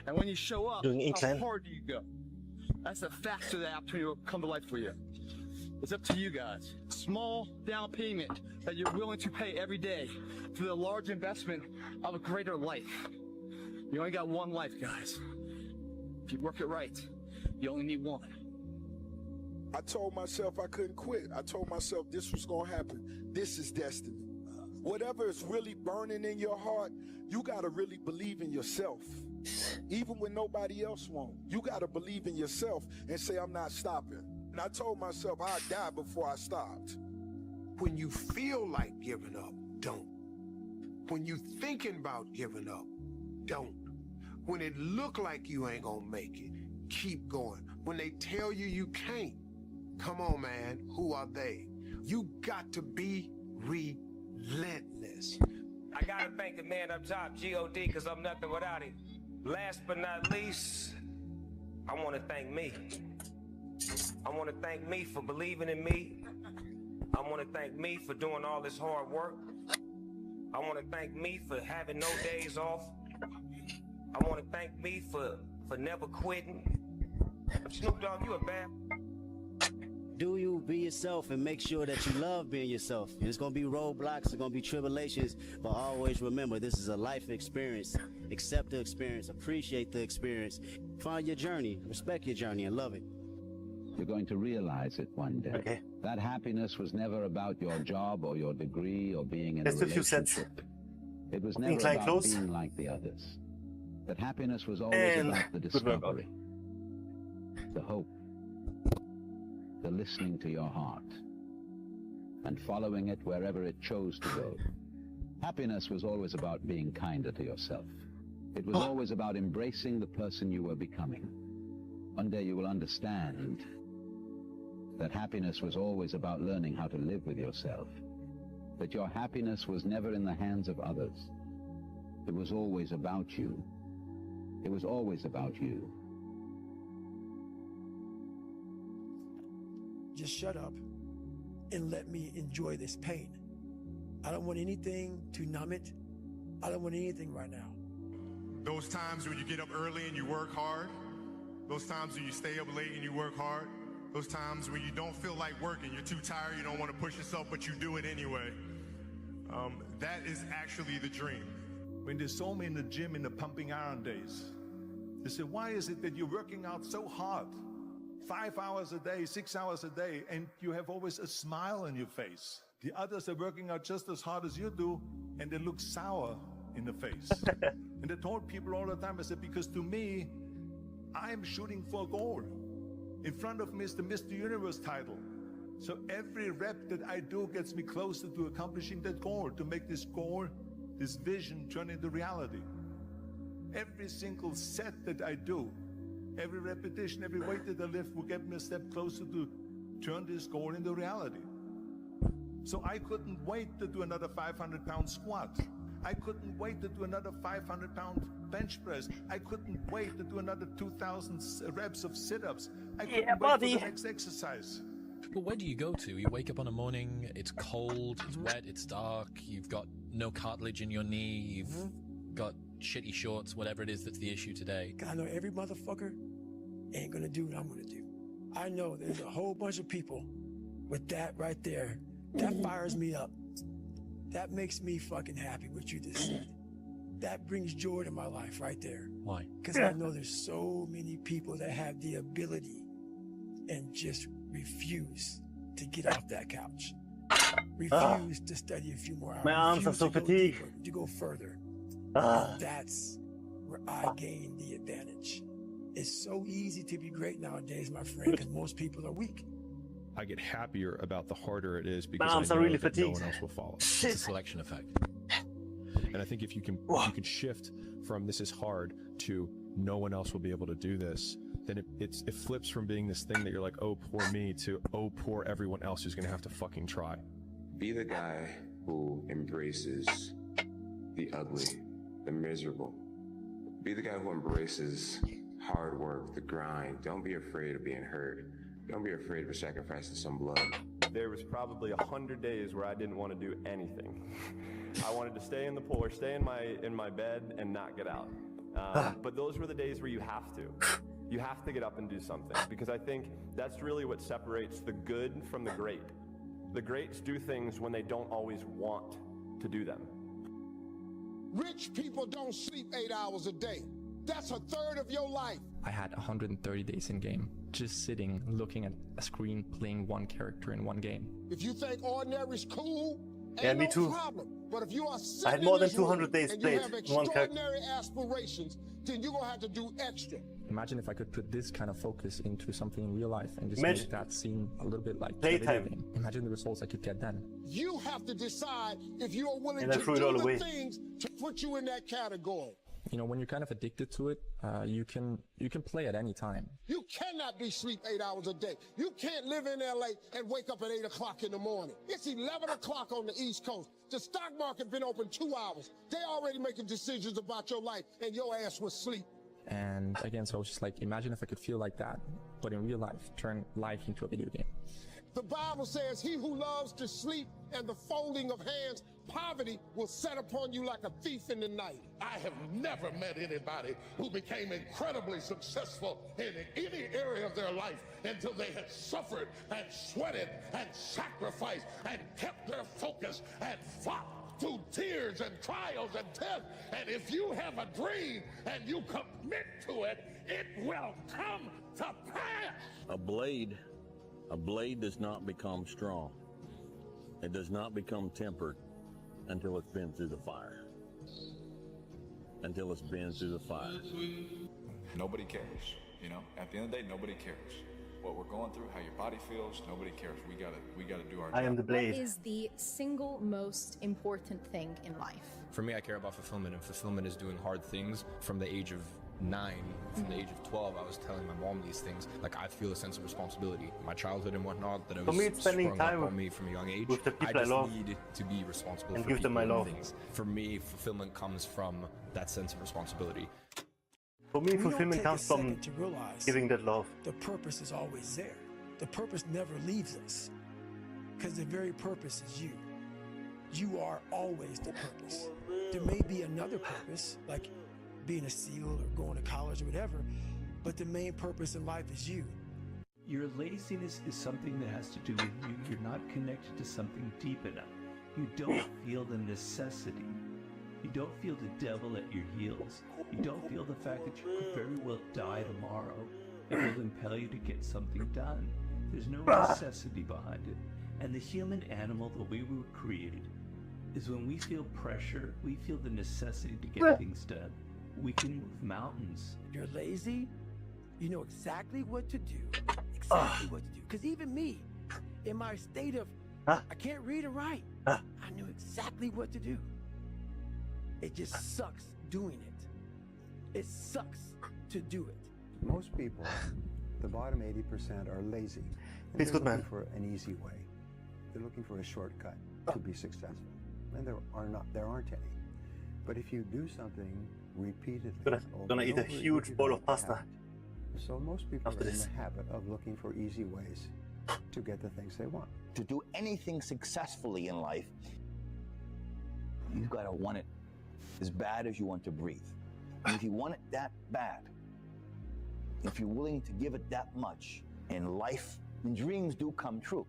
[SPEAKER 3] And when you show up, how hard do you go? That's the faster the opportunity will come to life for you. It's up to you guys. Small down payment that you're willing to pay every day for the large investment of a greater life. You only got one life, guys. If you work it right, you only need one.
[SPEAKER 8] I told myself I couldn't quit. I told myself this was going to happen. This is destiny. Whatever is really burning in your heart, you got to really believe in yourself. Even when nobody else won't. You got to believe in yourself and say, I'm not stopping. And I told myself I'd die before I stopped.
[SPEAKER 9] When you feel like giving up, don't. When you thinking about giving up, don't. When it look like you ain't gonna make it, keep going. When they tell you you can't, come on, man, who are they? You got to be relentless.
[SPEAKER 11] I gotta thank the man up top, G.O.D., because I'm nothing without him. Last but not least, I want to thank me. I want to thank me for believing in me. I want to thank me for doing all this hard work. I want to thank me for having no days off. I want to thank me for never quitting. Snoop Dogg, you a bad...
[SPEAKER 16] Do you be yourself and make sure that you love being yourself. And it's going to be roadblocks, there's going to be tribulations, but always remember this is a life experience. Accept the experience, appreciate the experience, find your journey, respect your journey, and love it.
[SPEAKER 17] You're going to realize it one day.
[SPEAKER 1] Okay.
[SPEAKER 17] That happiness was never about your job or your degree or being in a relationship. It was never about being like the others. That happiness was always about the discovery, the hope, the listening to your heart, and following it wherever it chose to go. Happiness was always about being kinder to yourself. It was always about embracing the person you were becoming. One day you will understand that happiness was always about learning how to live with yourself. That your happiness was never in the hands of others. It was always about you. It was always about you.
[SPEAKER 10] Just shut up and let me enjoy this pain. I don't want anything to numb it. I don't want anything right now.
[SPEAKER 22] Those times when you get up early and you work hard, those times when you stay up late and you work hard, those times when you don't feel like working, you're too tired, you don't want to push yourself, but you do it anyway. That is actually the dream.
[SPEAKER 28] When they saw me in the gym in the pumping iron days, they said, why is it that you're working out so hard? 5 hours a day, 6 hours a day, and you have always a smile on your face. The others are working out just as hard as you do, and they look sour in the face. And I told people all the time, I said, because to me, I'm shooting for a goal. In front of me is the Mr. Universe title. So every rep that I do gets me closer to accomplishing that goal, to make this goal, this vision, turn into reality. Every single set that I do, every repetition, every weight that I lift will get me a step closer to turn this goal into reality. So I couldn't wait to do another 500-pound squat. I couldn't wait to do another 500-pound bench press. I couldn't wait to do another 2,000 reps of sit-ups. I couldn't wait for the next exercise.
[SPEAKER 27] But where do you go to? You wake up on a morning, it's cold, it's wet, it's dark, you've got no cartilage in your knee, you've got shitty shorts, whatever it is that's the issue today.
[SPEAKER 10] I know every motherfucker ain't gonna do what I'm gonna do. I know there's a whole bunch of people with that right there. That fires me up. That makes me fucking happy, what you just said. That brings joy to my life right there.
[SPEAKER 27] Why?
[SPEAKER 10] Because I know there's so many people that have the ability and just refuse to get off that couch. Refuse to study a few more hours.
[SPEAKER 1] My arms are so fatigued.
[SPEAKER 10] To go further. That's where I gain the advantage. It's so easy to be great nowadays, my friend, because most people are weak.
[SPEAKER 4] I get happier about the harder it is
[SPEAKER 1] My
[SPEAKER 4] because
[SPEAKER 1] arms
[SPEAKER 4] I
[SPEAKER 1] are
[SPEAKER 4] know
[SPEAKER 1] really
[SPEAKER 4] that no
[SPEAKER 1] fatigued.
[SPEAKER 4] one else will follow.
[SPEAKER 27] It's a selection effect.
[SPEAKER 4] And I think if you can shift from this is hard to no one else will be able to do this, then it flips from being this thing that you're like, oh, poor me, to oh, poor everyone else who's going to have to fucking try.
[SPEAKER 2] Be the guy who embraces the ugly, the miserable. Be the guy who embraces hard work, the grind. Don't be afraid of being hurt. Don't be afraid of sacrificing some blood.
[SPEAKER 12] There was probably 100 days where I didn't want to do anything. I wanted to stay in the pool or stay in my bed and not get out. But those were the days where you have to. You have to get up and do something, because I think that's really what separates the good from the great. The greats do things when they don't always want to do them.
[SPEAKER 9] Rich people don't sleep 8 hours a day. That's a third of your life.
[SPEAKER 13] I had 130 days in game, just sitting, looking at a screen, playing one character in one game.
[SPEAKER 9] If you think ordinary's cool,
[SPEAKER 1] Yeah,
[SPEAKER 9] ain't
[SPEAKER 1] me
[SPEAKER 9] no
[SPEAKER 1] too.
[SPEAKER 9] problem. But if you are
[SPEAKER 1] I had
[SPEAKER 9] sitting
[SPEAKER 1] more
[SPEAKER 9] in
[SPEAKER 1] than
[SPEAKER 9] this room
[SPEAKER 1] 200 days
[SPEAKER 9] and you
[SPEAKER 1] played
[SPEAKER 9] have
[SPEAKER 1] in one character.
[SPEAKER 9] extraordinary aspirations, then you're gonna have to do extra.
[SPEAKER 13] Imagine if I could put this kind of focus into something in real life and just
[SPEAKER 1] Imagine-
[SPEAKER 13] make that seem a little bit like a
[SPEAKER 1] Playtime.
[SPEAKER 13] video game. Imagine the results I could get then.
[SPEAKER 9] You have to decide if you are willing
[SPEAKER 1] And I
[SPEAKER 9] to
[SPEAKER 1] threw it
[SPEAKER 9] do
[SPEAKER 1] all
[SPEAKER 9] the
[SPEAKER 1] away.
[SPEAKER 9] things to put you in that category.
[SPEAKER 13] You know, when you're kind of addicted to it, you can play at any time.
[SPEAKER 9] You cannot be sleep 8 hours a day. You can't live in LA and wake up at 8 o'clock in the morning. It's 11 o'clock on the East Coast. The stock market been open 2 hours. They already making decisions about your life, and your ass was asleep.
[SPEAKER 13] And again, so I was just like, imagine if I could feel like that, but in real life, turn life into a video game.
[SPEAKER 9] The Bible says, he who loves to sleep and the folding of hands, poverty will set upon you like a thief in the night.
[SPEAKER 15] I have never met anybody who became incredibly successful in any area of their life until they had suffered and sweated and sacrificed and kept their focus and fought through tears and trials and tests. And if you have a dream and you commit to it, it will come to pass.
[SPEAKER 18] A blade does not become strong. It does not become tempered until it's been through the fire. Until it's been through the fire.
[SPEAKER 24] Nobody cares, you know? At the end of the day, nobody cares. What we're going through, how your body feels, nobody cares. We gotta do our job.
[SPEAKER 1] I am the blade.
[SPEAKER 19] What is the single most important thing in life?
[SPEAKER 27] For me, I care about fulfillment, and fulfillment is doing hard things. From the age of 9, from the age of 12, I was telling my mom these things. Like, I feel a sense of responsibility. My childhood and whatnot, that I
[SPEAKER 1] For
[SPEAKER 27] was
[SPEAKER 1] me, it's spending
[SPEAKER 27] sprung
[SPEAKER 1] time
[SPEAKER 27] up on me from a young age.
[SPEAKER 1] with the
[SPEAKER 27] I
[SPEAKER 1] people I
[SPEAKER 27] just
[SPEAKER 1] love
[SPEAKER 27] need to be responsible
[SPEAKER 1] and
[SPEAKER 27] for
[SPEAKER 1] give them
[SPEAKER 27] people
[SPEAKER 1] my
[SPEAKER 27] and
[SPEAKER 1] love.
[SPEAKER 27] things. For me, fulfillment comes from that sense of responsibility.
[SPEAKER 1] For me,
[SPEAKER 10] We don't
[SPEAKER 1] fulfillment
[SPEAKER 10] take a
[SPEAKER 1] comes from
[SPEAKER 10] second to realize
[SPEAKER 1] giving that love.
[SPEAKER 10] the purpose is always there. The purpose never leaves us, because the very purpose is you. You are always the purpose. There may be another purpose, like being a SEAL or going to college or whatever, but the main purpose in life is you.
[SPEAKER 20] Your laziness is something that has to do with you. You're not connected to something deep enough. You don't feel the necessity. You don't feel the devil at your heels. You don't feel the fact that you could very well die tomorrow. It will impel you to get something done. There's no necessity behind it. And the human animal, the way we were created, is when we feel pressure, we feel the necessity to get things done. We can move mountains.
[SPEAKER 10] You're lazy, you know exactly what to do. Exactly what to do. Because even me, in my state of, I can't read and write, I knew exactly what to do. It just sucks doing it. It sucks to do it.
[SPEAKER 23] Most people, the bottom 80%, are lazy. And
[SPEAKER 1] He's
[SPEAKER 23] they're
[SPEAKER 1] good, man.
[SPEAKER 23] looking for an easy way. They're looking for a shortcut to be successful. And there aren't any. But if you do something repeatedly,
[SPEAKER 1] Gonna eat a
[SPEAKER 23] over, you
[SPEAKER 1] huge
[SPEAKER 23] develop
[SPEAKER 1] bowl of
[SPEAKER 23] a
[SPEAKER 1] pasta.
[SPEAKER 23] habit. So most people
[SPEAKER 1] After
[SPEAKER 23] are in
[SPEAKER 1] this.
[SPEAKER 23] the habit of looking for easy ways to get the things they want.
[SPEAKER 29] To do anything successfully in life, you've got to want it as bad as you want to breathe. And if you want it that bad, if you're willing to give it that much in life, then dreams do come true.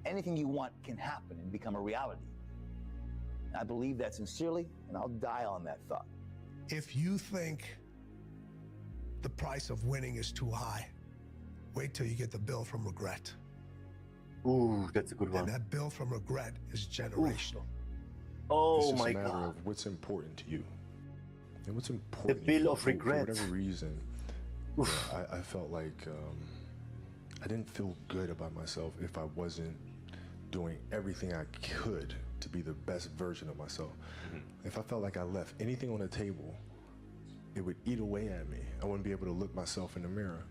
[SPEAKER 29] Anything you want can happen and become a reality. I believe that sincerely, and I'll die on that thought.
[SPEAKER 30] If you think the price of winning is too high, wait till you get the bill from regret.
[SPEAKER 1] Ooh, that's a good one.
[SPEAKER 30] And that bill from regret is generational.
[SPEAKER 1] Oh
[SPEAKER 14] It's just
[SPEAKER 1] my
[SPEAKER 14] a matter
[SPEAKER 1] god.
[SPEAKER 14] of what's important to you. And what's important
[SPEAKER 1] bill
[SPEAKER 14] to you,
[SPEAKER 1] of regret.
[SPEAKER 14] For whatever reason, you know, I felt like I didn't feel good about myself if I wasn't doing everything I could to be the best version of myself. If I felt like I left anything on the table, it would eat away at me. I wouldn't be able to look myself in the mirror.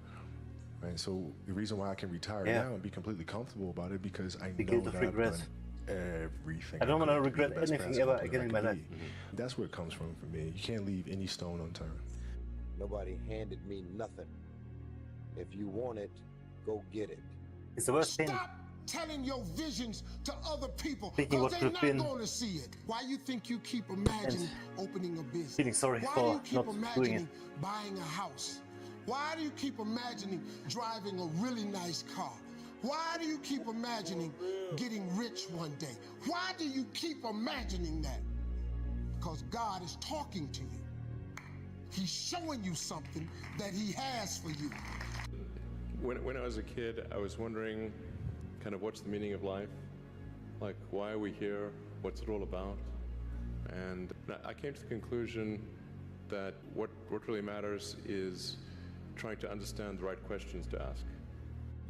[SPEAKER 14] Right? So the reason why I can retire now and be completely comfortable about it, because I know that I've done everything.
[SPEAKER 1] I don't want to regret anything ever again in my life.
[SPEAKER 14] That's where it comes from for me. You can't leave any stone unturned.
[SPEAKER 3] Nobody handed me nothing. If you want it, go get it.
[SPEAKER 1] It's the worst thing.
[SPEAKER 9] Stop telling your visions to other people,
[SPEAKER 1] Thinking
[SPEAKER 9] because
[SPEAKER 1] what
[SPEAKER 9] they're
[SPEAKER 1] could
[SPEAKER 9] not
[SPEAKER 1] have been.
[SPEAKER 9] going to see it. Why you think you keep imagining opening a business?
[SPEAKER 1] Feeling sorry
[SPEAKER 9] Why
[SPEAKER 1] for
[SPEAKER 9] do you keep
[SPEAKER 1] not doing it.
[SPEAKER 9] imagining buying a house? Why do you keep imagining driving a really nice car? Why do you keep imagining getting rich one day? Why do you keep imagining that? Because God is talking to you. He's showing you something that he has for you.
[SPEAKER 12] When I was a kid, I was wondering kind of what's the meaning of life? Like, why are we here? What's it all about? And I came to the conclusion that what really matters is trying to understand the right questions to ask.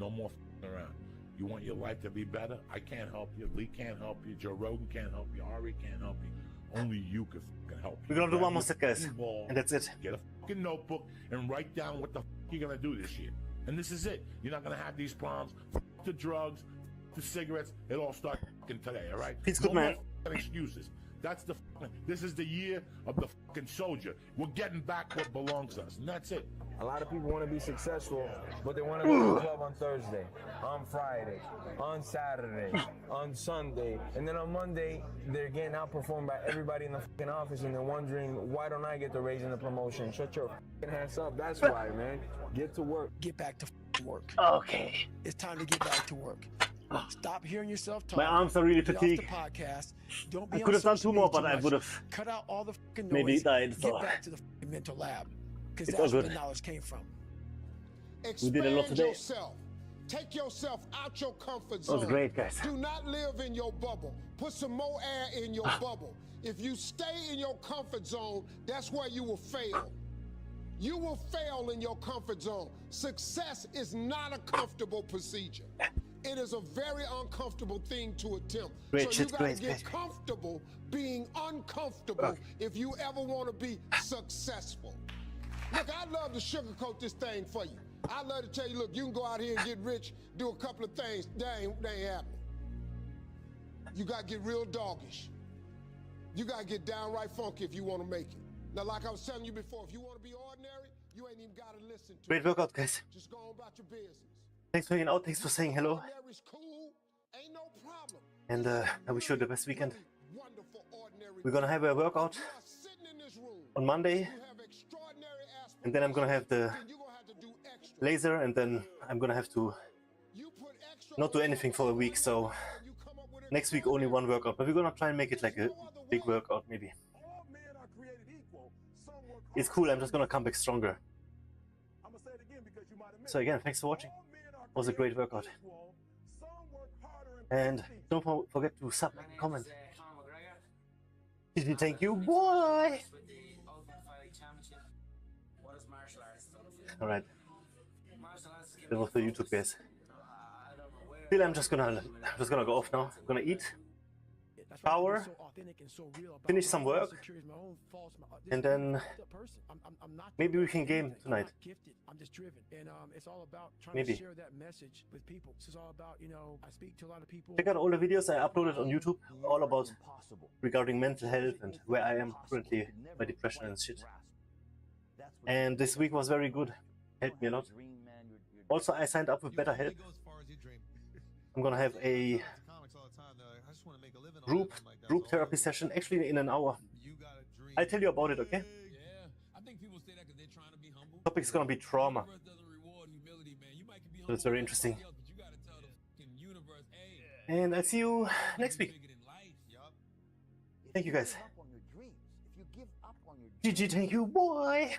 [SPEAKER 5] No more around. You want your life to be better? I can't help you. Lee can't help you. Joe Rogan can't help you. Ari can't help you. Only you can help you.
[SPEAKER 1] We're gonna do one more set, guys, and that's it.
[SPEAKER 5] Get a fucking notebook and write down what the you're gonna do this year. And this is it. You're not gonna have these problems. The drugs, the cigarettes, it all starts today, all right?
[SPEAKER 1] Peace, good man.
[SPEAKER 5] More excuses. That's the this is the year of the fucking soldier. We're getting back what belongs to us, and that's it.
[SPEAKER 6] A lot of people want to be successful, but they want to go to the club on Thursday, on Friday, on Saturday, on Sunday, and then on Monday, they're getting outperformed by everybody in the fucking office, and they're wondering, why don't I get the raise and the promotion? Shut your fucking ass up. That's why, man. Get to work.
[SPEAKER 10] Get back to work.
[SPEAKER 1] Okay.
[SPEAKER 10] It's time to get back to work. Stop hearing yourself talk.
[SPEAKER 1] My arms are really
[SPEAKER 10] Get off
[SPEAKER 1] fatigued.
[SPEAKER 10] the podcast. Don't
[SPEAKER 1] I
[SPEAKER 10] be
[SPEAKER 1] could have done
[SPEAKER 10] social
[SPEAKER 1] two more,
[SPEAKER 10] media
[SPEAKER 1] but I
[SPEAKER 10] too
[SPEAKER 1] would
[SPEAKER 10] much.
[SPEAKER 1] have
[SPEAKER 10] Cut out all the fucking noise.
[SPEAKER 1] maybe died.
[SPEAKER 10] Get
[SPEAKER 1] So
[SPEAKER 10] back to the fucking mental lab, because
[SPEAKER 1] It's all
[SPEAKER 10] that's where
[SPEAKER 1] good.
[SPEAKER 10] the knowledge came from.
[SPEAKER 1] We did a lot
[SPEAKER 9] Expand
[SPEAKER 1] today.
[SPEAKER 9] yourself. Take yourself out your comfort
[SPEAKER 1] That
[SPEAKER 9] zone.
[SPEAKER 1] was great, guys.
[SPEAKER 9] Do not live in your bubble. Put some more air in your bubble. If you stay in your comfort zone, that's where you will fail. You will fail in your comfort zone. Success is not a comfortable procedure. It is a very uncomfortable thing to attempt.
[SPEAKER 1] Great
[SPEAKER 9] so
[SPEAKER 1] shit,
[SPEAKER 9] you gotta
[SPEAKER 1] great,
[SPEAKER 9] get
[SPEAKER 1] great.
[SPEAKER 9] comfortable being uncomfortable if you ever want to be successful. Look, I'd love to sugarcoat this thing for you. I'd love to tell you, look, you can go out here and get rich, do a couple of things. That ain't happening. You got to get real doggish. You got to get downright funky if you want to make it. Now, like I was telling you before, if you want to be ordinary, you ain't even got to listen to
[SPEAKER 1] Great workout, guys.
[SPEAKER 9] Just go on about your business.
[SPEAKER 1] Thanks for hanging out. Thanks for saying hello.
[SPEAKER 9] Ordinary's cool, ain't no problem.
[SPEAKER 1] And I wish you the best weekend. We're gonna have a workout on Monday, and then I'm gonna have the laser, and then I'm gonna have to not do anything for a week. So next week only one workout, but we're gonna try and make it like a big workout maybe. It's cool. I'm just gonna come back stronger. So again, thanks for watching. It was a great workout. And don't forget to sub and comment. Thank you, boy! Alright. That was for YouTube, guys. Still, I'm just gonna go off now. I'm gonna eat, shower, finish some work, and then maybe we can game tonight.
[SPEAKER 10] I'm just driven, and it's all about trying
[SPEAKER 1] Maybe.
[SPEAKER 10] to share that message with people. This is all about, you know, I speak to a lot of people.
[SPEAKER 1] Check out all the videos I uploaded on YouTube, all about regarding mental health and where I am currently, my depression and shit. And this week was very good, helped me a lot. Also, I signed up with BetterHelp. I'm gonna have a group therapy session actually in an hour. I'll tell you about it, okay? Topic's gonna be trauma. So it's very interesting. And I'll see you next week. Thank you guys. GG, thank you, boy.